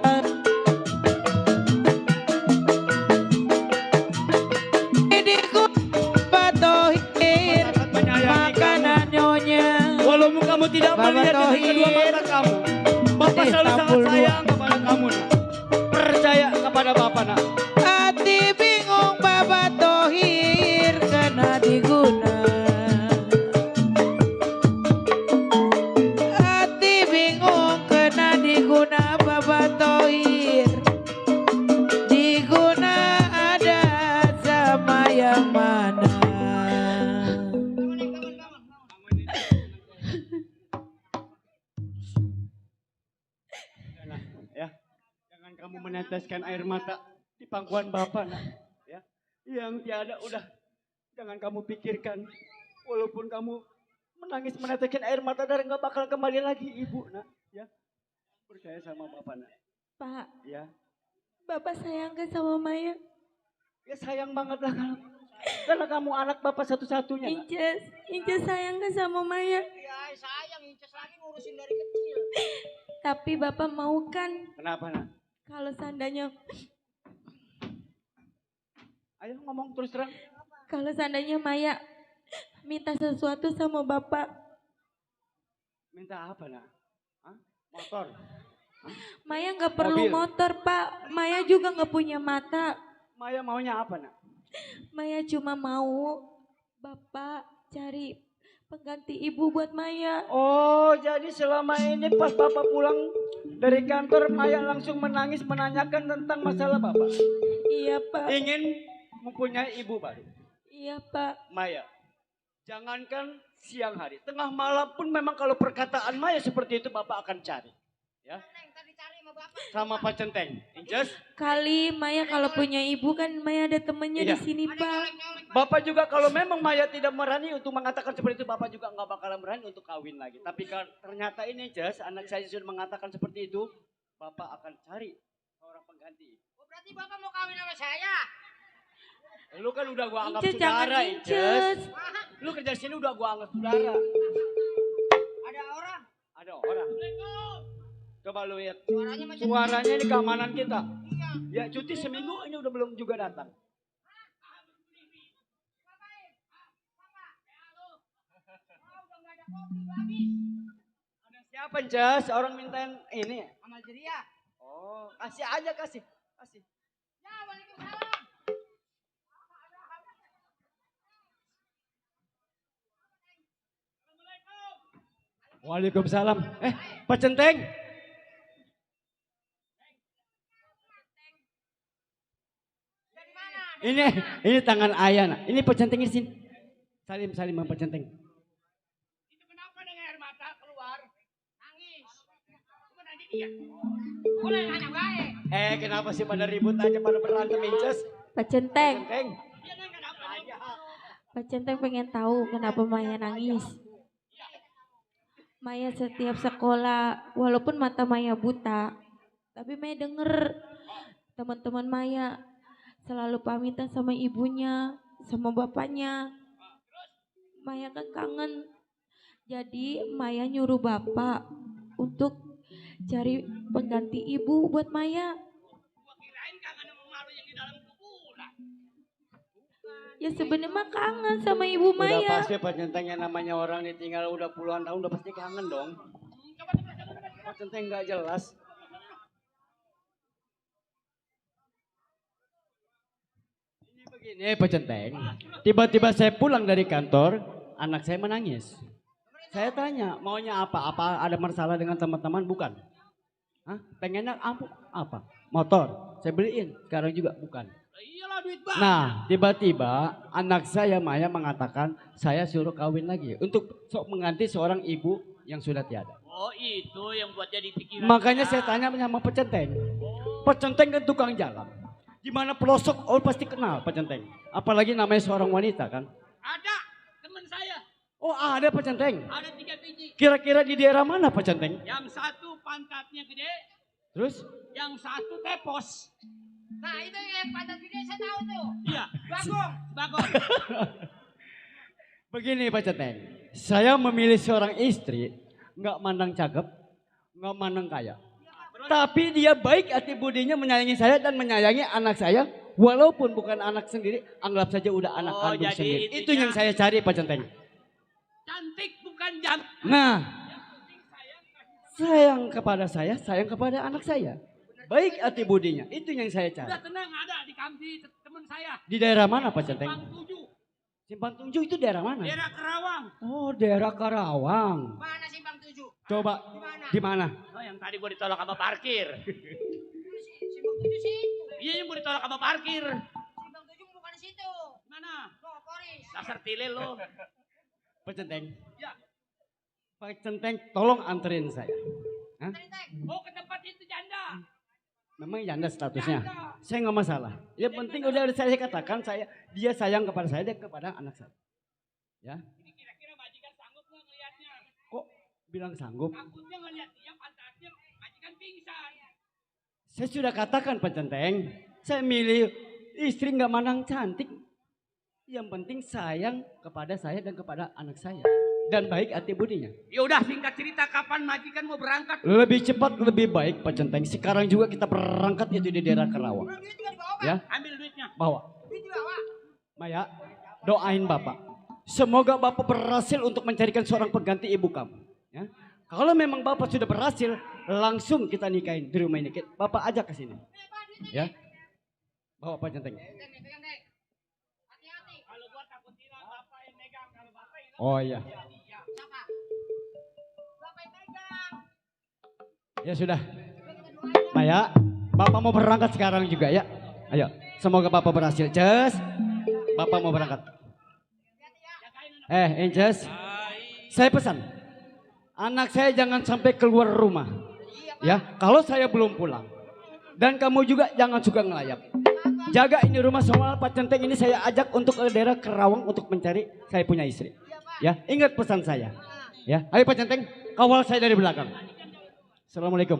Makanan nyonya. Walaupun kamu tidak melihat dengan kedua mata kamu, Bapak selalu sangat sayang kepada kamu nak. Percaya kepada Bapak nak. Hati bingung Bapak Tohir kena diguna. Hati bingung kena diguna Bapak Tohir. Diguna ada sama yang mana? Ya, jangan kamu meneteskan air mata di pangkuan Bapak nak. Ya, yang tiada udah jangan kamu pikirkan. Walaupun kamu menangis meneteskan air mata dan nggak bakal kembali lagi ibu nak. Ya, percaya sama Bapak nak. Pak, Ya, Bapak sayang kan sama Maya? ya sayang banget lah kalau karena kamu anak Bapak satu-satunya. Nak. Inces sayang kan sama Maya? Ya sayang, Inces lagi ngurusin dari kecil. Tapi Bapak mau kan Kenapa nak? kalau seandainya Ayo ngomong terus terang. kalau seandainya Maya minta sesuatu sama Bapak, Minta apa nak? Hah? Motor? Maya nggak perlu Mobil. motor Pak. Maya juga nggak punya mata. Maya maunya apa nak? Maya cuma mau Bapak cari pengganti ibu buat Maya. Oh, jadi selama ini pas Bapak pulang dari kantor, Maya langsung menangis menanyakan tentang masalah Bapak. Iya Pak. Ingin mempunyai ibu baru. Iya Pak. Maya, jangankan siang hari, tengah malam pun memang kalau perkataan Maya seperti itu Bapak akan cari. Ya. Sama Pak Centeng. Inces. Kali Maya kalau punya ibu kan Maya ada temennya Iya. di sini Pak. Bapak juga kalau memang Maya tidak berani untuk mengatakan seperti itu, Bapak juga nggak bakalan berani untuk kawin lagi. Tapi ternyata ini Inces, anak saya sudah mengatakan seperti itu, Bapak akan cari seorang pengganti. Oh, berarti Bapak mau kawin sama saya? Lu kan udah gua anggap Inces, jangan saudara, Inces. Inces. Lu kerja sini udah gua anggap saudara. Ada orang? Ada orang. Coba lu lihat. Suaranya macam Suaranya ini keamanan kita. Ya cuti seminggu ini udah belum juga datang. Ada siapa Jas? Orang mintain ini. Amal Jeria. Oh, kasih aja kasih. Kasih. Ya, waalaikumsalam. Waalaikumsalam. Pak Centeng. Ini tangan ayah nak. Ini Pak Centeng di sini. Salim Pak Centeng. Itu kenapa dengan air mata keluar? Nangis. Cuma nanti dia. Boleh anak baik. Kenapa sih pada ribut aja pada berantem Inces? Pak Centeng. Centeng. Pak Centeng pengen tahu kenapa Maya nangis. Maya setiap sekolah, walaupun mata Maya buta, tapi Maya denger teman-teman Maya selalu pamitan sama ibunya, sama bapaknya. Maya kan kangen. Jadi Maya nyuruh bapak untuk cari pengganti ibu buat Maya. Ya sebenarnya mah kangen sama ibu Udah Maya. pasti Pak Centeng yang namanya orang ditinggal udah puluhan tahun udah pasti kangen dong. Pak Centeng nggak jelas. Ini begini Pak Centeng. Tiba-tiba saya pulang dari kantor, anak saya menangis. Saya tanya, maunya apa? Apa ada masalah dengan teman-teman? Bukan. Hah? Pengennya apa? Motor. Saya beliin. Sekarang juga bukan. Iyalah duit banyak. Nah, tiba-tiba anak saya Maya mengatakan saya suruh kawin lagi untuk mengganti seorang ibu yang sudah tiada. Oh itu yang buat jadi pikiran. Makanya saya tanya sama Pak Centeng. Pak Centeng kan tukang jalan. Di mana pelosok pasti kenal Pak Centeng. Apalagi namanya seorang wanita kan. Ada teman saya. Oh ada Pak Centeng. Ada 3 biji. Kira-kira di daerah mana Pak Centeng? Yang satu pantatnya gede. Terus? Yang satu tepos. Nah itu yang pantat gede saya tahu tuh. Iya. Bagong. Bagong. Begini Pak Centeng, saya memilih seorang istri nggak mandang cakep, nggak mandang kaya. Tapi dia baik hati budinya menyayangi saya dan menyayangi anak saya. Walaupun bukan anak sendiri, anggap saja udah anak kandung jadi sendiri. intinya- Itu yang saya cari Pak Centeng. Cantik bukan jantan. Nah, sayang kepada saya, sayang kepada anak saya. Baik hati budinya, itu yang saya cari. Udah tenang ada di kampi teman saya. Di daerah mana Pak Centeng? Simpang 7. Simpang 7 itu daerah mana? Daerah Kerawang. Oh, daerah Karawang. Mana Simpang 7? Coba di mana? Oh, yang tadi gua ditolak sama parkir. Simpang 7 situ. Iya, yang gua ditolak sama parkir. Simpang 7 bukan di situ. Mana? No, Koris. Dasar tile lo. Pak Centeng. Ya. Pak Centeng, tolong anterin saya. Hah? Oh, ke tempat itu janda. Memang janda statusnya. Saya nggak masalah. Yang penting udah saya katakan dia sayang kepada saya dan kepada anak saya. Ya. Ini kira-kira majikan sanggup nggak ngelihatnya? Kok bilang sanggup? Takutnya ngelihat dia pantatnya majikan pingsan. Saya sudah katakan Pak Centeng, saya milih istri nggak mandang cantik. Yang penting sayang kepada saya dan kepada anak saya. Dan baik hati budinya. Ya udah singkat cerita kapan majikan mau berangkat? Lebih cepat lebih baik Pak Centeng. Sekarang juga kita berangkat itu di daerah Karawang. Ya, Ambil duitnya. bawa. Maya, doain Bapak. Semoga Bapak berhasil untuk mencarikan seorang pengganti ibu kamu. Ya. Kalau memang Bapak sudah berhasil, langsung kita nikahin di rumah ini. Bapak ajak ke sini. Ya. Bawa Pak Centeng. Kalau gua takut hilang bapak yang megang. Kalau bapak yang Oh iya. Ya sudah. Maya, Bapak mau berangkat sekarang juga ya. Ayo, semoga Bapak berhasil. Cez, Bapak mau berangkat. Inces, saya pesan. Anak saya jangan sampai keluar rumah. Ya, kalau saya belum pulang. Dan kamu juga jangan suka ngelayap. Jaga ini rumah semua Pak Centeng ini saya ajak untuk ke daerah Kerawang untuk mencari saya punya istri. Ya, ingat pesan saya. Ya, ayo Pak Centeng, kawal saya dari belakang. Assalamualaikum.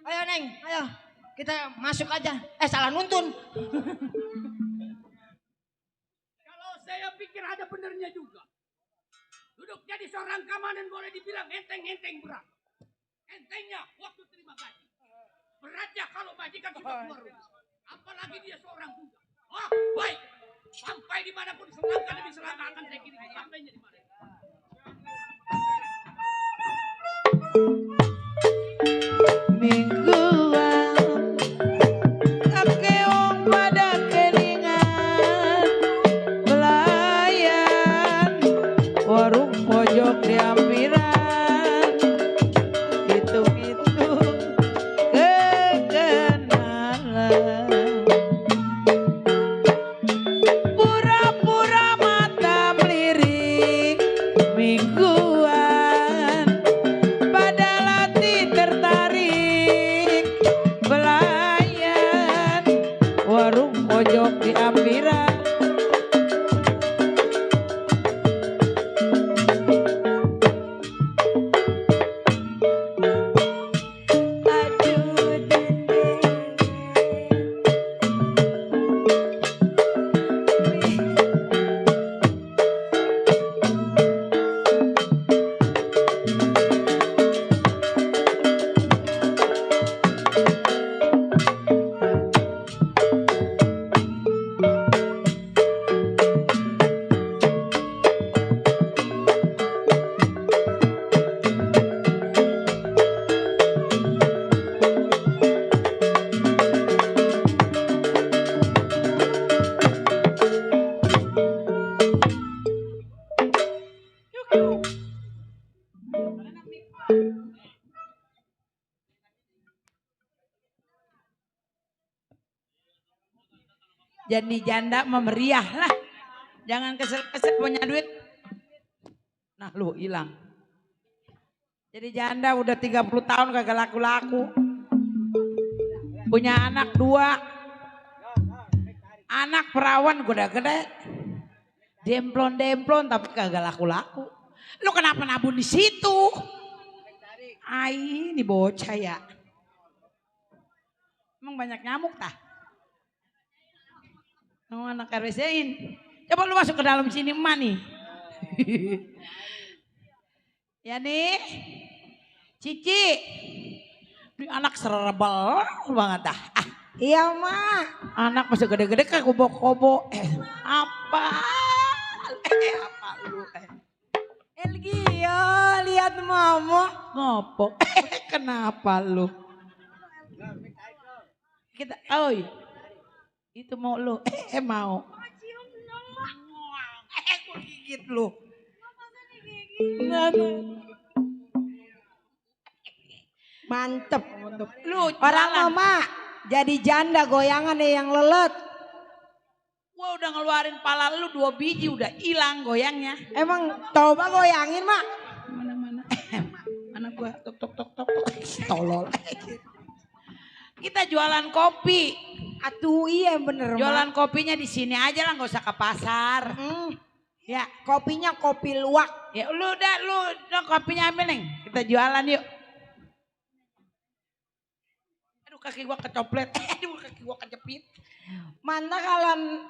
Ayo Neng, ayo. Kita masuk aja. Salah nuntun. Kalau saya pikir ada benernya juga. Duduk jadi seorang kamanan boleh dibilang enteng-enteng berat. Entengnya waktu terima gaji. Beratnya kalau majikan sudah keluar rumah. Apalagi dia seorang budak. Oh baik. Sampai dimanapun selangkah demi selangkah akan saya kirim. Sampainya di mana. Mingguan akeong pada kelingan pelayan warung pojok di ampiran hitung-hitung kekenalan pura-pura mata melirik mingguan pada latih tertarik pelayan warung pojok di ampiran jadi janda memeriah lah. Jangan kesel-kesel punya duit. Nah lu hilang. Jadi janda udah 30 tahun kagak laku-laku. Punya anak 2. Anak perawan udah gede. Demplon-demplon tapi kagak laku-laku. Lu kenapa nabung di situ? Ai, ini bocah ya. Emang banyak nyamuk tah? Mau anak RWC-in. Coba lu masuk ke dalam sini emak nih. Ya nih. Cici. Ini anak serebel banget dah. Iya mak. Anak masih gede-gede kayak kubo-kubo. Apa? Apa lu? Elgio, lihat mama. Ngopo? Kenapa lu? Kita, oi. Itu mau lu. Mau. Gue gigit lu. Mantep. Lu orang jalan. mama jadi janda goyangan nih yang lelet. Gua udah ngeluarin pala lu 2 biji udah hilang goyangnya. Emang coba goyangin mak. Mana. Mana gua tok. Tolol. Kita jualan kopi. Atuh iya bener Jualan mak. kopinya di sini aja lah, nggak usah ke pasar. Ya kopinya kopi luwak. Ya lu kopinya ambil neng. Kita jualan yuk. Aduh kaki gua kecoplet. Aduh kaki gua kejepit. Mana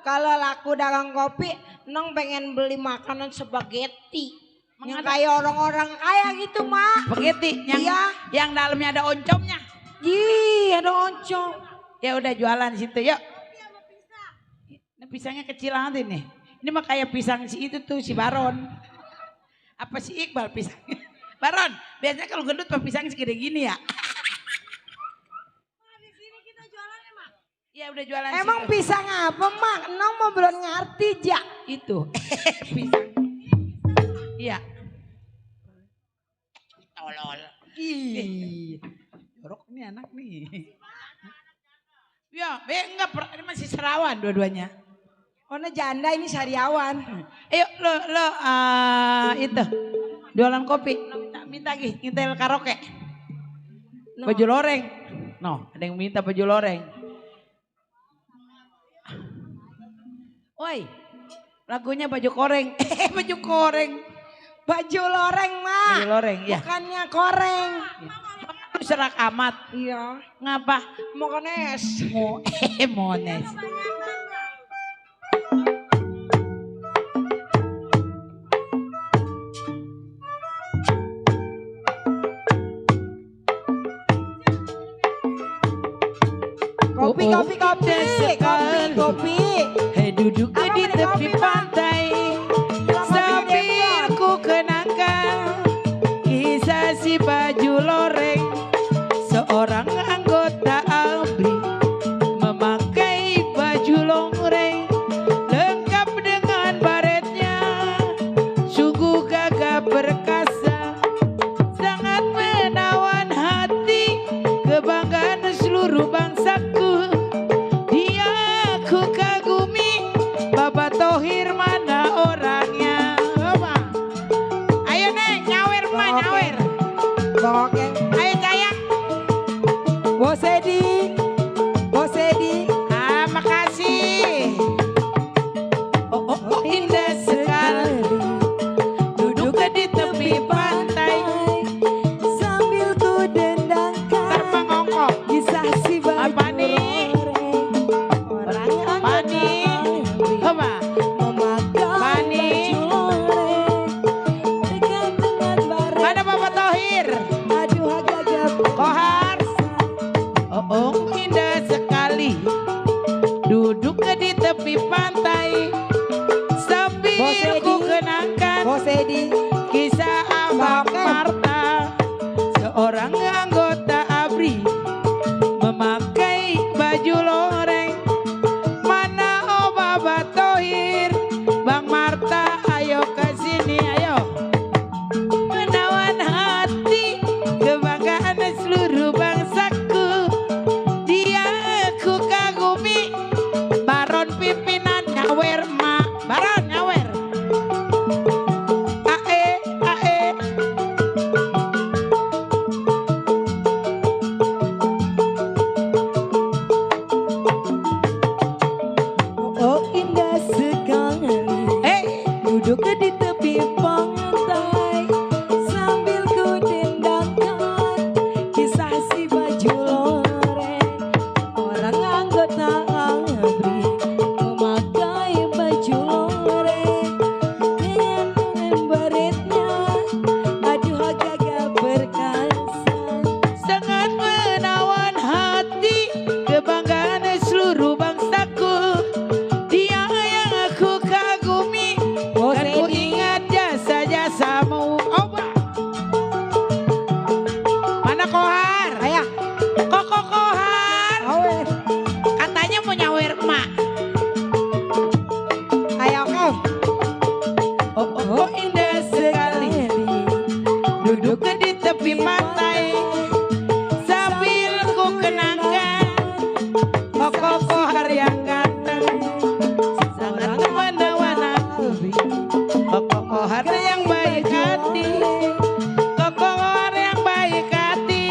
kalau laku dagang kopi, nong pengen beli makanan spaghetti. Yang kayak orang-orang kaya gitu mak. Spaghetti yang dalamnya ada oncomnya. Iya ada oncom. Ya udah jualan situ yuk. Ini pisangnya kecil banget ini. Ini mah kayak pisang si itu tuh si Baron. Apa si Iqbal pisangnya? Baron, biasanya kalau gendut mah pisangnya segede gini ya. Ya udah jualan. Emang situ. pisang apa mak? Nong mau belum ngerti ja. Itu pisang. Iya. Tolol. Ih. Jorok nih anak nih. Ya, enggak, ini masih serawan dua-duanya. Oh, janda ini sariawan. Ayo lo itu jualan kopi. Minta lagi, ngintel karaoke. Baju loreng. No, ada yang minta baju loreng. Woi, lagunya baju koreng. Baju koreng. Baju loreng mak. Baju loreng, ya. Bukannya koreng. Serak amat. Iya. Ngapa? Mones. Mones. Kopi. Hei duduk di tepi pantai sambil ku kenangkan kisah si baju loreng. Seorang anggota ABRI memakai baju loreng lengkap dengan baretnya, sungguh gagah perkasa, sangat menawan hati, kebanggaan seluruh bangsaku. Dia ku kagumi, Bapak Thohir mana orangnya? Ayo neng, nyawer mah nyawer. Oke. Ayo sayang. Bos Edi. Makasih. Oh, indah sekali duduk di tepi pantai sambil ku dendangkan terpengongkok kisah si baju apa nih? Orangnya Apa nih? Apa? memakai baju loreng dekat dengan baret. Mana Bapak Thohir? Aduh agak Kohar. Oh, mak. Ayo kau. Oh indah sekali duduk di tepi pantai sambil ku kenangkan kohar yang ganteng sangat menawan hati. Kohar yang baik hati, kohar yang baik hati,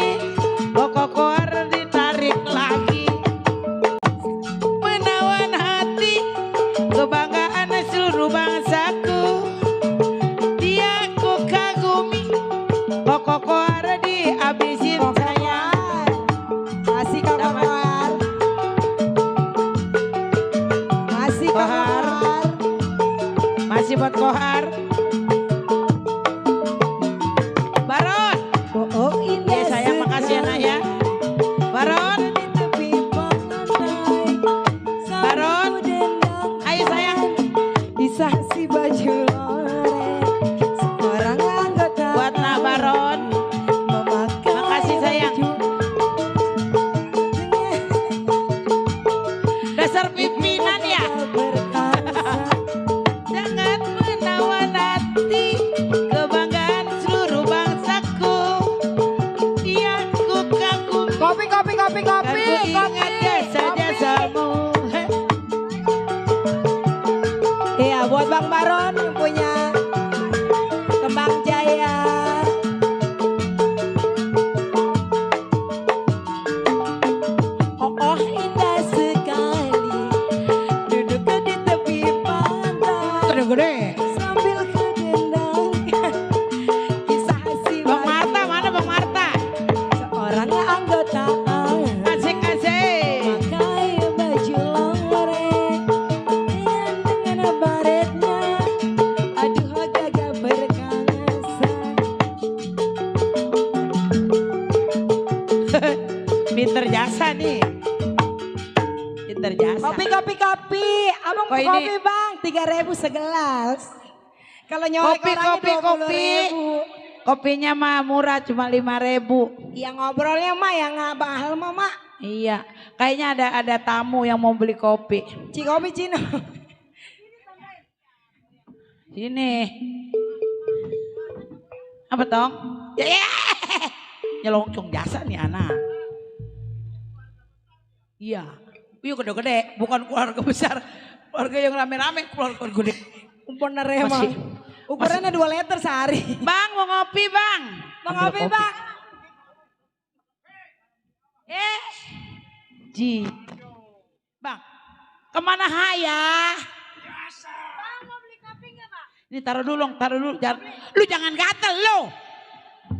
kohar ditarik lagi menawan hati, kebanggaan seluruh bangsaku. Dia ku kagumi, kohar dihabisin saya. Masih kohar. Masih kohar. Masih buat kohar. Baron. Oh indah Ya sayang makasih ya nak ya. Baron. Baron. Ayo sayang. Disaksi baju loreng seorang anggota Buat nak Baron. memakai Makasih sayang. Dasar pimpinan ya. Jangan menawan hati, kebanggaan seluruh bangsaku. Dia ku kagumi. Kopi. Kan ku ingat jasa-jasamu. Iya, buat Bang Baron yang punya Kembang Jaya. Oh indah sekali duduk di tepi pantai Gede. sambil kedendangkan kisah si Bang Marta mana Bang Marta? seorang anggota Asik-asik. pakai baju loreng dengan baretnya, aduh agak berkangasan. Pinter jasa nih. Pinter jasa. Kopi. Abang Kok mau ini- kopi bang, 3.000 segelas. Kalau nyolek orangnya Kopi. 20.000. Kopinya mah murah cuma 5.000. Yang ngobrolnya mah yang ngabahal mah mak. Iya, kayaknya ada tamu yang mau beli kopi. Cikopi Cino. Sini. Apa tong? Ya. Nyelongcong jasa nih anak. Iya. Yuk gede-gede, bukan keluarga besar. Keluarga yang rame-rame, keluarga gede. Umpon nerema. Masih- Ukurannya 2 liter sehari. Bang mau ngopi bang. Bang ngopi bang. Ji. Bang, kemana haya? Ini taruh dulu. Lu jangan gatel lu.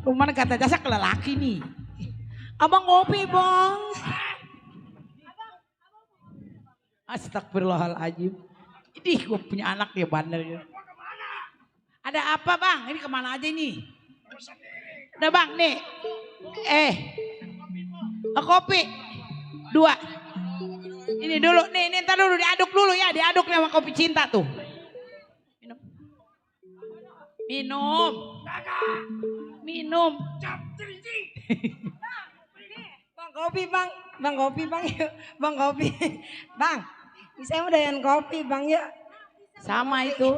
Lu mana kata jasa ke lelaki nih. Abang ngopi bang. Astagfirullahaladzim. Ini gue punya anak dia bandel. Ada apa bang? Ini kemana aja nih? Udah bang nih. Kopi. 2. Ini dulu nih ntar dulu diaduk dulu ya. Diaduk nih sama kopi cinta tuh. Minum. Bang kopi bang. Bang kopi bang yuk. Bang kopi. Bang. Saya mau doyan kopi bang yuk. Sama itu.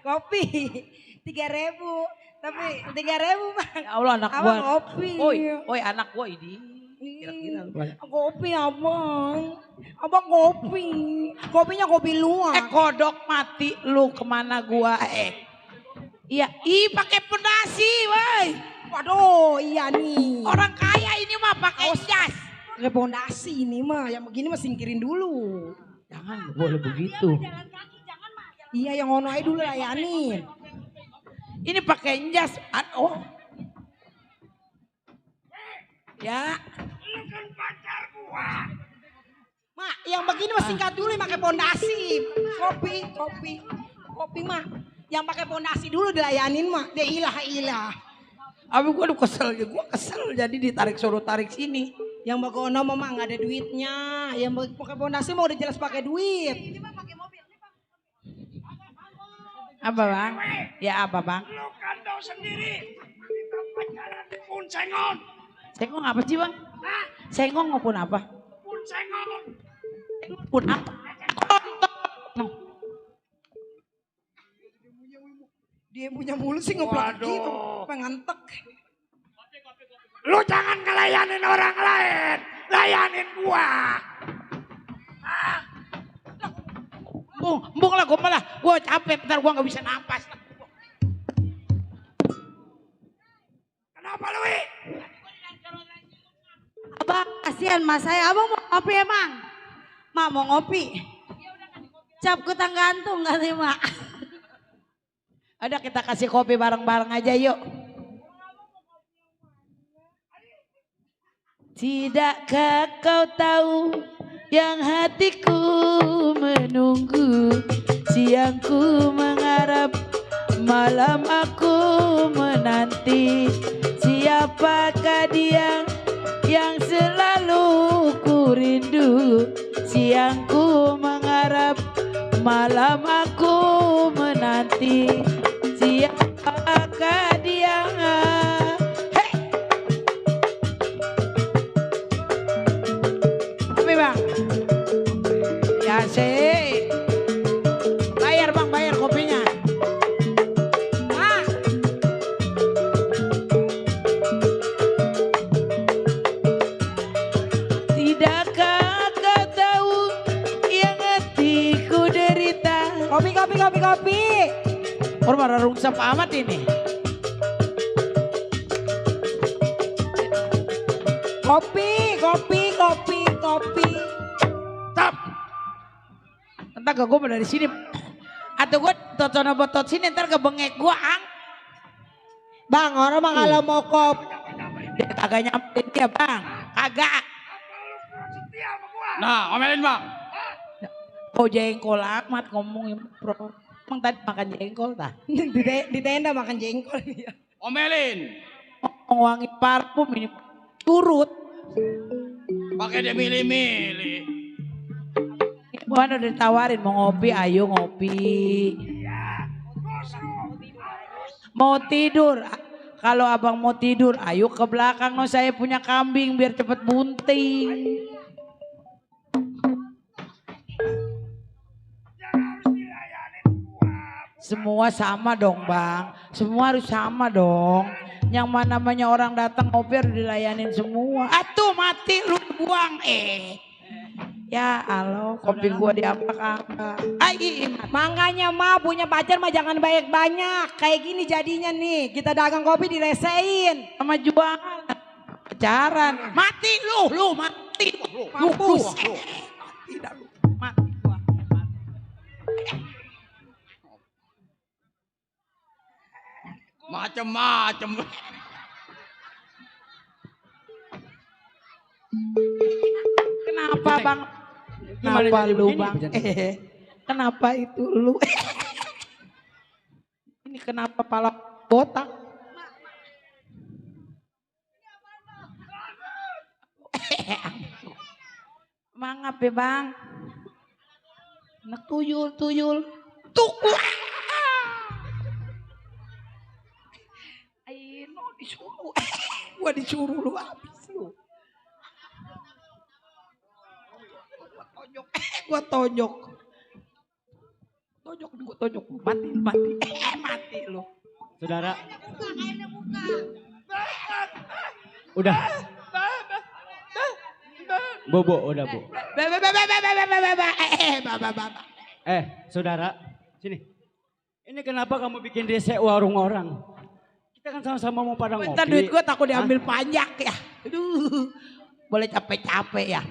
Kopi 3.000. Tapi 3.000 bang. Ya Allah anak Abang gua. kopi. Oi anak gua ini. Kira-kira lu banyak. Kopi abang. Abang kopi. Kopinya kopi luwak. Kodok mati lu kemana gua Iya, pakai pondasi, woi. Waduh, iya nih. Orang kaya ini mah pakai jas. Pakai pondasi ini mah, yang begini mah singkirin dulu. Jangan, boleh begitu. Iya, yang ngono aja dulu layanin. Ini pakai jas. Oh. Ya. Lu kan pacar gua. Mak, yang begini mah singkat dulu pakai pondasi. Kopi mah. Yang pakai pondasi dulu dilayanin mah. Dia ilah. Abi gua kesel jadi ditarik suruh tarik sini. Yang bagono mah nggak ada duitnya. Yang pakai pondasi mah udah jelas pakai duit. Apa bang? Ya apa bang? Lu kan tahu sendiri. Kita pacaran di Puncengon. Sengong apa sih bang? Sengong maupun apa? Puncengon. Pun apa? Dia punya mulut sih ngeplak gitu, pengantek. Lu jangan ngelayanin orang lain, layanin gua. Bung lah gue malah, gue capek, bentar gue gak bisa napas. Kenapa lu? Abang, kasihan mas saya. Abang mau ngopi emang? Mak mau ngopi? Cap kutang gantung gak sih mak? Ada kita kasih kopi bareng-bareng aja yuk. Tidakkah kau tahu yang hatiku menunggu, siangku mengharap, malam aku menanti. Siapakah dia yang selalu ku rindu? Siangku mengharap, malam aku menanti. Siapakah dia? Bang, ya sih, bayar bang, bayar kopinya. Tidakkah kau tahu yang hatiku derita? Kopi. Orang marah rungsap amat ini. Kopi. Stop. Entar gak gue dari sini. Atau gue totono botot sini ntar kebengek gue ang. Bang, orang mah kalau mau kopi. Dia kagak nyamperin dia bang. Kagak. Nah, omelin bang. Oh jengkol amat ngomongin bro. Emang tadi makan jengkol tak? Di tenda makan jengkol dia. Omelin. Wangi parfum ini turut. Pakai dia milih-milih. Bukan udah ditawarin mau ngopi, ayo ngopi. Mau tidur, kalau abang mau tidur, ayo ke belakang. No, saya punya kambing biar cepet bunting. Semua sama dong bang, semua harus sama dong. Yang mana namanya orang datang ngopi harus dilayanin semua. Atuh mati lu buang Ya Allah, kopi gua diapa-apa. Makanya mah punya pacar mah jangan banyak-banyak. Kayak gini jadinya nih, kita dagang kopi diresein. Sama jualan. Pacaran. Mati lu mati. Mampus. Tidak lu. Mati gua. Macem-macem. Kenapa bang? Kenapa lu bang? Kenapa itu lu? Ini kenapa pala botak? Mangap ya bang? Nak tuyul. Tuku. Ayo disuruh. Gua disuruh lu habis lu. Gua tonjok. Mati lu. Saudara. Udah. Bobo, udah Bu. Saudara, sini. Ini kenapa kamu bikin rese warung orang? Kita kan sama-sama mau pada ngopi. Bentar duit gue takut diambil pajak ya. Aduh, boleh capek-capek ya.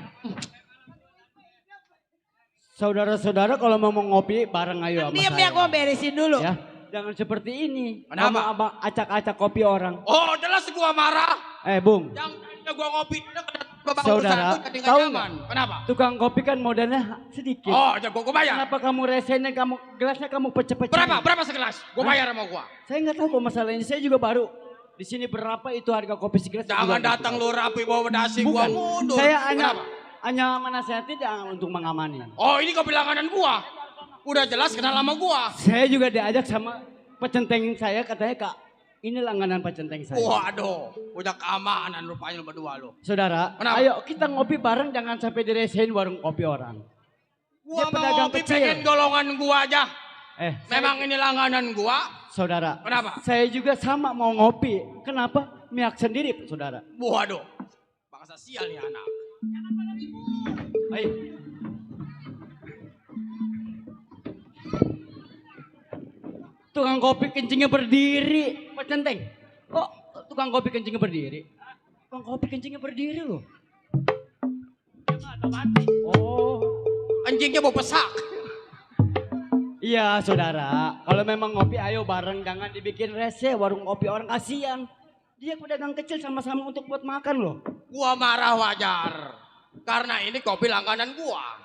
Saudara-saudara kalau mau ngopi bareng ayo sama Diam saya. ya, gue beresin dulu. Ya, jangan seperti ini. Kenapa? Abang acak-acak kopi orang. Oh jelas gua marah. Bung. Jangan gua ngopi. Saudara, tahu nggak? Kenapa? Tukang kopi kan modalnya sedikit. Oh, jago gua bayar. Kenapa kamu resenin, gelasnya kamu pecah-pecah? Berapa segelas? Gua bayar sama gua. Saya nggak tahu kok masalah ini. Saya juga baru. Di sini berapa itu harga kopi segelas? Jangan datang lu rapi bawa dasi gua mundur. Saya hanya menasihati jangan untuk mengamani. Oh, ini kopi langganan gua. Udah jelas kenal sama gua. Saya juga diajak sama pecenteng saya, katanya Kak, ini langganan pecenteng saya. Waduh, udah keamanan rupanya lu berdua lu. Saudara, Kenapa? ayo kita ngopi bareng, jangan sampai diresehin warung kopi orang. Dia Gua mau pedagang ngopi kecil. pengen golongan gua aja. Memang saya- ini langganan gua. Saudara. Kenapa? Saya juga sama mau ngopi. Kenapa? Miak sendiri, saudara. Waduh. Bangsa sial nih anak. Ayo. Tukang kopi kencingnya berdiri, Pak Centeng. Kok tukang kopi kencingnya berdiri? Tukang kopi kencingnya berdiri loh. Oh. Anjingnya bau pesak. Iya saudara, kalau memang ngopi ayo bareng, jangan dibikin rese warung kopi orang kasihan. Dia pedagang kecil sama-sama untuk buat makan loh. Gua marah wajar. Karena ini kopi langganan gua.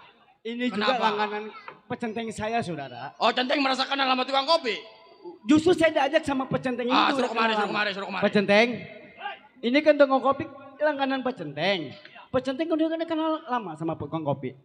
Ini juga langganan pecenteng saya saudara. Oh Centeng merasakan alamat tukang kopi? Justru saya diajak sama pecenteng ini. Suruh kemari, suruh kemari, suruh kemari. Pecenteng, ini kan tukang kopi langganan pecenteng. Pecenteng udah kenal lama sama tukang kopi.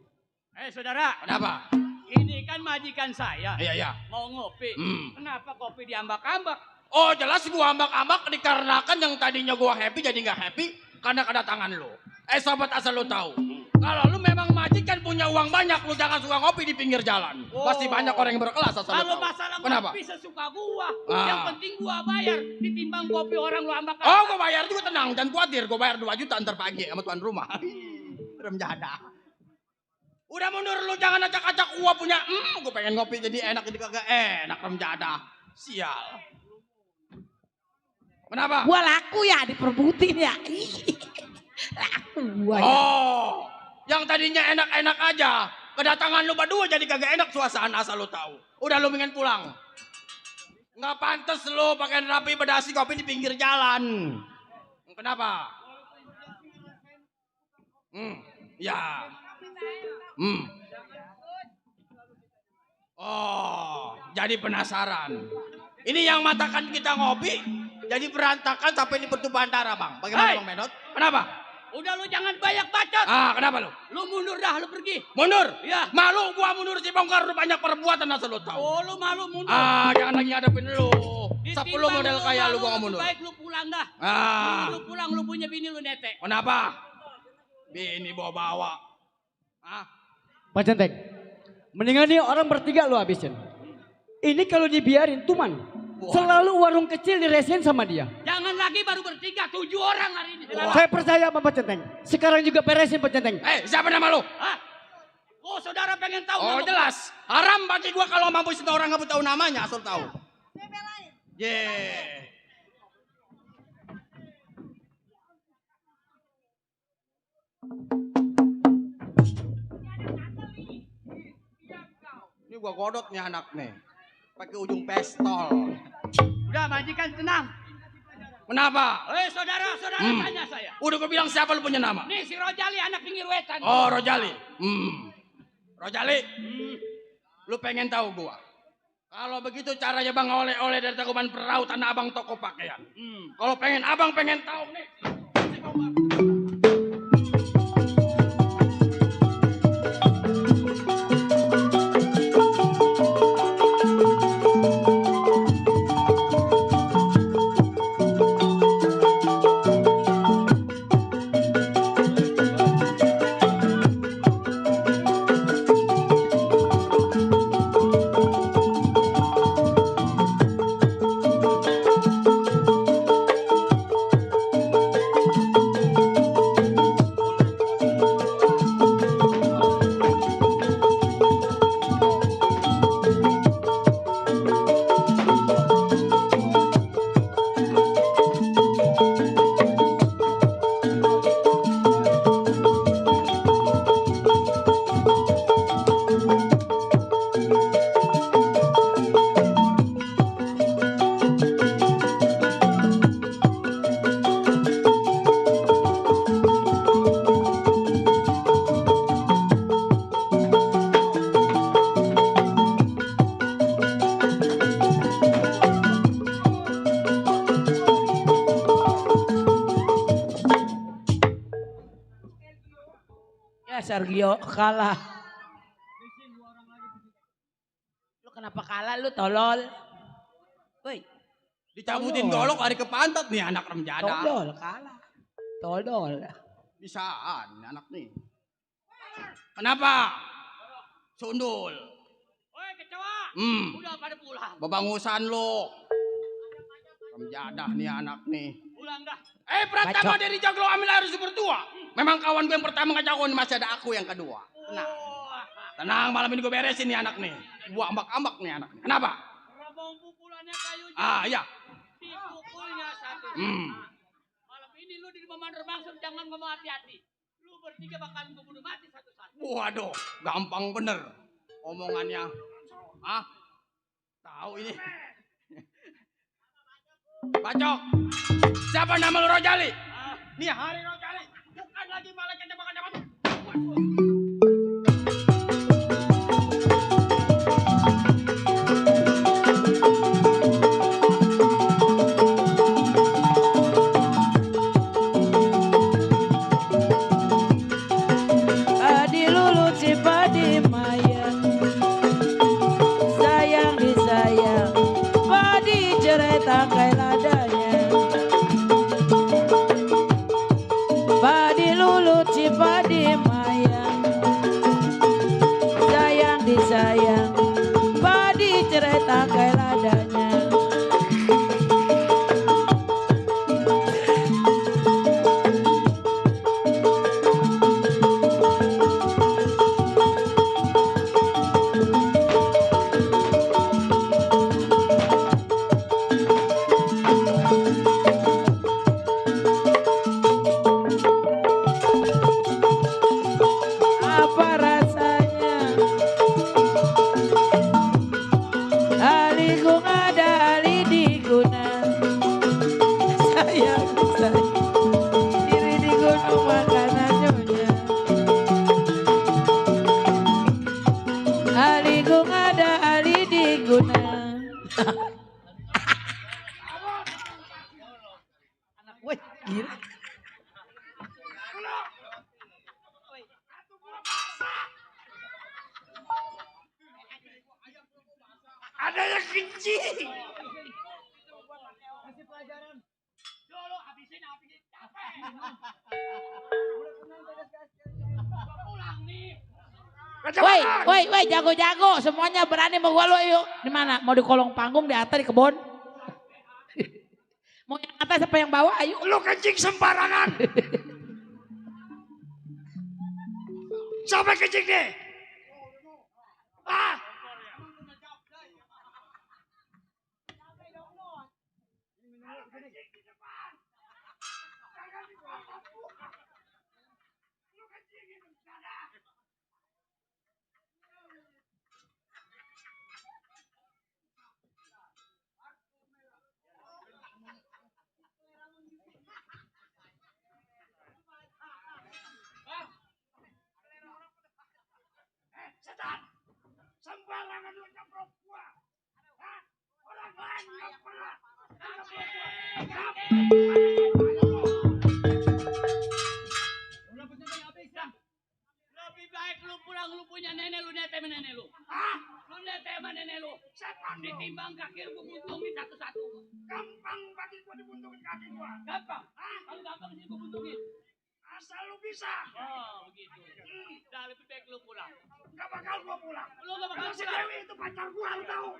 Saudara. Kenapa? Ini kan majikan saya. Iya. Mau ngopi. Kenapa kopi diambak-ambak? Oh jelas gua ambak-ambak dikarenakan yang tadinya gua happy jadi nggak happy karena kedatangan lu. Sobat asal lu tahu. Kalau lu memang majikan punya uang banyak, lu jangan suka ngopi di pinggir jalan. Pasti banyak orang yang berkelas asal lu Kalau tahu. masalah Kenapa? ngopi sesuka gua. Ah. Yang penting gua bayar. Ditimbang kopi orang lu ambak. Oh gua bayar juga tenang, jangan khawatir. Gua bayar 2 juta ntar pagi sama tuan rumah. Rem jadah. Udah mundur lu jangan acak-acak gua punya. Gua pengen ngopi jadi enak jadi kagak enak rem jadah. Sial. Kenapa? Gua laku ya diperbutin ya. Laku gua ya. Oh, yang tadinya enak-enak aja. Kedatangan lu berdua jadi kagak enak suasana asal lu tahu. Udah lu mendingan pulang. Nggak pantas lu pakai rapi bedasi kopi di pinggir jalan. Kenapa? Ya. Oh, jadi penasaran. Ini yang matakan kita ngopi, jadi berantakan sampai di pertumpahan darah, Bang. Bagaimana, Bang Menot? Kenapa? Udah lu jangan banyak bacot. Kenapa lu? Lu mundur dah, lu pergi. Mundur? Iya. Malu gua mundur sih, Bang, karena banyak perbuatan asal lu tahu. Oh, lu malu mundur. Jangan lagi ngadepin lu. 10 model kayak lu gua nggak mundur. Baik lu pulang dah. Lu pulang, lu punya bini lu netek. Kenapa? Bini bawa-bawa. Pak Centeng, mendingan nih orang bertiga lu habisin. Ini kalau dibiarin tuman, selalu warung kecil diresin sama dia. Jangan lagi baru bertiga, 7 orang hari ini. Saya percaya sama Pak Centeng. Sekarang juga beresin Pak Centeng. Siapa nama lu? Oh, saudara pengen tahu Oh, nama jelas. Haram bagi gua kalau mampu itu orang nggak tahu namanya, asal tahu. Ini gua godot nih anak nih. Pakai ujung pistol. Udah majikan tenang. Kenapa? Saudara tanya saya. Udah gua bilang siapa lu punya nama? Nih si Rojali anak pinggir wetan. Oh, Rojali. Rojali. Lu pengen tahu gua? Kalau begitu caranya Bang oleh-oleh dari Tangkuban Perahu Tanah Abang toko pakaian. Kalau abang pengen tahu nih. Sergio kalah. Lu kenapa kalah lu tolol? Woi. Dicabutin golok hari ke pantat nih anak remjada. Tolol kalah. Tolol. Bisaan anak nih. Kenapa? Sundul. Woi kecoa. Hmm. Udah pada pulang. Bebangusan lo. Jadah nih anak nih. Pulang dah. Pratama dari Jaglo ambil harus berdua. Memang kawan gue yang pertama ngajak gue, masih ada aku yang kedua. Tenang. Tenang, malam ini gue beresin nih anak nih. Gua ambak-ambak nih anak nih. Kenapa? Rabong pukulannya kayu. Iya. Dipukulnya satu. Malam ini lu di rumah Mandor Mangsur jangan ngomong hati-hati. Lu bertiga bakalan gue bunuh mati satu-satu. Waduh, gampang bener omongannya. Tahu ini. Bacok. Siapa nama lu Rojali? Nih Hari Rojali. Bukan lagi malaikat yang bakal dapat. Padi lulu cipadi maya, sayang disayang, padi cerai tangkai ladanya. Padi lulu cipadi maya, sayang disayang, padi cerai tangkai ladanya. Apa rasanya aligung ada ali diguna, sayang diri di gunung makanan nyonya. Aligung ada ali diguna. Anak gue gila. Ada yang kencing. Kasih pelajaran. Dulu habisin capek. Pulang nih. Woi, jago-jago, semuanya berani mau gua lo yuk. Di mana? Mau di kolong panggung, di atas, di kebun? Mau yang atas apa yang bawah? Ayo. Lu kencing sembarangan. Sampai kencing deh. Setan, sembarangan lu nyebrok gua. Orang lain nggak pernah. Lebih baik lu pulang, lu punya nenek, lu nete sama nenek lu. Lu nete sama nenek lu. Setan ditimbang kaki lu buntungin satu-satu. Gampang bagi gua dibuntungin kaki gua. Gampang? Kalau gampang sih gua buntungin. Asal lu bisa. Oh begitu. Udah lebih baik lu pulang. Gak bakal gua pulang. Lu gak bakal Si pulang. Dewi itu pacar gua, lu tahu.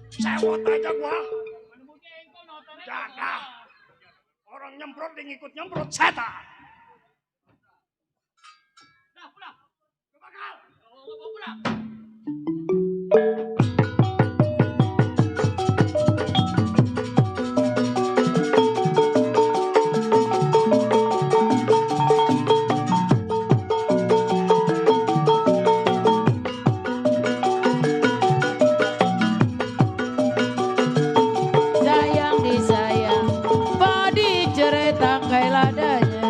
Sewot aja gua. Jadah. Orang nyemprot dia ngikut nyemprot setan. Dah pulang. Gak bakal. Gak mau pulang. Sayang disayang, padi cerai tangkai ladanya.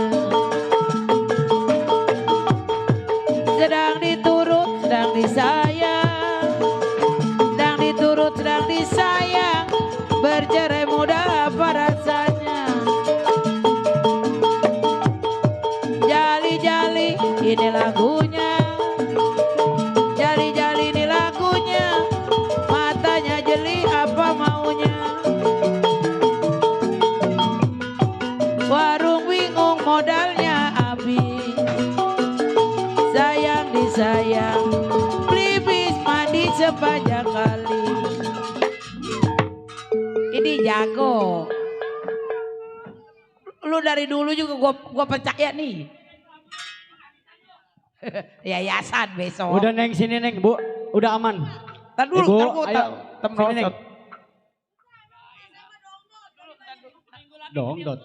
Sedang diturut, sedang disayang, sedang diturut, sedang disayang, bercerai muda apa rasanya? Jali-jali ini lagunya, jali-jali ini lagunya, matanya jeli apa maunya? Warung bingung modalnya habis, saya jago. Lu dari dulu juga gua percaya nih. Yayasan besok. Udah Neng sini Neng, Bu. Udah aman. Tar dulu, Ibu, tar gua ayo. sini, Neng. Dong, dot.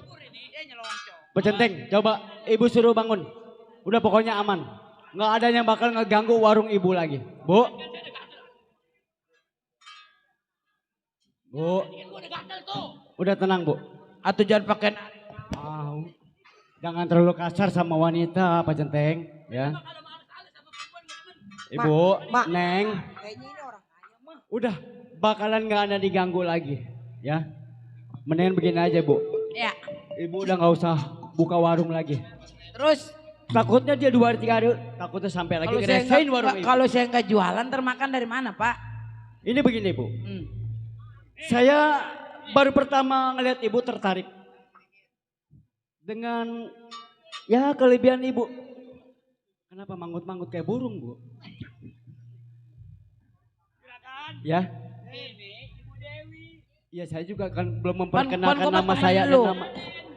Pecenteng, coba ibu suruh bangun. Udah pokoknya aman. Nggak ada yang bakal ngeganggu warung ibu lagi. Bu. Bu. Udah tenang Bu. Atau jangan pakai. Jangan terlalu kasar sama wanita Pak Centeng. Ya. Ibu, Neng. Udah bakalan nggak ada diganggu lagi. Ya. Mendingan begini aja Bu. Ya. Ibu udah nggak usah buka warung lagi. Terus takutnya dia 2 hari 3 hari takutnya sampai lagi ngeresain warung ibu. Kalau saya nggak jualan termakan dari mana Pak? Ini begini Bu. Saya baru pertama ngelihat ibu tertarik dengan ya kelebihan ibu. Kenapa manggut-manggut kayak burung Bu? Ya. Iya saya juga kan belum memperkenalkan nama saya dan nama.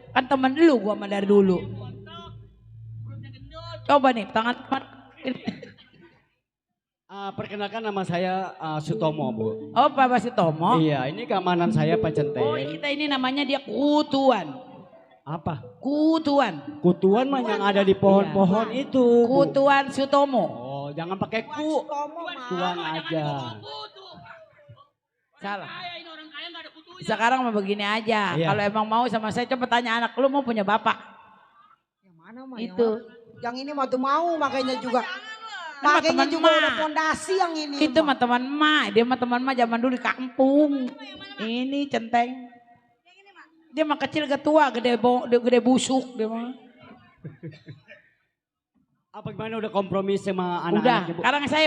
Kan teman lu gua mah dari dulu. Coba nih tangan. Perkenalkan nama saya Sutomo Bu. Oh Pak Sutomo. Iya ini keamanan saya Pak Centeng. Oh kita ini namanya dia kutuan. Apa? Kutuan. Kutuan mah yang ada di pohon-pohon itu. Bu. Kutuan Sutomo. Oh jangan pakai ku. Tuan aja. Salah. Sekarang mau begini aja. Iya. Kalau emang mau sama saya coba tanya anak lu mau punya bapak. Yang mana mah? Itu. Yang ini mah tuh mau makanya juga. Makanya juga ada fondasi yang ini. Itu mah teman emak. Dia mah teman emak zaman dulu di kampung. Ini Centeng. Dia mah kecil ketua, gede busuk dia mah. Apa gimana udah kompromi sama anak-anak Udah. Ibu? Sekarang saya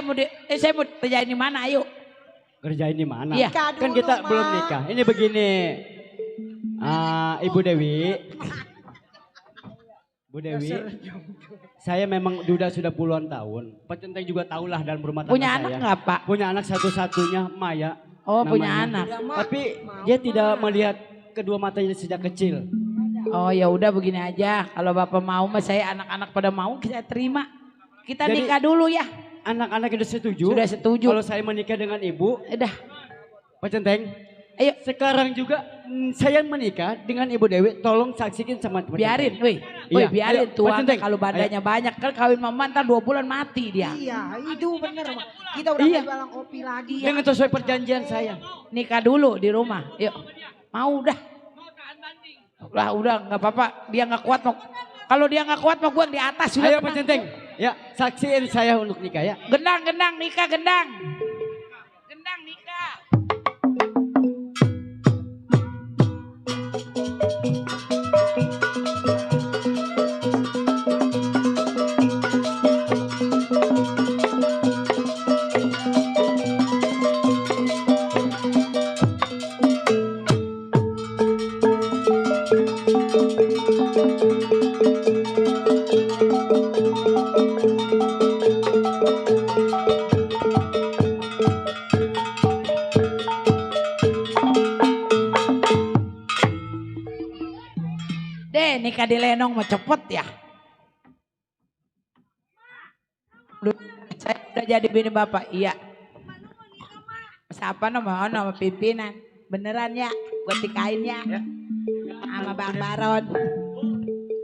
mau kerjain di mana? Ayo. Kerjain di mana? Iya. Kan kita belum nikah. Ini begini. Ibu Dewi. Bu Dewi. Saya memang sudah puluhan tahun. Pak Centeng juga tahulah dalam rumah tangga Punya saya. anak nggak Pak? Punya anak satu-satunya Maya. Oh namanya. punya anak. Tapi dia tidak melihat kedua matanya sejak kecil. Oh ya udah begini aja. Kalau Bapak mau mah saya anak-anak pada mau kita terima. Kita Jadi, nikah dulu ya. Anak-anak sudah setuju. Sudah setuju. Kalau saya menikah dengan ibu. Udah. Pak Centeng. Ayo. Sekarang juga saya menikah dengan Ibu Dewi. Tolong saksikan sama teman. Biarin, woi. Iya. Biarin Ayo, tuan Pak Centeng. kalau badannya banyak. Kan kawin mama ntar 2 bulan mati dia. Iya itu bener. Kita udah jualan kopi lagi ya. Dengan sesuai perjanjian saya. Nikah dulu di rumah. Yuk. Mau udah. Udah nggak apa-apa. Dia nggak kuat mau. Kalau dia nggak kuat mau gue di atas. Ayo Pak Centeng. Ya saksiin saya untuk nikah ya. Gendang nikah gendang. Gendang nikah. Nikah di Lenong mau cepet ya. Saya udah jadi bini bapak, iya. Siapa nama pimpinan? Beneran ya, gue tikain ya. Sama Bang Baron.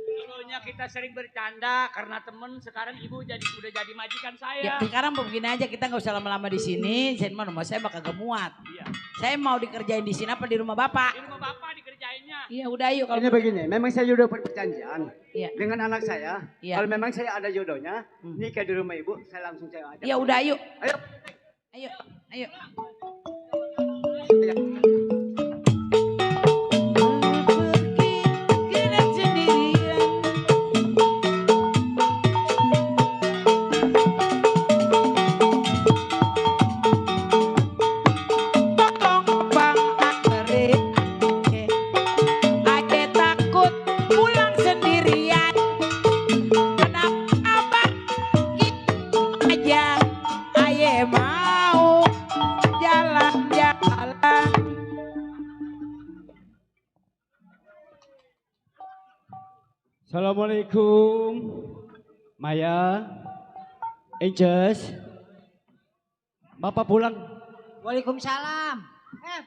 Dulunya kita sering bercanda karena temen, sekarang ibu udah jadi majikan saya. Ya, sekarang begini aja, kita nggak usah lama-lama di sini. Saya mau saya bakal gemuat. Iya. Saya mau dikerjain di sini apa di rumah bapak? Di rumah bapak dikerjainnya. Iya udah yuk. Ini begini, memang saya udah perjanjian dengan anak saya. Iya. Kalau memang saya ada jodohnya, nikah di rumah ibu, saya langsung saya ajak. Iya udah yuk. Ayo. Ayo. Assalamualaikum. Maya, Inces. Bapak pulang. Waalaikumsalam.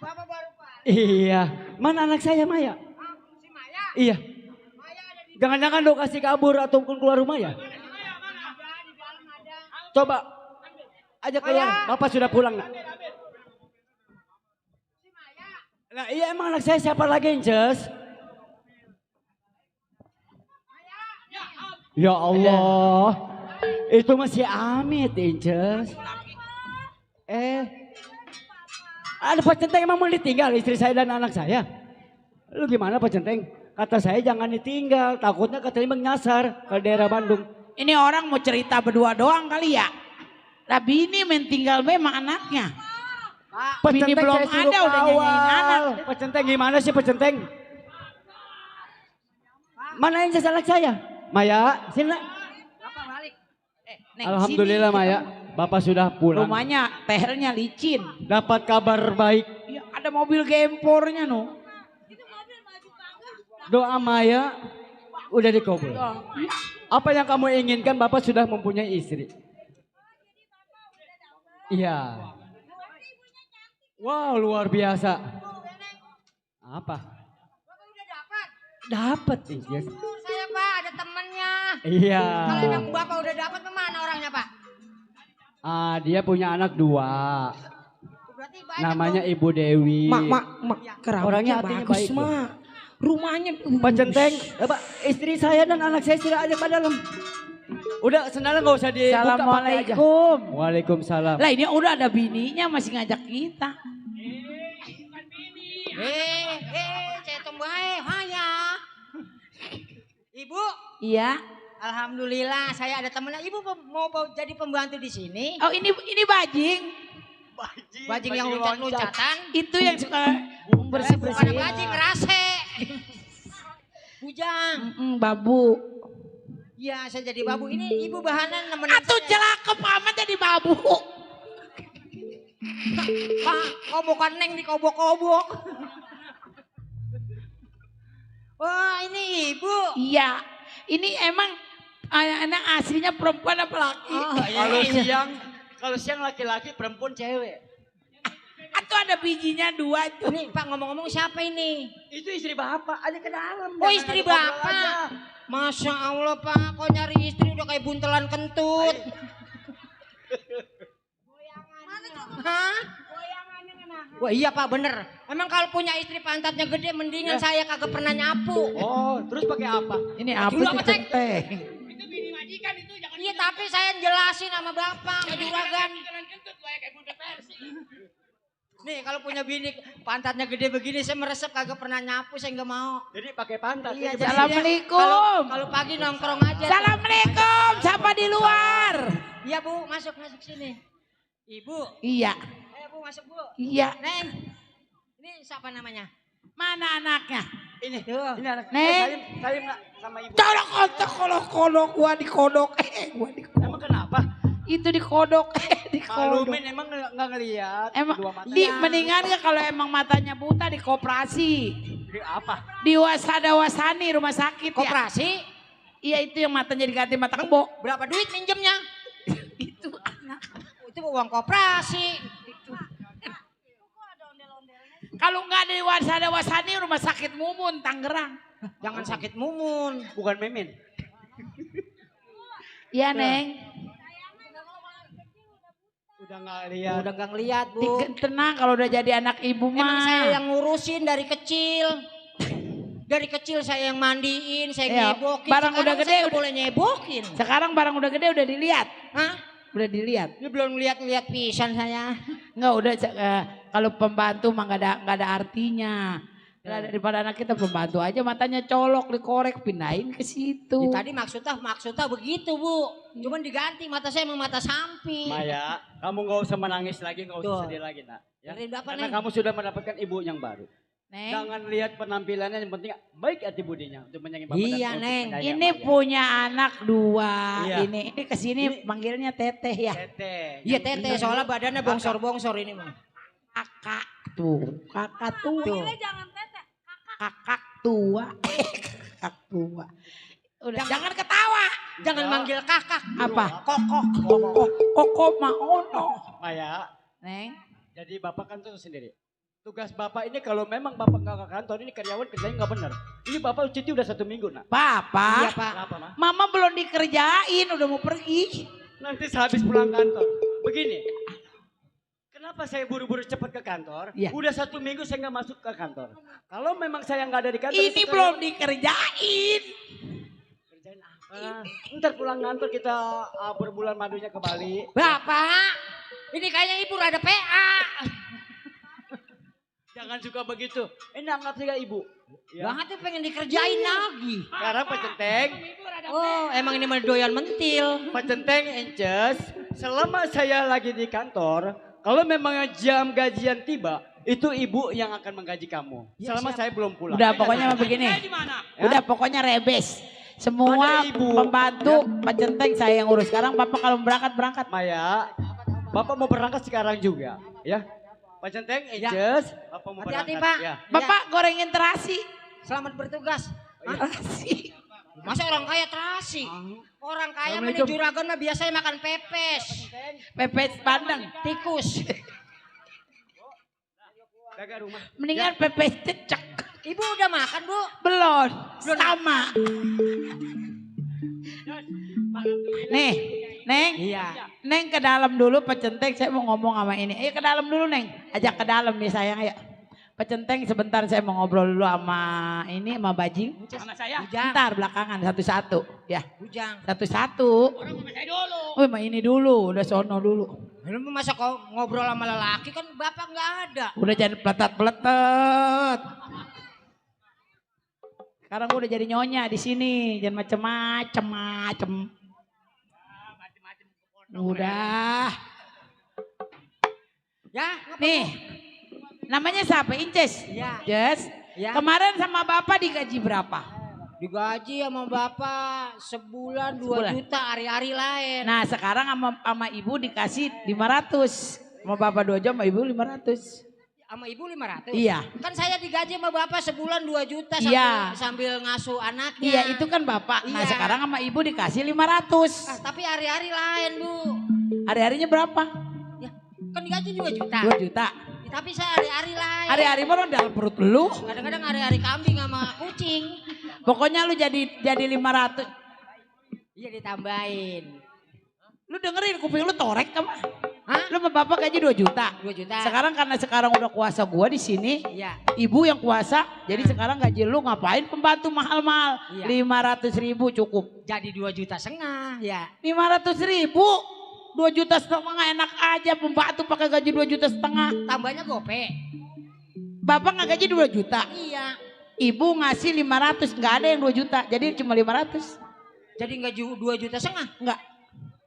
Bapak baru Pak. Iya. Mana anak saya Maya? Si Maya. Iya. Jangan-jangan lo kasih kabur ataupun keluar rumah ya? Coba ajak keluar. Bapak sudah pulang nak. Nah iya emang anak saya siapa lagi Inces? Ya Allah. Itu masih Amit Inces. Ada Pak Centeng emang mau ditinggal istri saya dan anak saya? Lu gimana Pak Centeng? Kata saya jangan ditinggal, takutnya katanya menyasar ke daerah Bandung. Ini orang mau cerita berdua doang kali ya. Lah bini main tinggal memang anaknya. Pak Bini Centeng belum saya suruh ada udah nyanyiin anak. Pak Centeng gimana sih Pak Centeng? Mana yang anak saya? Maya, sini. Bapak balik. Neng, Alhamdulillah sini. Maya, Bapak sudah pulang. Rumahnya tehelnya licin. Dapat kabar baik. Ya, ada mobil gempornya no. Doa Maya udah dikabul. Apa yang kamu inginkan Bapak sudah mempunyai istri. Iya. Wow luar biasa. Apa? Dapat sih. Yes. Saya Pak ada temennya. Iya. Kalau emang Bapak udah dapat kemana orangnya Pak? Dia punya anak 2. Namanya Ibu Dewi. Mak, Orangnya hatinya bagus, baik. Mak. Rumahnya Pak Centeng, Pak, istri saya dan anak saya sudah ajak ke dalam. Udah sendalnya nggak usah dibuka. Assalamualaikum. Waalaikumsalam. Lah ini udah ada bininya masih ngajak kita. Saya tunggu Maya. Ibu. Iya. Alhamdulillah saya ada temennya. Ibu mau jadi pembantu di sini. Oh ini bajing. Bajing yang loncat-loncatan. Itu yang suka Bukan bersih-bersih. bajing, rase. Bujang. Babu. Iya saya jadi babu. Ini ibu bahanan nemenin Atuh celaka paman jadi babu. Pak, kobokan neng dikobok-kobok. Wah ini ibu. Iya. Ini emang anak aslinya perempuan apa laki? Kalau siang laki-laki, perempuan cewek. Atau ada bijinya 2 tuh. Ini Pak ngomong-ngomong siapa ini? Itu istri Bapak, aja ke dalam. Oh istri Bapak. Masya Allah Pak, kok nyari istri udah kayak buntelan kentut. Hah? Wah iya Pak bener. Emang kalau punya istri pantatnya gede mendingan saya kagak pernah nyapu. Oh terus pakai apa? Ini apa sih Centeng? Itu bini majikan itu jangan. Iya tapi saya jelasin sama Bapak sama juragan. Nih kalau punya bini pantatnya gede begini saya meresep kagak pernah nyapu saya nggak mau. Jadi pakai pantat. Iya, jadi Assalamualaikum. Kalau pagi nongkrong aja. Assalamualaikum. Siapa di luar? Iya Bu masuk sini. Ibu. Iya. Ayo Bu masuk Bu. Iya. Neng. Ini siapa namanya? Mana anaknya? Ini anak. Neng. Saya nggak sama ibu. Kodok gua dikodok. Gua dikodok. Emang kenapa? Itu dikodok. Dikodok. Malumin emang nggak ngelihat. Emang dua mata. mendingan ya kalau emang matanya buta di koperasi. Di apa? Di Wasani rumah sakit Koperasi? Ya. Iya itu yang matanya diganti mata kebo. Berapa duit minjemnya? Itu anak. Itu uang koperasi. Kalau nggak di Wasani rumah sakit Mumun Tangerang. Jangan sakit mumun. Bukan memen. Iya Neng. Udah nggak lihat. Udah nggak ngeliat Bu. Tenang kalau udah jadi anak ibu mah. Emang saya yang ngurusin dari kecil. Dari kecil saya yang mandiin, saya Ya, nyebokin. barang Sekarang udah gede saya udah boleh nyebokin. Sekarang barang udah gede udah dilihat. Hah? Udah dilihat. Ini belum lihat-lihat pisan saya. Enggak udah kalau pembantu mah nggak ada artinya. Daripada anak kita pembantu aja matanya colok dikorek pindahin ke situ. Ya, tadi maksudnya begitu Bu. Cuman diganti mata saya sama mata samping. Maya, kamu nggak usah menangis lagi, nggak usah Tuh. sedih lagi nak. Ya? Dari berapa, Karena Neng? kamu sudah mendapatkan ibu yang baru. Neng. Jangan lihat penampilannya, yang penting baik hati budinya untuk menyayangi bapak Iya, dan untuk Neng. menyayangi Ini Maya. punya anak 2. Iya. Ini kesini manggilnya Teteh ya. Teteh. Iya teteh, soalnya badannya bongsor-bongsor ini mah. Kakak tuh. Kakak tua. Panggilnya jangan teteh. Kakak tua. Kakak tua. Udah, jangan ketawa. Jangan manggil kakak. Apa? Kokok. Koko maono. Maya, Neng. jadi bapak kan tahu sendiri. Tugas bapak ini kalau memang bapak nggak ke kantor ini karyawan kerjanya nggak benar. Ini bapak cuti udah 1 minggu nak. Bapak. Iya pak. Kenapa mah? Mama belum dikerjain, udah mau pergi. Nanti sehabis pulang kantor. Begini. Kenapa saya buru-buru cepat ke kantor? Iya. Udah 1 minggu saya nggak masuk ke kantor. Kalau memang saya nggak ada di kantor. Ini belum dikerjain. Kerjain apa? Ntar pulang kantor kita berbulan madunya ke Bali. Bapak. Ini kayaknya ibu rada PA. Jangan suka begitu. Ini anggap saja ibu. Ya. Banget tuh pengen dikerjain lagi. Sekarang Pak Centeng. Oh emang ini mah doyan mentil. Pak Centeng, Ences. Selama saya lagi di kantor. Kalau memang jam gajian tiba. Itu ibu yang akan menggaji kamu. Selama saya belum pulang. Udah pokoknya begini. Udah pokoknya rebes. Semua pembantu Pak Centeng saya yang urus. Sekarang Bapak kalau berangkat. Maya. Bapak mau berangkat sekarang juga. Ya. Pak Centeng, Ences. Bapak mau Hati-hati berangkat. pak. Ya. Bapak gorengin terasi. Selamat bertugas. Terasi. Masa orang kaya terasi? Orang kaya mah di Assalamualaikum. juragan mah biasanya makan pepes. Pepes bandeng. Tikus. Jaga rumah. Mendingan pepes cecek. Ibu udah makan bu? Belum. Sama. Nih. Neng. Iya. Neng ke dalam dulu Pak Centeng saya mau ngomong sama ini. Ayo ke dalam dulu Neng. Ajak ke dalam nih sayang ayo. Pak Centeng sebentar saya mau ngobrol dulu sama ini sama Bajing. Sama saya. Bentar belakangan satu-satu ya. Bujang. Satu-satu. Orang sama saya dulu. Oh mah ini dulu, udah sono dulu. Lu masa kau ngobrol sama lelaki kan bapak nggak ada. Udah jadi peletat-peletat. Sekarang gue udah jadi nyonya di sini, jangan macem-macem. Udah. Ya, nih. Namanya siapa? Inces? Iya. Yes. Ya. Kemarin sama Bapak digaji berapa? Digaji sama bapak sebulan 2 Sebulan. juta hari-hari lain. Nah, sekarang sama Ibu dikasih 500. Sama Bapak 2 jam sama Ibu 500. Sama ibu 500? Iya. Kan saya digaji sama bapak sebulan 2 juta sambil, Iya. sambil ngasuh anaknya. Iya, itu kan Bapak. Nah, Iya. sekarang sama Ibu dikasih 500. Tapi hari-hari lain bu. Hari-harinya berapa? Kan digaji 2 juta. 2 juta. Ya, tapi saya hari-hari lain. Hari-hari mah dalam perut lu. Kadang-kadang hari-hari kambing sama kucing. Pokoknya lu jadi 500. Iya ditambahin. Lu dengerin kuping lu torek kan? Hah? Lu sama Bapak gaji 2 juta. 2 juta. Sekarang karena sekarang udah kuasa gua di sini. Iya. Ibu yang kuasa. Jadi sekarang gaji lu ngapain pembantu mahal-mahal? Iya. 500.000 cukup. Jadi 2,5 juta ya. 500.000. 2,5 juta enak aja pembantu pakai gaji 2,5 juta. Tambahnya gope. Bapak nggak gaji 2 juta. Iya. Ibu ngasih 500, nggak ada yang 2 juta. Jadi cuma 500. Jadi nggak 2,5 juta? Enggak.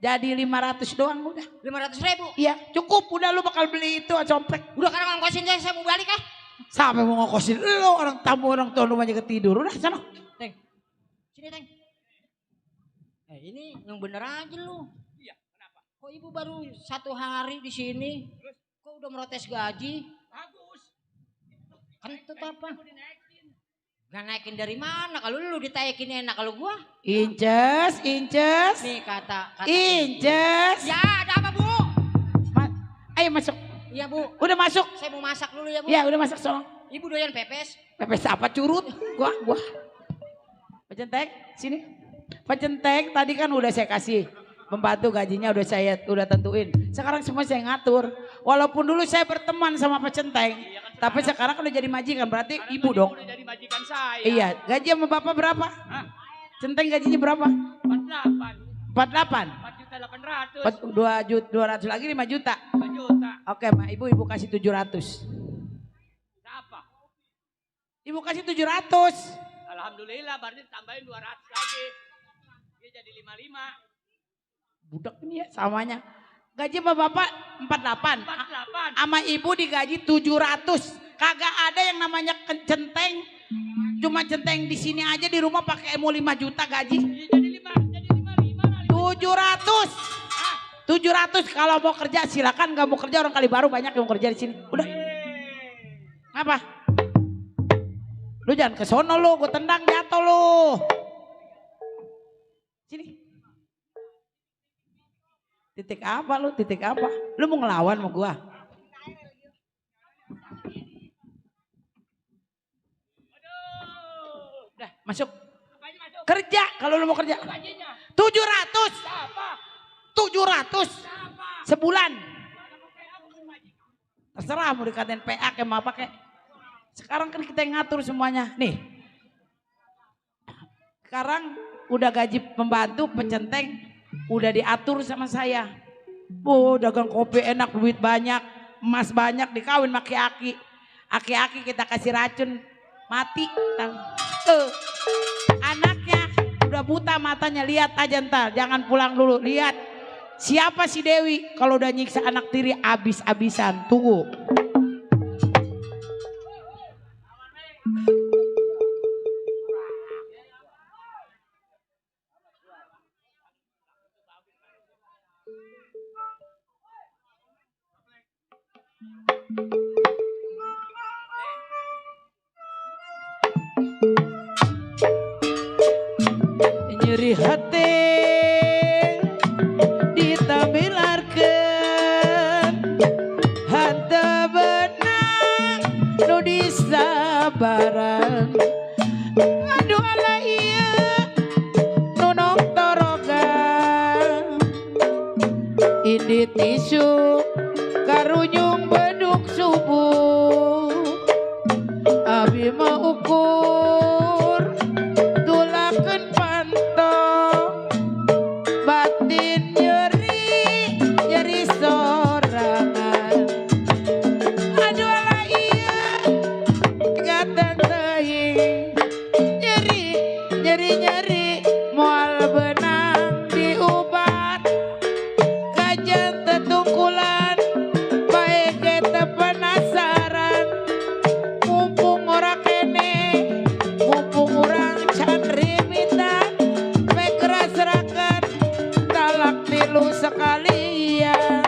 Jadi 500 doang udah. 500.000? Iya, cukup. Udah lu bakal beli itu complek. Udah karena ngongkosin saya mau balik ah. Sampai mau ngongkosin lu orang tamu orang tua rumah aja ketidur. Udah sana. Teng. Sini Teng. Ini yang bener aja lu. Iya, kenapa? Kok ibu baru 1 hari di sini? Kok udah merotes gaji? Bagus. Kan itu apa? Gak naikin dari mana? Kalau lu ditaikin enak, kalau gua? Inces. Nih kata Inces. Ya ada apa bu? Ayo masuk. Iya bu. Udah masuk. Saya mau masak dulu ya bu. Ya udah masak sono. Ibu doyan pepes? Pepes apa curut? Gua. Pak Centeng, sini. Pak Centeng tadi kan udah saya kasih. Pembantu gajinya udah tentuin. Sekarang semua saya ngatur. Walaupun dulu saya berteman sama Pak Centeng. Tapi sekarang udah jadi majikan, berarti ibu dong. Udah jadi majikan saya. Iya, gaji sama bapak berapa? Centeng gajinya berapa? 48. 48? 4.800.000. 200 lagi 5 juta. 5 juta. Oke, Ma, ibu kasih 700. Berapa? Ibu kasih 700. Alhamdulillah, berarti tambahin 200 lagi. Dia jadi 55. Budak ini ya samanya. Gaji sama bapak 48. 48. Sama ibu digaji 700. Kagak ada yang namanya centeng. Cuma centeng di sini aja di rumah pakai emo 5 juta gaji. Jadi 55 kali. 700 kalau mau kerja silakan, nggak mau kerja orang Kalibaru banyak yang mau kerja di sini. Udah. Apa? Lu jangan ke sono lu, gue tendang jatuh lu. Titik apa lu? Titik apa? Lu mau ngelawan sama gua? Udah, masuk. Kerja kalau lu mau kerja. 700. 700 sebulan. Terserah mau dikatain PA kayak mau apa kayak. Sekarang kan kita yang ngatur semuanya. Nih. Sekarang udah gaji pembantu, pecenteng, udah diatur sama saya. Oh, dagang kopi enak, duit banyak, emas banyak, dikawin sama aki-aki. Aki-aki kita kasih racun, mati. Anaknya udah buta matanya, lihat aja ntar, jangan pulang dulu, lihat. Siapa si Dewi kalau udah nyiksa anak tiri abis-abisan, tunggu. Nyeri hati ditabilarkan hanta benang nu disabaran aduh ala iya nunok torogan ini tisu karunyung beduk subuh abi mau ukur tulakeun pantong batin nyeri nyeri sorangan aduh ala iya gatan teuing nyeri nyeri nyeri moal benang diubat kajan tetungkulan bae ge teu penasaran mumpung ora kene mumpung urang can rimitan we geras-gerakan talak tilu sekalian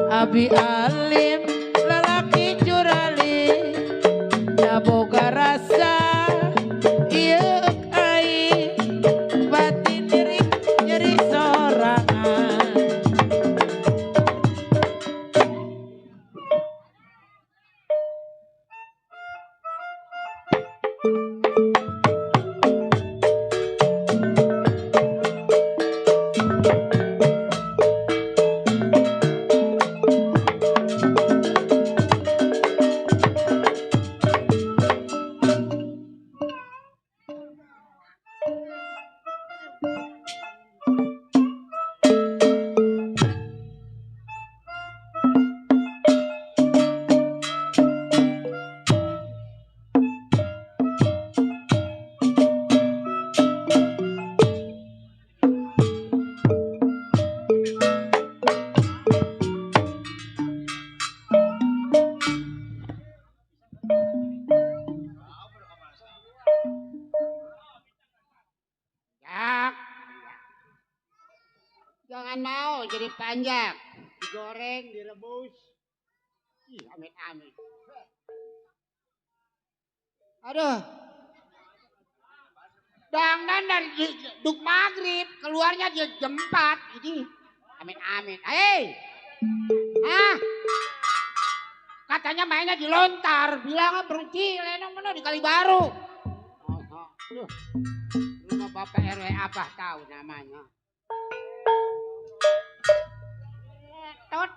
abi alim lalaki curali da boga rasa ieu ai batin nyeri nyeri sorangan. Jak. Jangan mau jadi panjang. Digoreng, direbus. Ih, amit-amit. Aduh. Dangdan dan duk maghrib, keluarnya dia jam 4. Ini amit-amit. Hei. Hah? Katanya mainnya di Lontar, bilangnya berhenti lenong mana di Kalibaru. Aduh. Rumah Bapak RW apa tahu namanya? Tot.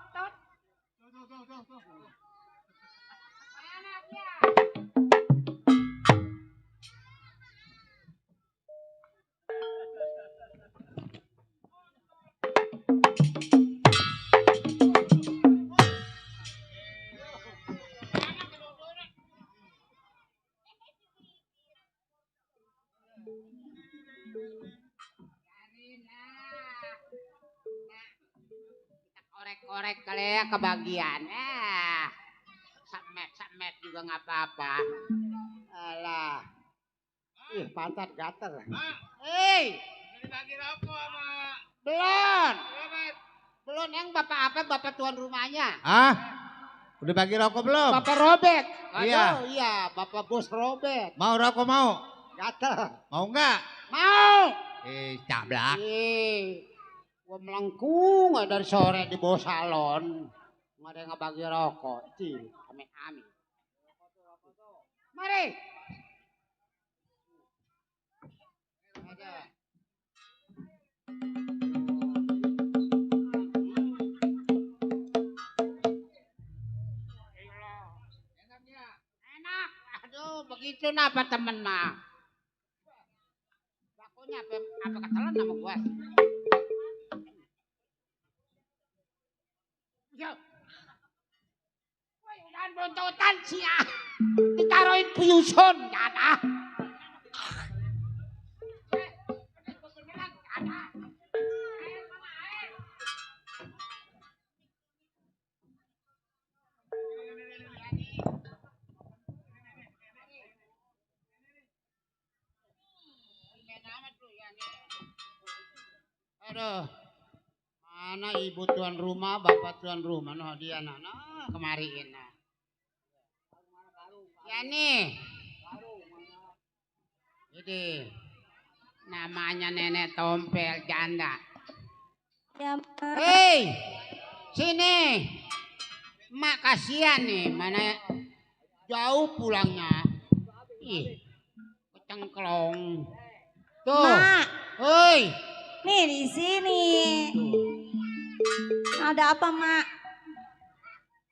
Korek-korek kali ya kebagian. Samet juga nggak apa-apa. Alah. Ih, pantat gatel. Hei. Dibagi rokok sama. Belum. Belum yang bapak apa? Bapak tuan rumahnya. Ah? Udah bagi rokok belum? Bapak Robert. Iya. Iya, Bapak Bos Robert. Mau rokok mau? Gatel. Mau enggak? Mau. Cablak. Gua melengkung dari sore di bawah salon. Nggak ada yang ngebagi rokok. Cih, amin. Mari. Enak. Aduh, begitu napa temen mah. Bakunya apa ketelan sama gua. Yo. Woi, udahan bontotan sih ah. Ditaruhin piuson, ada. Aduh, mana ibu tuan rumah, bapak tuan rumah, noh dia nah kemariin nah. Ya nih, jadi namanya nenek tompel janda. Ya, Hei, sini, mak kasihan nih, mana jauh pulangnya. Ih, kecengklong. Tuh, Mak. hei. Nih di sini. Ada apa, Mak?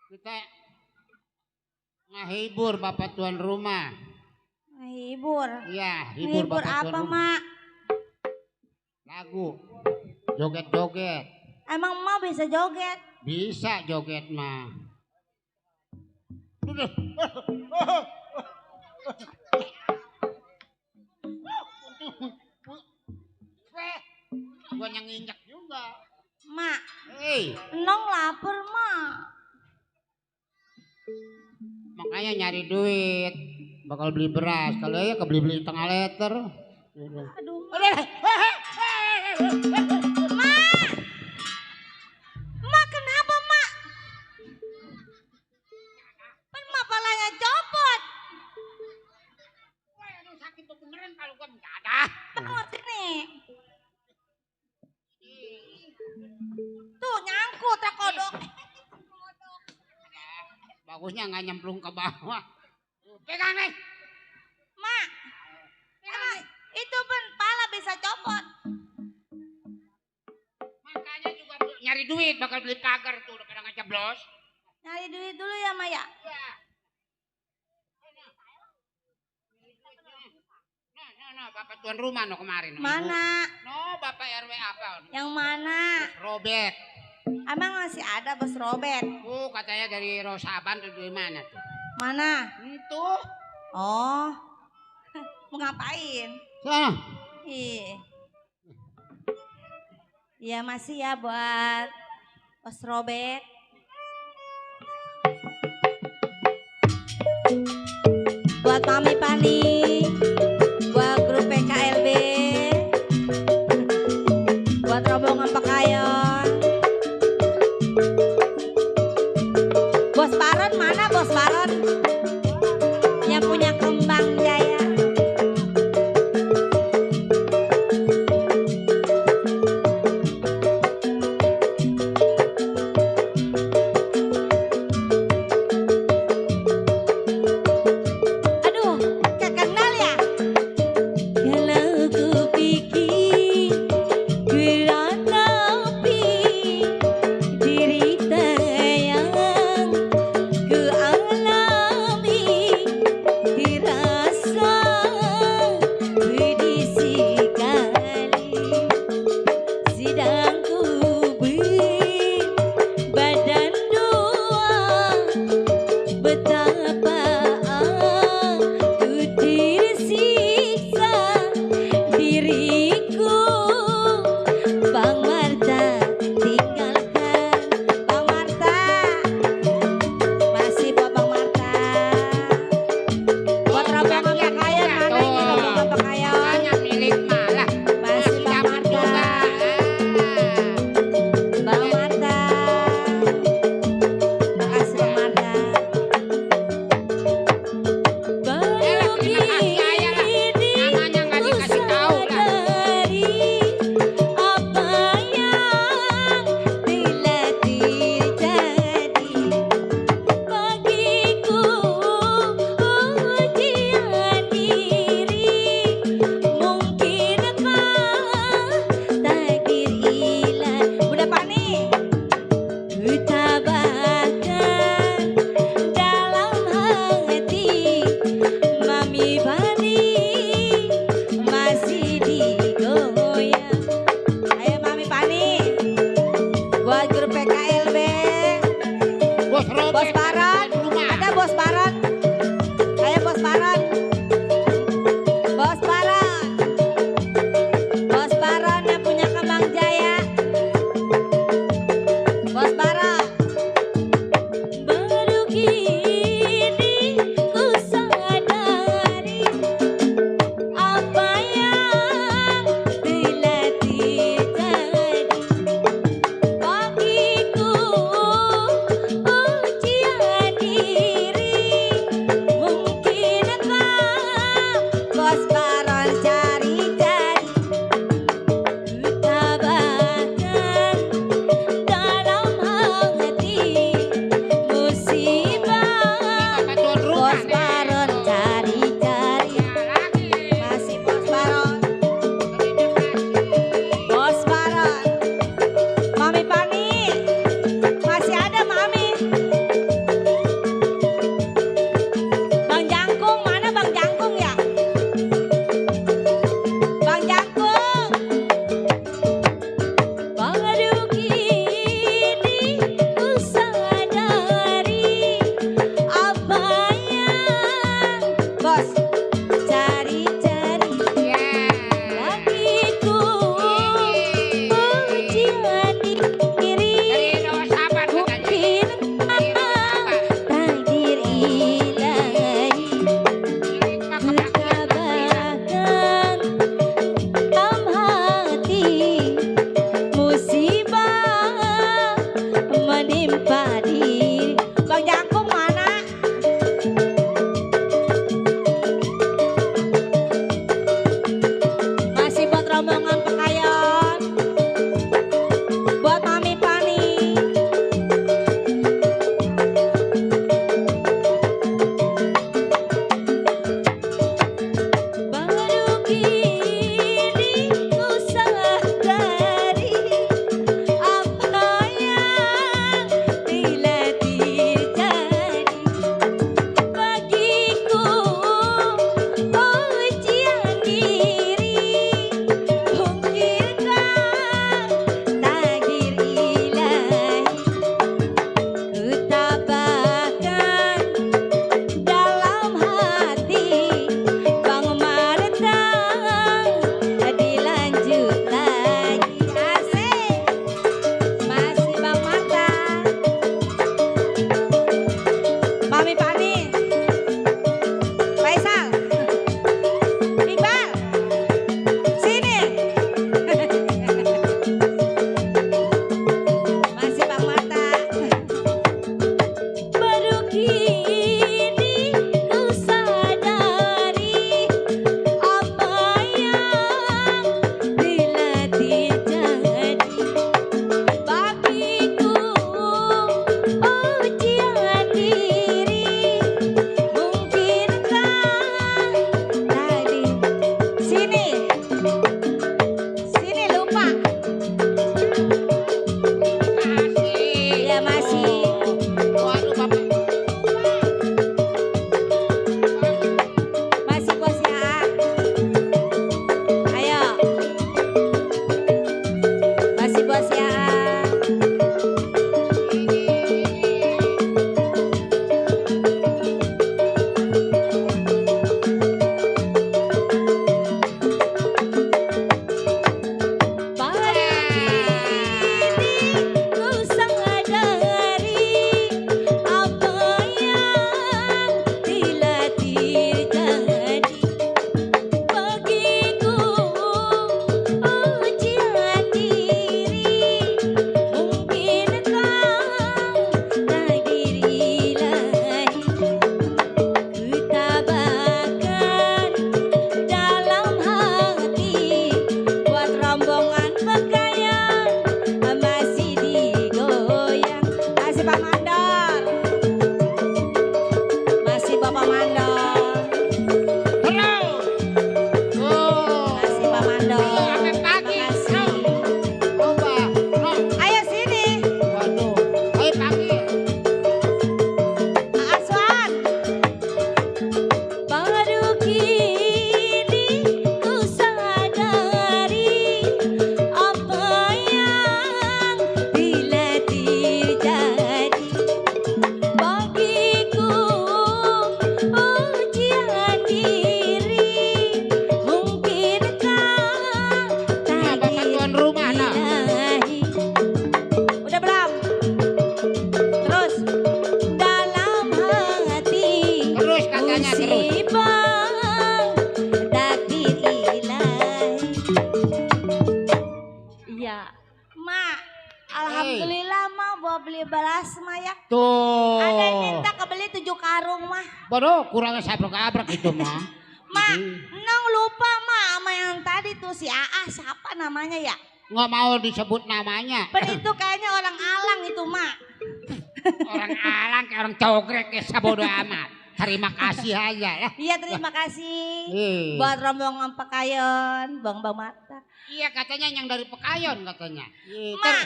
Kita ngehibur bapak tuan rumah. Hibur. Iya, Hibur bapak tuan apa, rumah. Mak? Lagu, joget-joget. Emang Mak bisa joget? Bisa joget mah. Gua yang nginjak juga. Mak. Hei, Enong lapar, Mak. makanya nyari duit. Bakal beli beras. Kalau ya kebeli-beli tengah liter. Aduh. Mak! Mak kenapa, Mak? Kan Mak palanya copot. Wah, aduh sakit tuh beneran kalau gua mendadak. Tengok sini. Tuh nyangkut kodok. Bagusnya nggak nyemplung ke bawah. Pegang nih. Mak. Emang itu pun pala bisa copot. Makanya juga nyari duit bakal beli pagar tuh udah pada ngejeblos. Nyari duit dulu ya, Maya. Nah, bapak tuan rumah no kemarin. Mana? No, bapak RW apa? Yang mana? Robert. Emang masih ada Bos Robert? Katanya dari Rosaban tuh dari mana tuh? Mana? Itu. Oh. Mau ngapain? Sana. Iya masih ya buat Bos Robert. Buat Mami Pani, buat grup PKLB, buat rombongan Pekayon. Bos Baron mana Bos Baron? Yang punya kembang jaya. Aduh, gak kenal ya? Kalau ku pikir ku ratapi Bunda Pani. Ku tabahkan dalam hati Mami Pani masih digoyang. Ayo Mami Pani buat grup PKLB. Bos Barat, ada Bos Barat. Ayo Bos Barat. Bos Barat. Bos Barat yang punya Kemang Jaya. Bos Barat. Baru kini ku sadari apa yang telah terjadi. Bagiku ujian diri Mak, alhamdulillah mah bawa beli beras mah ya. Tuh. Ada yang minta kebeli 7 karung mah. Baru kurangnya sabrak-abrak itu mah. Mak, Nong lupa mah sama yang tadi tuh si Aa siapa namanya ya? Nggak mau disebut namanya. Itu kayaknya orang alang itu mak. Orang alang kayak orang cogrek ya sabodo amat. Terima kasih aja ya. Iya terima kasih. Buat rombongan Pekayon, Bang Mata. Iya katanya yang dari Pekayon katanya. Mak.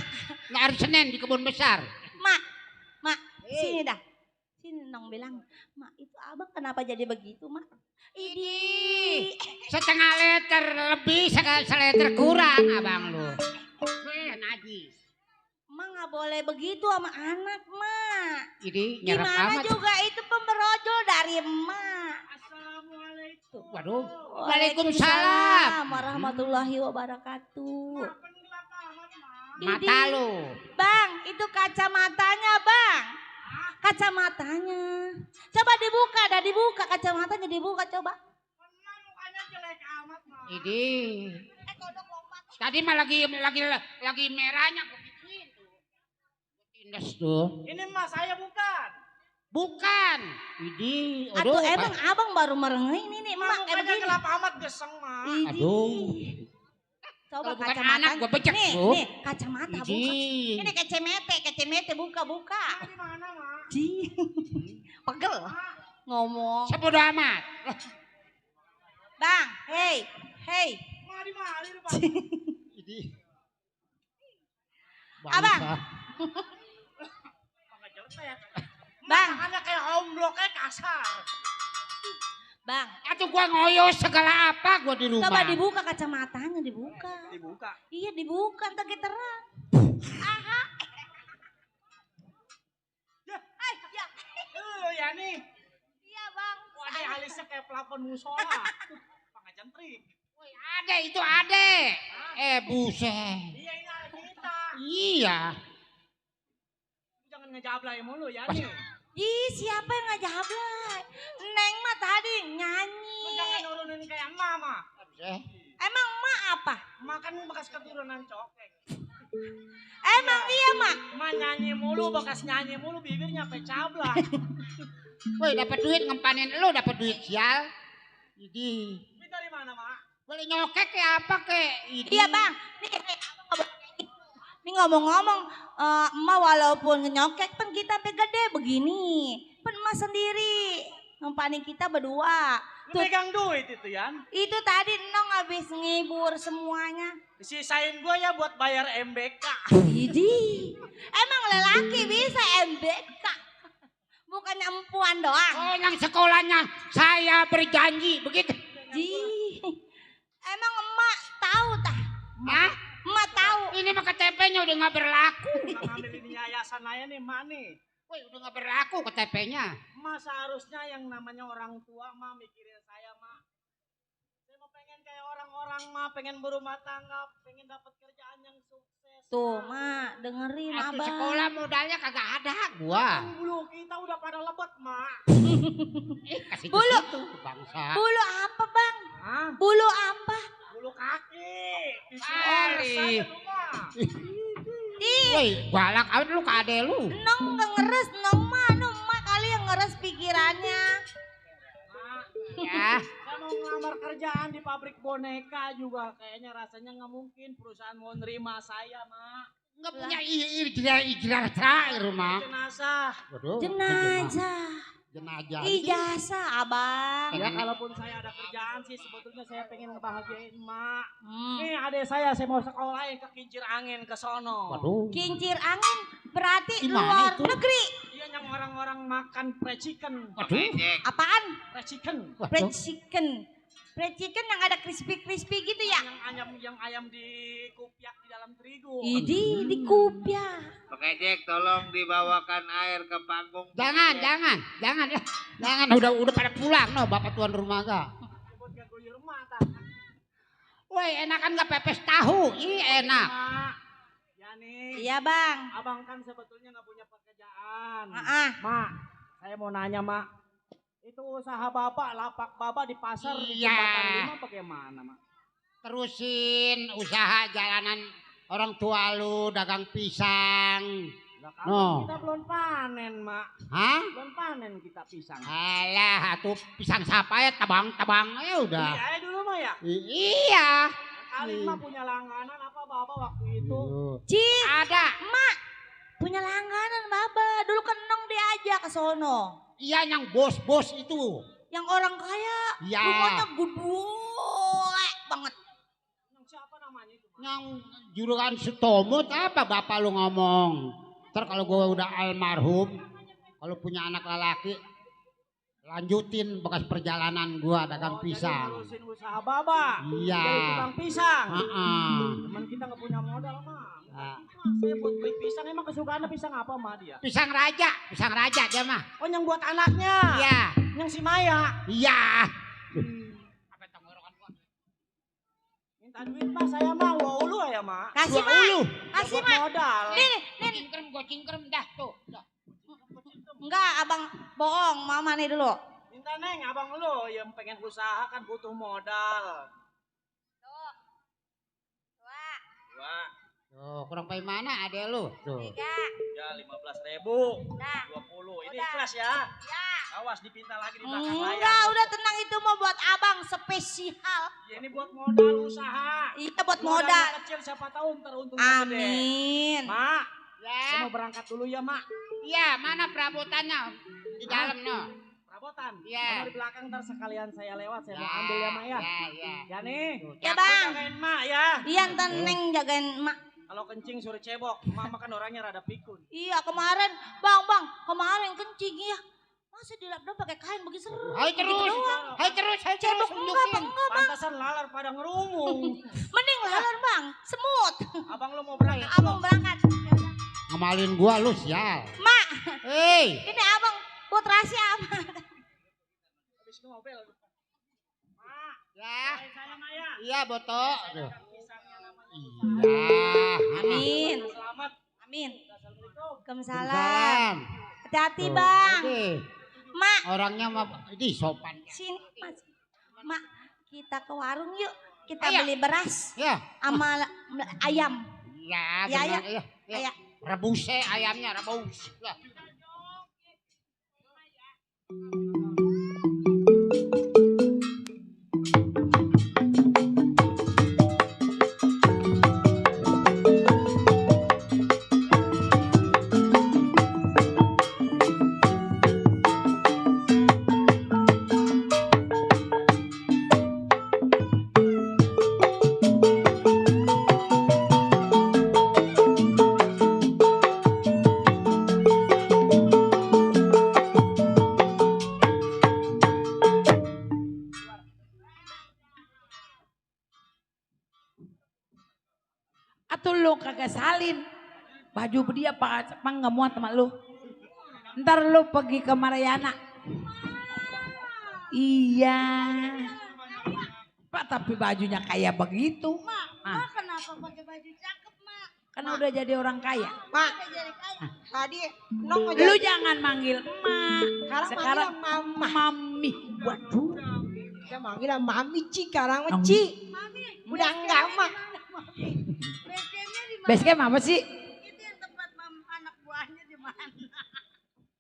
Hari Senin di kebun besar. Mak, sini dah. Sini Nong bilang, Mak itu abang kenapa jadi begitu mak? Idi. Setengah liter lebih, seliter kurang abang lu. Najis. Mak nggak boleh begitu sama anak mak. Idi nyerap Gimana amat. juga itu pemberojol dari emak. Assalamualaikum. Waduh. Waalaikumsalam. Warahmatullahi wabarakatuh. Mata lu. Bang, itu kacamatanya bang. Kacamatanya. Coba dibuka, dah dibuka kacamatanya dibuka coba. Idi. Tadi mah lagi merahnya aku gituin tuh. Tindas tuh. Ini mas saya bukan. Bukan. Idi. Aduh, emang abang baru merengeng ini emak kayak Mukanya begini. gelap amat geseng mah. Aduh. Coba Kalau bukan kacamata. anak gua becek nih, tuh. nih kacamata buka. Idi. Ini kacamata buka. Di mana mak? Pegel. Ngomong. Sebodo amat. Bang, hey. Mari lu pak. Idi. Abang. Bang. Makanya kayak hombloknya kasar. Bang. Atuh gua ngoyo segala apa gua di rumah. Coba dibuka kacamatanya dibuka. Dibuka. Iya dibuka, entar kita terang. Aha. Ya nih. Iya bang. Wah alisnya kayak pelakon musola. Pangajentrik. Woi, itu ade. Buset. Iya ini ada kita. Iya. Jangan ngejablay mulu ya nih. Ih siapa yang ngajablay? Neng mah tadi nyanyi. Lu jangan nurunin kayak mama. Emang emak apa? Makan bekas keturunan cokek. Emang iya mak? Mak nyanyi mulu, bekas nyanyi mulu, bibirnya sampai cablak. Woi, dapat duit ngempanin lu, dapat duit sial. Idi. Ini dari mana mak? Boleh nyokek ya apa ke? Iya bang. Nih ngomong-ngomong, emak walaupun nyokek pen kita sampai gede begini. Pen emak sendiri. Ngempanin kita berdua. Lu megang duit itu Yan? Itu tadi Nong habis ngibur semuanya. Sisain gue ya buat bayar MBK. Idi. Emang lelaki bisa MBK? Bukannya empuan doang. Oh, yang sekolahnya saya berjanji begitu. Emang emak tahu tah? Hah? Emak tahu. Ini mah KTP-nya udah nggak berlaku. Ngambil ini yayasan aja nih mak nih. Woi, udah nggak berlaku KTP-nya. Mak seharusnya yang namanya orang tua mak mikirin saya mak. Saya mau pengen kayak orang-orang mak, pengen berumah tangga, pengen dapat kerjaan yang sukses. Tuh mak, dengerin Aku abang. sekolah modalnya kagak ada gua. Bulu kita udah pada lebet mak. Kasih ke Bulu. situ, bangsa. Bulu apa bang? Hah? Bulu apa? Bulu kaki. Kali. Ih, Woi, galak amat lu ke ade lu. Nong gak ngeres, Nong mah kali yang ngeres pikirannya. Ya. Saya mau ngelamar kerjaan di pabrik boneka juga. Kayaknya rasanya nggak mungkin perusahaan mau nerima saya, Mak. Nggak punya ijazah terakhir, Mak. Jenazah. Waduh, Jenazah. Jenazah. Ijazah, abang. Ya kalaupun saya ada kerjaan sih sebetulnya saya pengen ngebahagiain Mak. Nih adek saya mau sekolahin ke kincir angin ke sono. Waduh. Kincir angin berarti Gimana luar itu? negeri. Iya yang orang-orang makan fried chicken. Waduh. Apaan? Fried chicken. Fried chicken. Fried chicken yang ada crispy gitu ya? Yang ayam dikupiak di dalam terigu. Idi, dikupiak. Pakai Jack, tolong dibawakan air ke panggung. Jangan. Jangan, udah pada pulang no, bapak tuan rumah ga. Buat guyur mata. Woi, enakan gak pepes tahu? Ih, enak. Mak. Ya nih. Iya bang. Abang kan sebetulnya nggak punya pekerjaan. Mak, Saya mau nanya Mak. Itu usaha bapak, lapak bapak di pasar di Iya. Jembatan 5 bagaimana Mak? Terusin usaha jalanan Orang tua lu dagang pisang. No. Kita belum panen, Mak. Hah? Belum panen kita pisang. Alah, tuh pisang siapa ya? Tabang-tabang ya udah. Iya dulu mah ya. Iya. Kali mah punya langganan apa Baba waktu itu? Ci, ada. Mak, punya langganan Baba. Dulu kan Nong diajak ke sono. Iya, yang bos-bos itu. Yang orang kaya. Iya. Rumahnya gede banget. Yang siapa namanya itu? Yang juragan Sutomo apa bapak lu ngomong? Ntar kalau gue udah almarhum, kalau punya anak lelaki, lanjutin bekas perjalanan gue dagang pisang. Jadi nerusin usaha Baba. Iya. Jadi tukang pisang. Teman kita nggak punya modal mah. Saya buat beli pisang, emang kesukaannya pisang apa mah dia? Pisang raja dia mah. Oh yang buat anaknya? Iya. Yang si Maya? Iya. Minta duit mah saya mah, ulu ya mah. Kasih mah. Kasih buat mah. modal. Nih. Gue cingkrem dah tuh. Enggak, abang bohong. Mama nih dulu. Minta Neng, abang lu yang pengen usaha kan butuh modal. Tuh. Tuh, kurang pay mana adek lu? Tuh. 3. Ya 15.000. Nah. 20. Ini ikhlas ya. Ya. Awas dipinta lagi di belakang layar. Enggak, udah tenang, itu mau buat abang spesial. Ya ini buat modal usaha. Iya, buat Modalnya modal. kecil siapa tahu ntar untungnya gede. Amin. Mak, Ya. saya mau berangkat dulu ya Mak. Iya, mana perabotannya? Di dalam no. Perabotan. Iya. Mana di belakang ntar sekalian saya lewat, saya mau ambil ya Mak ya. Iya. Ya nih. Ya bang. Jagain Mak ya. Iya, ntar Neng jagain emak. Kalau kencing suruh cebok. Mama kan orangnya rada pikun. Iya, kemarin kemarin kencing ya. Masa dilap-lap pakai kain begitu seru. Hai terus. Cebok enggak bang. Pantasan lalar pada ngerungung. Mending lalar bang, semut. Abang lu mau berangkat? Abang berangkat. Ngamalin gua lu sial. Mak. Hei. Ini abang buat rahasia abang. Habis ngobel. Mak. Ya. Saya Maya. Iya, Boto. Aduh. Iya. Amin. Selamat. Amin. Waalaikumsalam. Hati-hati bang. Mak. Orangnya mah di sopan. Sini mas. Mak, kita ke warung yuk. Kita Ayo. beli beras. Ya. Sama ayam. Iya, Ya, benar. ya. Iya. Ya. Rebuse ayamnya, rebus. Lah. Atau lu kagak salin. Baju dia apa nggak muat sama lu. Ntar lu pergi ke Mariana. Iya. Pak tapi bajunya kayak begitu. Mak, kenapa pakai baju cakep mak? Karena udah jadi orang kaya. Mak, Tadi Nong Lu jangan manggil emak. Sekarang mama. mami. Waduh. Saya manggil mami sekarang Ci. Udah enggak mah. Basecamp apa sih? itu yang tempat anak buahnya di mana?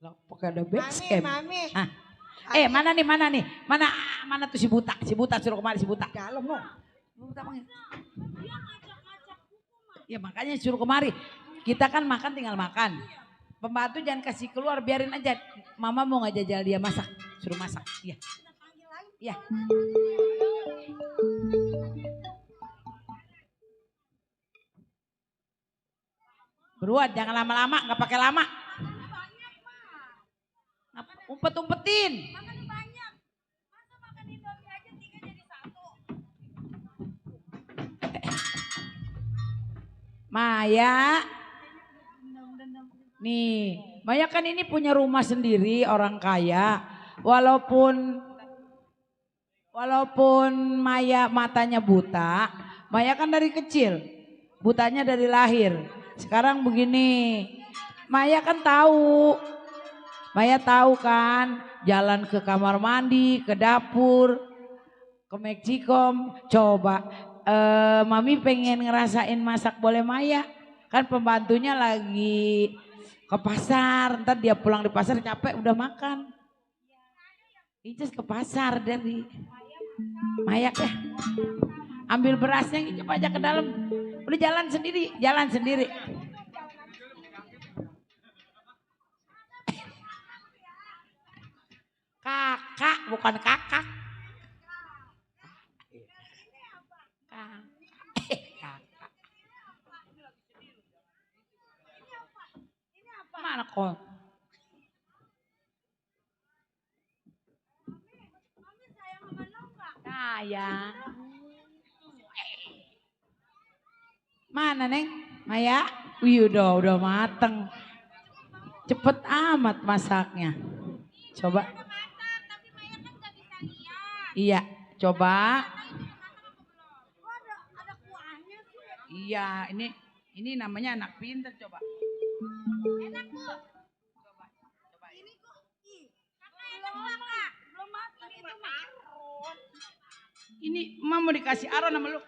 Lah, pakai ada basecamp. Mami. Hah? Mana nih? Mana tuh si buta? Si buta suruh kemari si buta. Dalam no. Buta panggil. Ya makanya suruh kemari. Kita kan makan tinggal makan. Pembantu jangan kasih keluar, biarin aja. Mama mau ngajajal dia masak, suruh masak. Iya. Iya. Beruat, jangan lama-lama, nggak pakai lama. Umpet-umpetin. Maya. Nih, Maya kan ini punya rumah sendiri, orang kaya. Walaupun Maya matanya buta, Maya kan dari kecil. Butanya dari lahir. Sekarang begini, Maya kan tahu. Maya tahu kan, jalan ke kamar mandi, ke dapur, ke Meksikom. Coba Mami pengen ngerasain masak boleh Maya. Kan pembantunya lagi ke pasar. Ntar dia pulang di pasar capek udah makan. Ijus ke pasar dari Maya ya. Ambil berasnya coba aja ke dalam. Udah jalan sendiri, jalan sendiri. Kakak bukan kakak. Mana kok? Sayang. Mana Neng? Maya? Wih udah mateng. Cepet amat masaknya. Coba. Iya, coba. Iya, ini namanya anak pintar coba. Enak Bu. Coba. Ini kok kakak enak kakak. Belum makan itu marun. Ini Emak mau dikasih aron sama lu.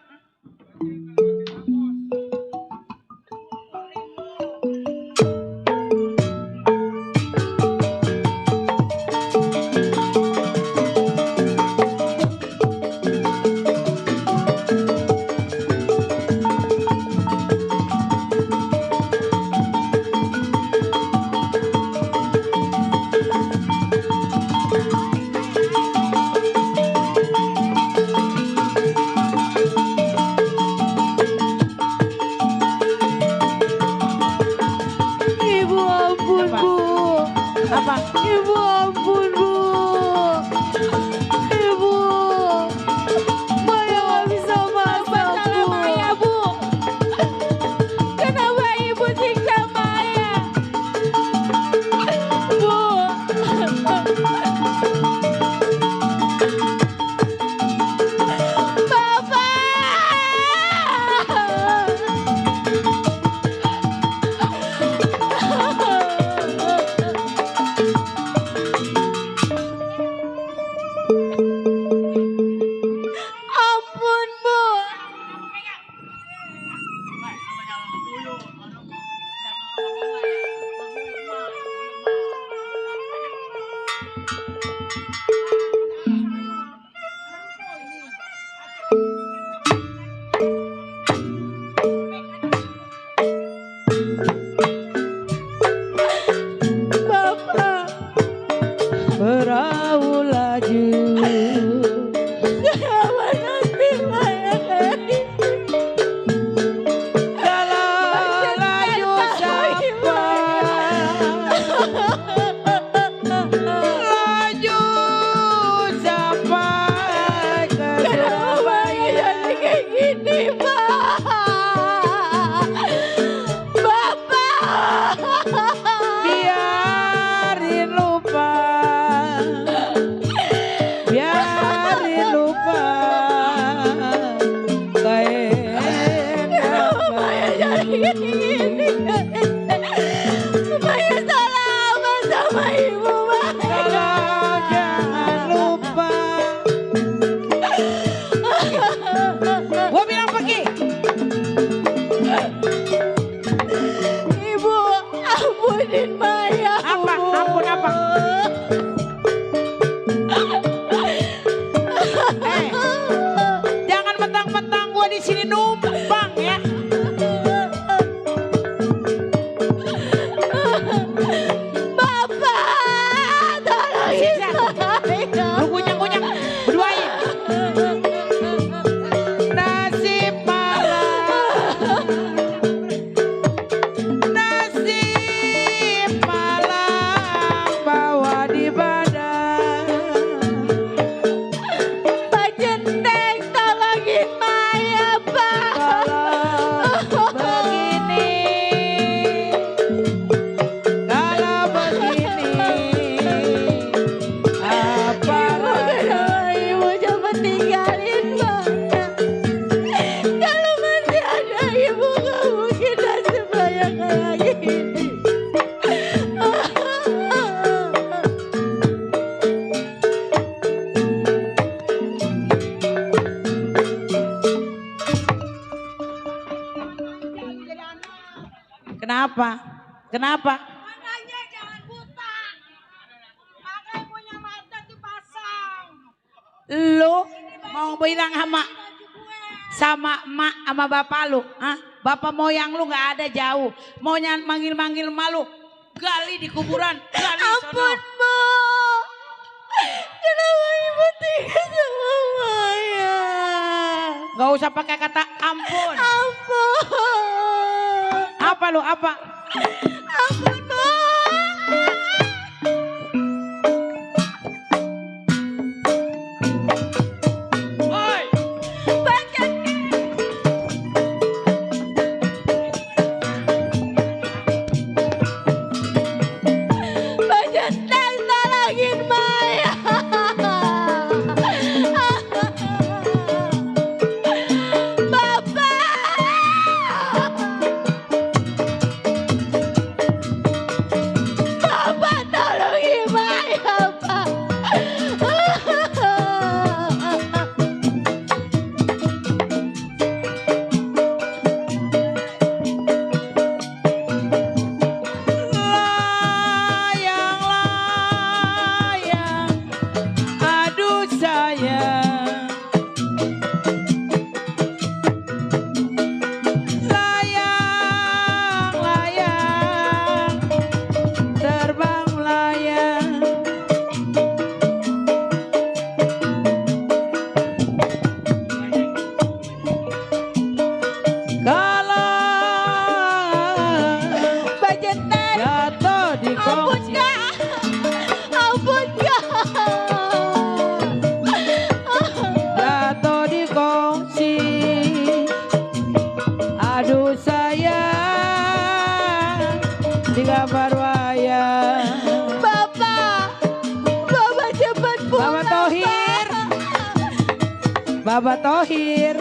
Kenapa? Kenapa? Makanya jangan buta. Makanya punya mata dipasang. Lu mau bilang sama emak sama bapak lu, hah? Bapak moyang lu nggak ada jauh. Mau manggil-manggil malu, gali di kuburan, gali Ampun, Bu. Kenapa ibu tega sama Maya? Gak usah pakai kata ampun. Ampun. Apa lu? Apa? Ampun, Bu. Bapak Tohir.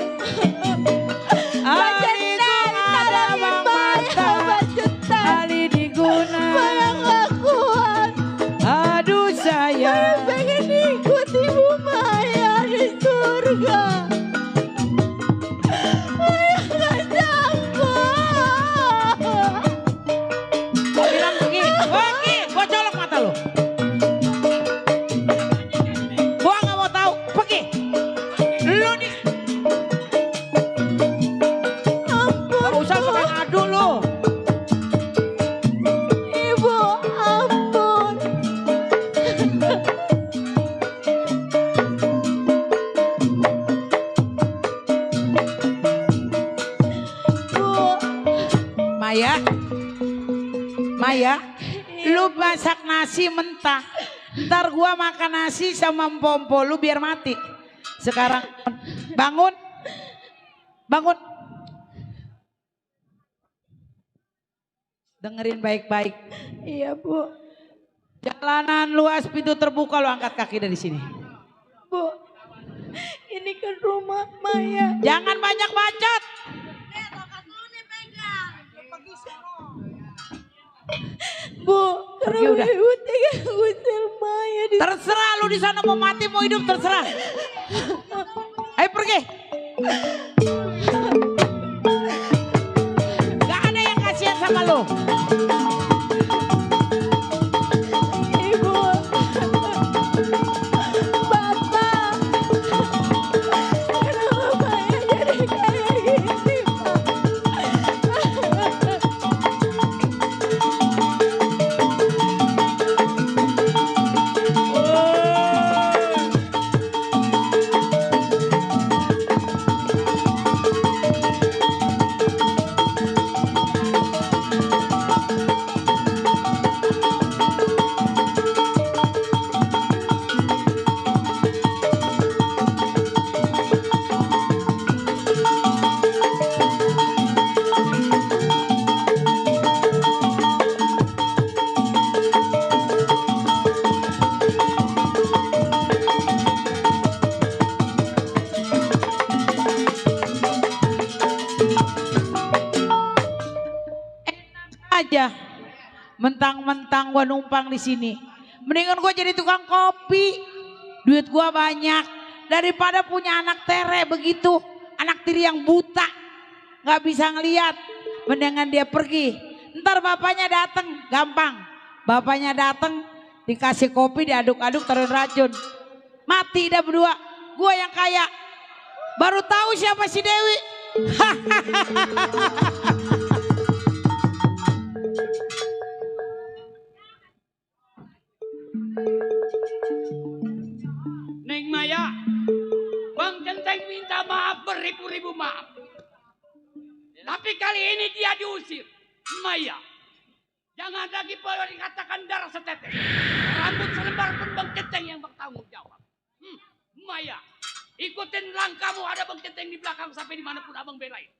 Ali ada mata, Ali diguna. Aduh saya pengen ikut Ibu Maya di surga. Maya gak sanggup. Gua bilang pergi, gua colok mata lu. Gua gak mau tahu, pergi. Lu nih. Gak usah pakai ngadu lu. Ibu, ampun. Maya, Maya, lu masak nasi mentah. Ntar gua makan nasi sama empompo lu biar mati. Sekarang bangun, bangun. Dengerin baik-baik. Iya, Bu. Jalanan luas, pintu terbuka, lu angkat kaki dari sini. Bu, ini kan rumah Maya. Jangan banyak bacot. Bu, Pergi kenapa udah. Ibu tega ngusir Maya di... Terserah lu di sana mau mati mau hidup terserah. Ayo pergi. Gak ada yang kasihan sama lu. Ibu, Bapak, kenapa Maya jadi kayak gini, Pak? Aja mentang-mentang gua numpang di sini, mendingan gua jadi tukang kopi, duit gua banyak daripada punya anak tere begitu, anak tiri yang buta nggak bisa ngeliat. Mendingan dia pergi, Ntar bapaknya datang, gampang. Bapaknya datang, dikasih kopi, diaduk-aduk, taruh racun. Mati dah berdua. Gua yang kaya. Baru tahu siapa si Dewi. Neng Maya, Bang Centeng minta maaf beribu-ribu maaf. Tapi kali ini dia diusir. Maya, jangan lagi boleh dikatakan darah setetes. Rambut selembar pun Bang Centeng yang bertanggung jawab. Maya, ikutin langkahmu, ada Bang Centeng di belakang sampai dimanapun abang belain.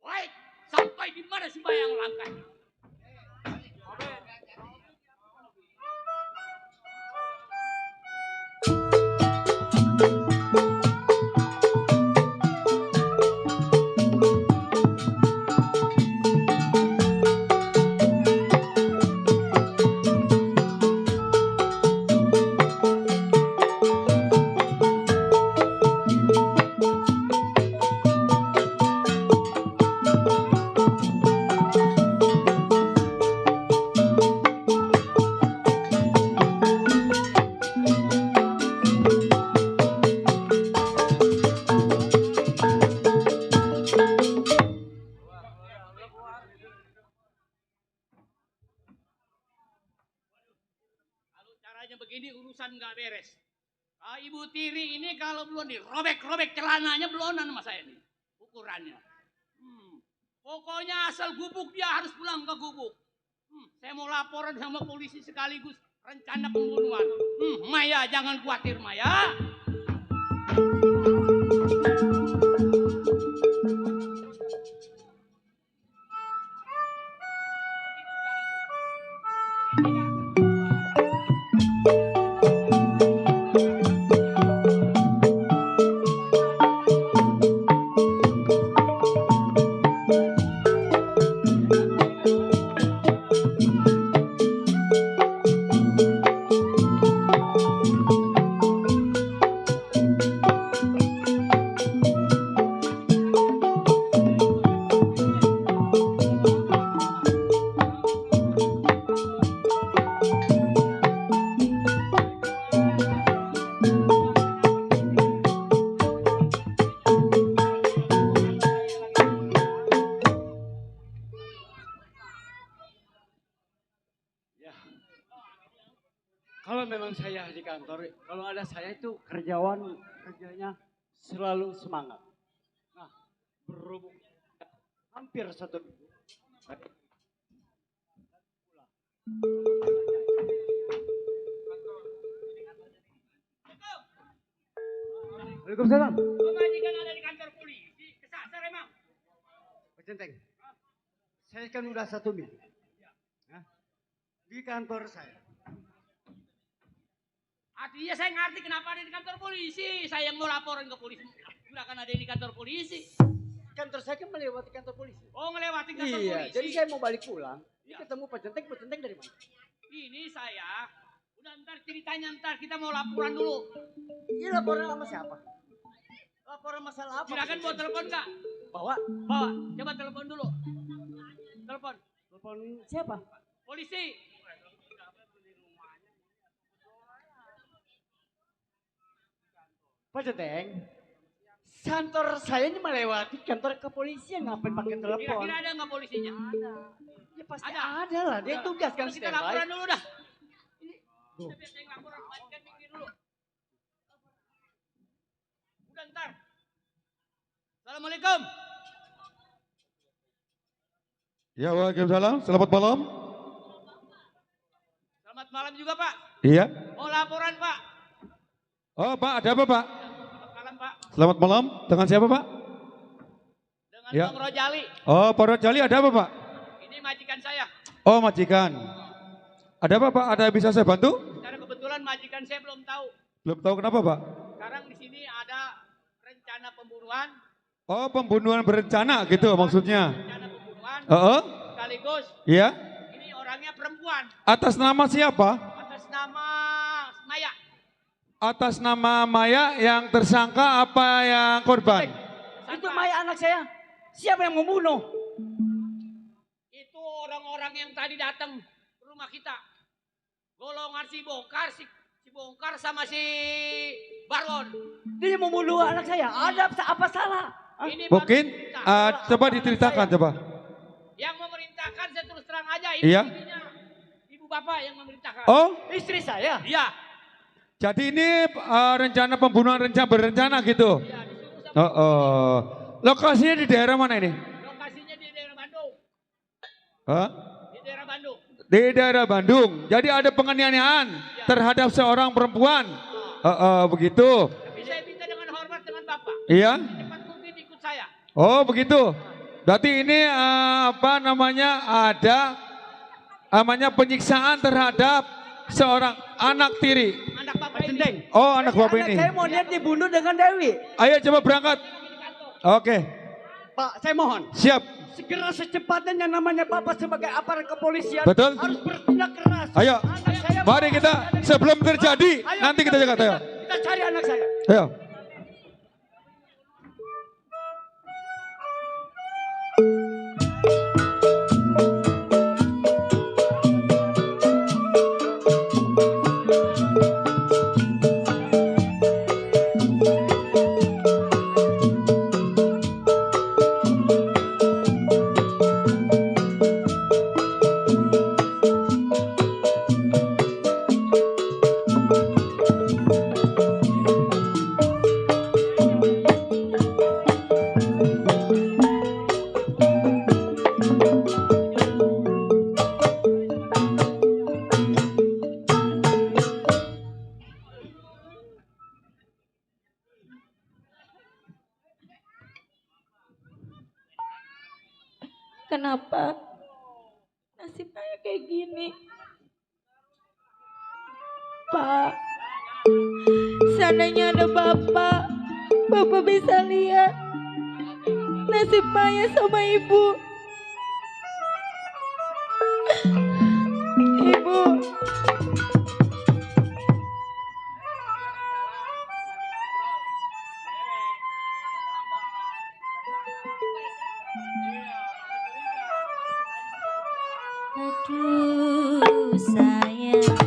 Baik, sampai di mana si Bayang langkahnya. Begini urusan nggak beres. Ibu tiri ini kalau belum dirobek-robek celananya belonan sama saya nih ukurannya. Pokoknya asal gubuk dia harus pulang ke gubuk. Saya mau laporan sama polisi sekaligus rencana pembunuhan. Maya jangan khawatir Maya. Kalau memang saya di kantor, kalau ada saya itu kerjanya selalu semangat. Nah, berhubung hampir 1 minggu. Waalaikumsalam. Majikan ada di kantor polisi, kesasar emang. Pak Centeng, saya kan udah 1 minggu. Nah, di kantor saya. Artinya saya ngerti kenapa ada di kantor polisi. Saya yang mau laporan ke polisi. Udah kan ada di kantor polisi. Kantor saya kan melewati kantor polisi. Oh, ngelewati kantor polisi. Jadi saya mau balik pulang. Ini ketemu Pak Centeng dari mana? Ini saya. Udah ntar ceritanya ntar kita mau laporan dulu. Ini laporan sama siapa? Laporan masalah apa? Silakan buat telepon Kak. Bawa. Coba telepon dulu. Telepon. Telepon siapa? Polisi. Pak Centeng, kantor saya ini melewati kantor kepolisian, ngapain pakai telepon? Kira-kira ada nggak polisinya? Ada. Ya pasti ada lah, dia tugas kan kita laporan dulu dah. Ini, Tuh. biar saya laporan, majikan mikir dulu. Udah ntar. Assalamualaikum. Ya, waalaikumsalam. Selamat malam. Selamat malam juga Pak. Iya. Mau laporan Pak. Oh Pak, ada apa Pak? Malam Pak. Selamat malam. Dengan siapa Pak? Dengan Ya. Bang Rojali. Oh, Pak Rojali ada apa Pak? Ini majikan saya. Oh, majikan. Ada apa Pak? Ada yang bisa saya bantu? Karena kebetulan majikan saya belum tahu. Belum tahu kenapa Pak? Sekarang di sini ada rencana pembunuhan. Oh, pembunuhan berencana gitu maksudnya. Rencana pembunuhan. Sekaligus. Iya. Ini orangnya perempuan. Atas nama siapa? Atas nama Maya. Atas nama Maya yang tersangka apa yang korban? Itu Maya anak saya. Siapa yang membunuh? Itu orang-orang orang yang tadi datang ke rumah kita. Golongan si Bongkar sama si Baron. Dia mau membunuh anak saya. Ada apa salah? Ini Mungkin coba diceritakan coba. yang memerintahkan saya terus terang aja ini Iya. ibu bapak yang memerintahkan. Oh, istri saya. Iya. Jadi ini rencana pembunuhan berencana gitu. Lokasinya di daerah mana ini? Lokasinya di daerah Bandung. Hah? Di daerah Bandung. Di daerah Bandung. Jadi ada penganiayaan terhadap seorang perempuan. Begitu. Tapi saya minta dengan hormat dengan bapak. Iya. Cepat mungkin ikut saya. Oh begitu. Berarti ini ada penyiksaan terhadap seorang anak tiri. Anak bapak ini. Oh anak bapak ini. Saya mau lihat dibunuh dengan Dewi. Ayo coba berangkat. Oke. Pak, saya mohon. Siap. Segera secepatnya yang namanya Bapak sebagai aparat kepolisian. Betul. Harus bertindak keras. Ayo. Mari kita sebelum terjadi nanti kita jaga. Ayo. Kita cari anak saya. Ayo. Kenapa nasib saya kayak gini? Pak, seandainya ada Bapak bisa lihat nasib Maya sama Ibu. Ibu. Aduh sayang.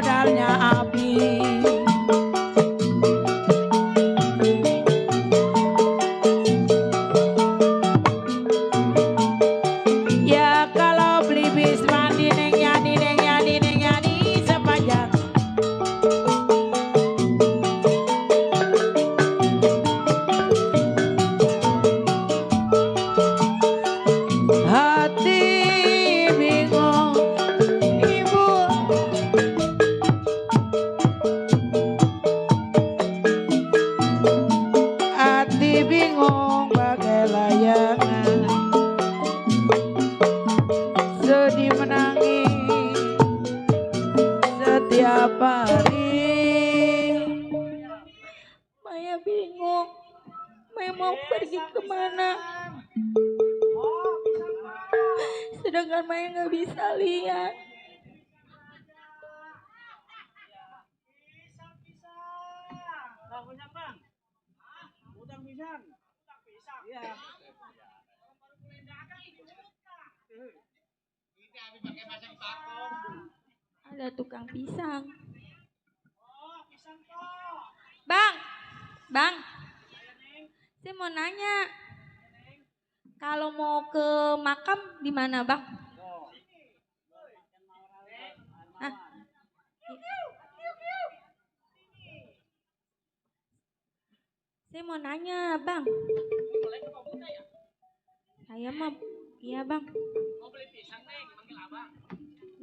modalnya habis. Ya kalau beli bis mandi neng yani sepanjang. Hati bingung ibu, hati bingung bagai layangan, sedih menangis setiap hari. Maya bingung. Maya mau pergi kemana? Sedangkan Maya nggak bisa lihat. Ada tukang pisang. Bang, bang, saya mau nanya, kalau mau ke makam di mana bang? Hah? Saya mau nanya bang. Saya mau, iya bang. Mau beli pisang neng, panggil abang.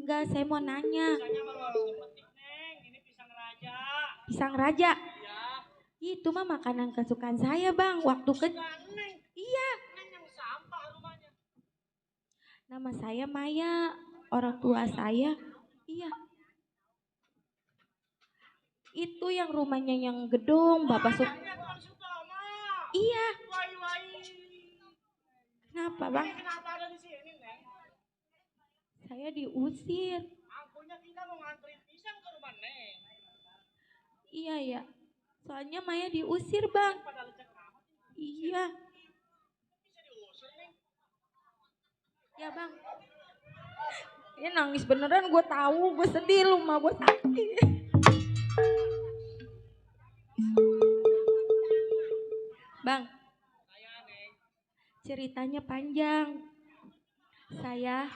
Enggak, saya mau nanya. Pisangnya baru petik neng, ini pisang raja. Pisang raja? Iya. Itu mah makanan kesukaan saya bang, waktu Iya. Neng yang sampah rumahnya. Nama saya Maya, orang tua saya. Iya. Itu yang rumahnya yang gedung, Bapak Suk. Iya. Kenapa bang? Kenapa ada di sini neng? Saya diusir. Angkunya kita mau nganterin pisang ke rumah neng. Iya ya. Soalnya Maya diusir bang. Iya. Bisa diusir neng. Ya bang. Ini nangis beneran, gue tahu, gue sedih, lu mah gue sakit. Bang, ceritanya panjang. Saya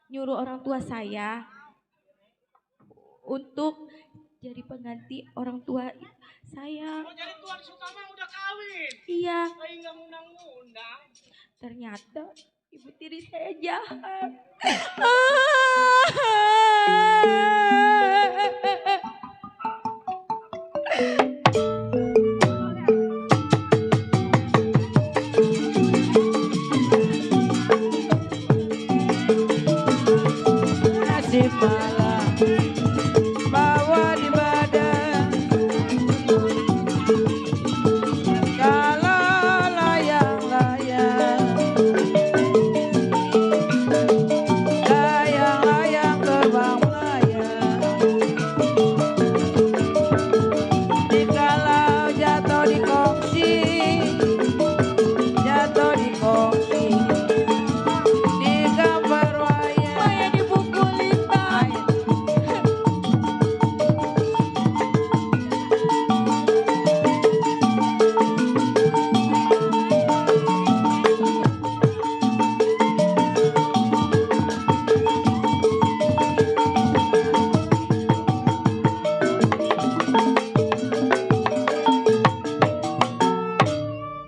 nyuruh orang tua saya untuk jadi pengganti orang tua saya. Oh jadi Tuan Sukama udah kawin? Iya. Saya nggak ngundang-ngundang. Ternyata ibu tiri saya jahat. Nasib malam bawa di badan, kalau layang-layang, layang-layang terbang melayang, jikalau jatuh di kongsi, jatuh di kongsi, di gambar wayang. Maya dipukulin bang.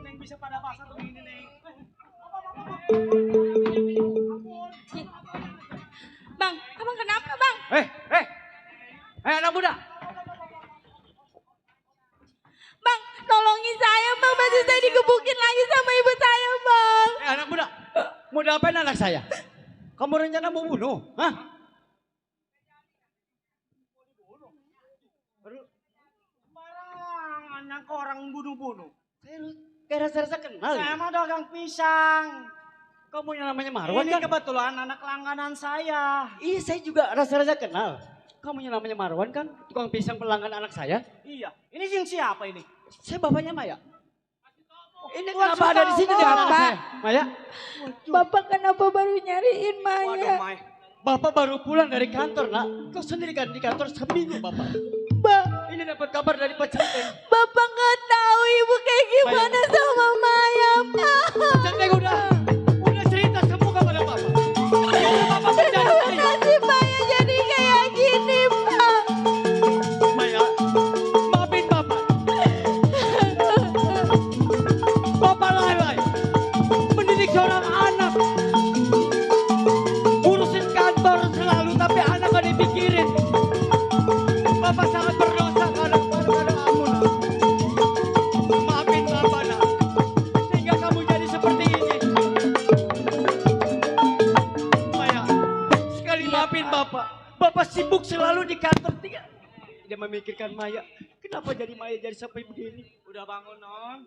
Neng bisa pada pasar begini neng. Bang, abang kenapa bang? Anak muda. Bang, tolongin saya bang, masih saya digebukin lagi sama ibu saya bang. Anak muda. Mau diapain anak saya? Kamu rencana mau bunuh? Hah? Sembarangan nyangka orang bunuh-bunuh. Kayak rasa-rasa kenal. Saya mah dagang pisang. Kamu yang namanya Marwan Ini kan? kebetulan anak langganan saya. Iya, saya juga rasa-rasa kenal. Kamu yang namanya Marwan kan? Tukang pisang pelanggan anak saya. Iya. Ini siapa ini? Saya bapaknya Maya. Ini Tuan kenapa ada di sini di Sutomo. anak saya? Maya? Bapak kenapa baru nyariin Maya? Waduh, Mai. Bapak baru pulang dari kantor, nak. Kau sendiri kan di kantor seminggu, Bapak. Mbak, ini dapat kabar dari Pak Centeng. Bapak nggak tahu ibu kayak gimana sama Maya, Pak. Centeng udah cerita semua kepada Bapak. Bapak berjanji. Kenapa sih Maya jadi kayak gini, Pak? Maya, maafin Bapak. Bapak lalai mendidik seorang anak. Urusin kantor selalu, tapi anak gak dipikirin. Bapak sangat berdosa kadang-kadang kamu, nak. Maafin Bapak, nak. Sehingga kamu jadi seperti ini. Maya, sekali maafin Bapak. Bapak sibuk selalu di kantor. Dia memikirkan Maya. Kenapa jadi Maya jadi sampai begini? Udah bangun, Non.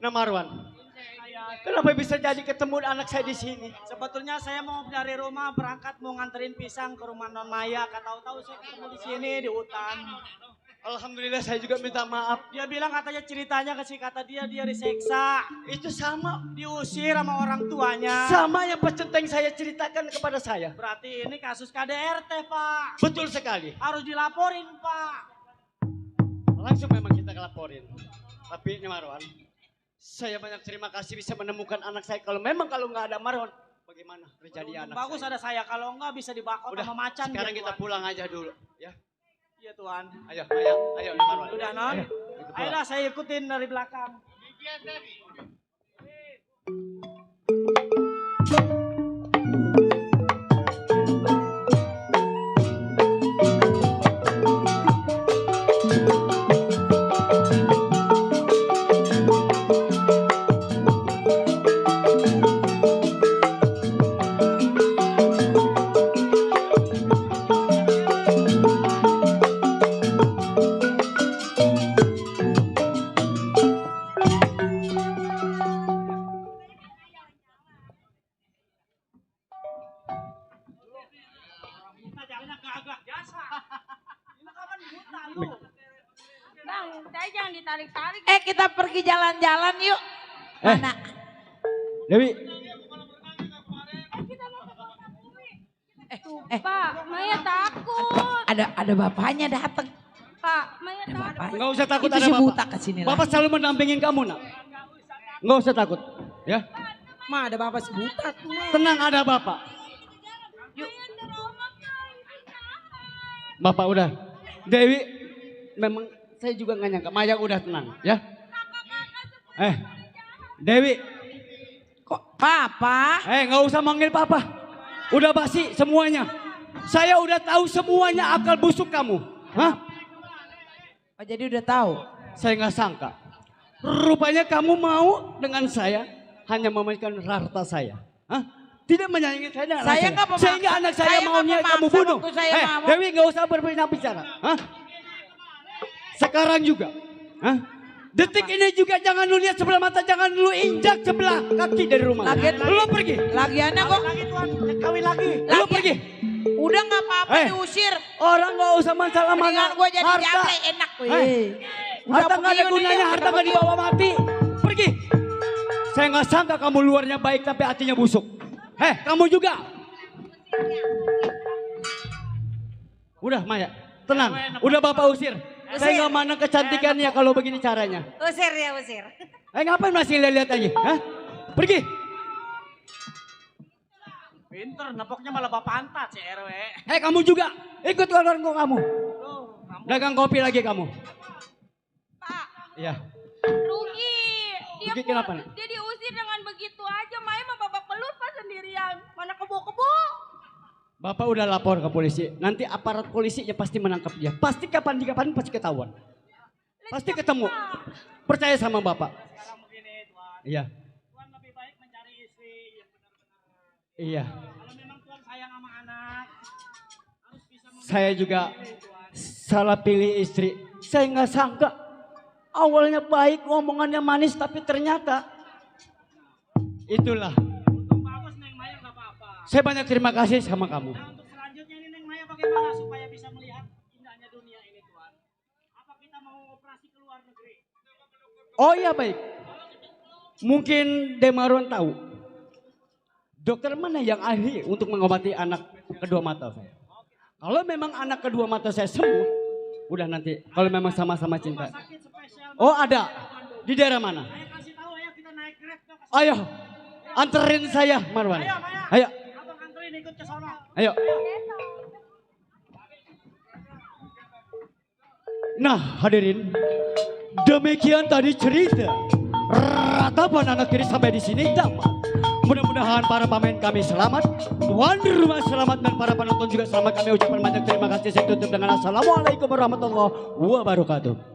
Nah Marwan, kenapa bisa jadi ketemu anak saya di sini? Sebetulnya saya mau dari rumah berangkat mau nganterin pisang ke rumah Non Maya. Tahu-tahu saya ketemu di sini di hutan. Alhamdulillah saya juga minta maaf. Dia bilang katanya ceritanya kata dia disiksa. Itu sama. Diusir sama orang tuanya. Sama yang Pak Centeng saya ceritakan kepada saya. Berarti ini kasus KDRT, Pak. Betul sekali. Harus dilaporin, Pak. Langsung memang kita laporin. Tapi ini Marwan, saya banyak terima kasih bisa menemukan anak saya. Kalau nggak ada Marwan, bagaimana terjadi anak bagus saya? ada saya, kalau enggak bisa dibakar sama macan. Sekarang dia, kita Tuan. pulang aja dulu, ya. Iya Tuan. Ayo Marwan. Udah Non. Ayolah saya ikutin dari belakang. Bang, saya jangan ditarik-tarik. Kita pergi jalan-jalan yuk. Mana? Dewi. Pak, Maya takut. Ada bapaknya datang. Pak, Maya takut. Nggak usah takut Itu ada si Bapak. buta kesini lagi. Bapak selalu mendampingin kamu, nak. Nggak usah takut, ya. Ma ada bapak si buta tuh. Tenang ada Bapak. Bapak udah. Dewi, memang saya juga nggak nyangka. Maya udah tenang, ya. Dewi. Kok Papa? Nggak usah manggil Papa. Udah basi semuanya. Saya udah tahu semuanya akal busuk kamu. Hah? Oh, jadi udah tahu? Saya nggak sangka. Rupanya kamu mau dengan saya hanya memainkan harta saya. Hah? Tidak menyayangi saya dengan Saya anak nggak memaksa. Sehingga anak saya Saya maunya nggak kamu memaksa bunuh. waktu saya mau. Dewi nggak usah berbicara. Hah? Sekarang juga. Hah? Detik ini juga jangan lu lihat sebelah mata, jangan lu injak sebelah kaki dari rumah. Lu pergi. Lagiannya kok lagi Tuan, kawin lagi. Lu pergi. Udah nggak apa-apa diusir. Orang nggak usah masalah Mendingan mana. gue jadi Harta. jable enak. Harta nggak ada gunanya, harta nggak dibawa mati. Pergi. Saya nggak sangka kamu luarnya baik tapi hatinya busuk. Kamu juga. Udah Maya, tenang. Udah Bapak usir. Saya nggak mana kecantikannya kalau begini caranya. Usir ya, usir. Ngapain masih lihat lagi? Hah? Pergi. Pinter, nepoknya malah bapak pantat si RW. Kamu juga. Ikut keluar kamu. Dagang kopi lagi kamu. Pak. Iya. Rugi. Rugi kenapa? Dia diusir dengan begitu aja. Maya mah babak belur Pak sendirian. Mana kebo-kebo. Bapak udah lapor ke polisi. Nanti aparat polisi ya pasti menangkap dia. Pasti kapan pasti ketahuan. Pasti ketemu. Percaya sama Bapak. Sekarang begini Tuan. Iya. Tuan lebih baik mencari istri yang benar-benar. Iya. Kalau memang Tuan sayang sama anak, harus bisa Saya juga salah pilih istri. Saya nggak sangka. Awalnya baik, ngomongannya manis, tapi ternyata itulah. bagus Neng Maya nggak apa-apa. Saya banyak terima kasih sama kamu. Nah untuk selanjutnya ini Neng Maya bagaimana supaya bisa melihat indahnya dunia ini Tuan? Apa kita mau operasi ke luar negeri? Oh iya baik. Mungkin Demarwan tahu. dokter mana yang ahli untuk mengobati anak kedua mata saya? Kalau memang anak kedua mata saya sembuh, udah nanti. Kalau memang sama-sama cinta. Oh ada, di daerah mana? Ayo, anterin saya Marwan. Ayo. Ayo. Nah hadirin, demikian tadi cerita ratapan anak kiri sampai di sini tamat. Mudah-mudahan para pemain kami selamat, tuan rumah selamat dan para penonton juga selamat. Kami ucapkan banyak terima kasih. Saya tutup dengan assalamualaikum warahmatullahi wabarakatuh.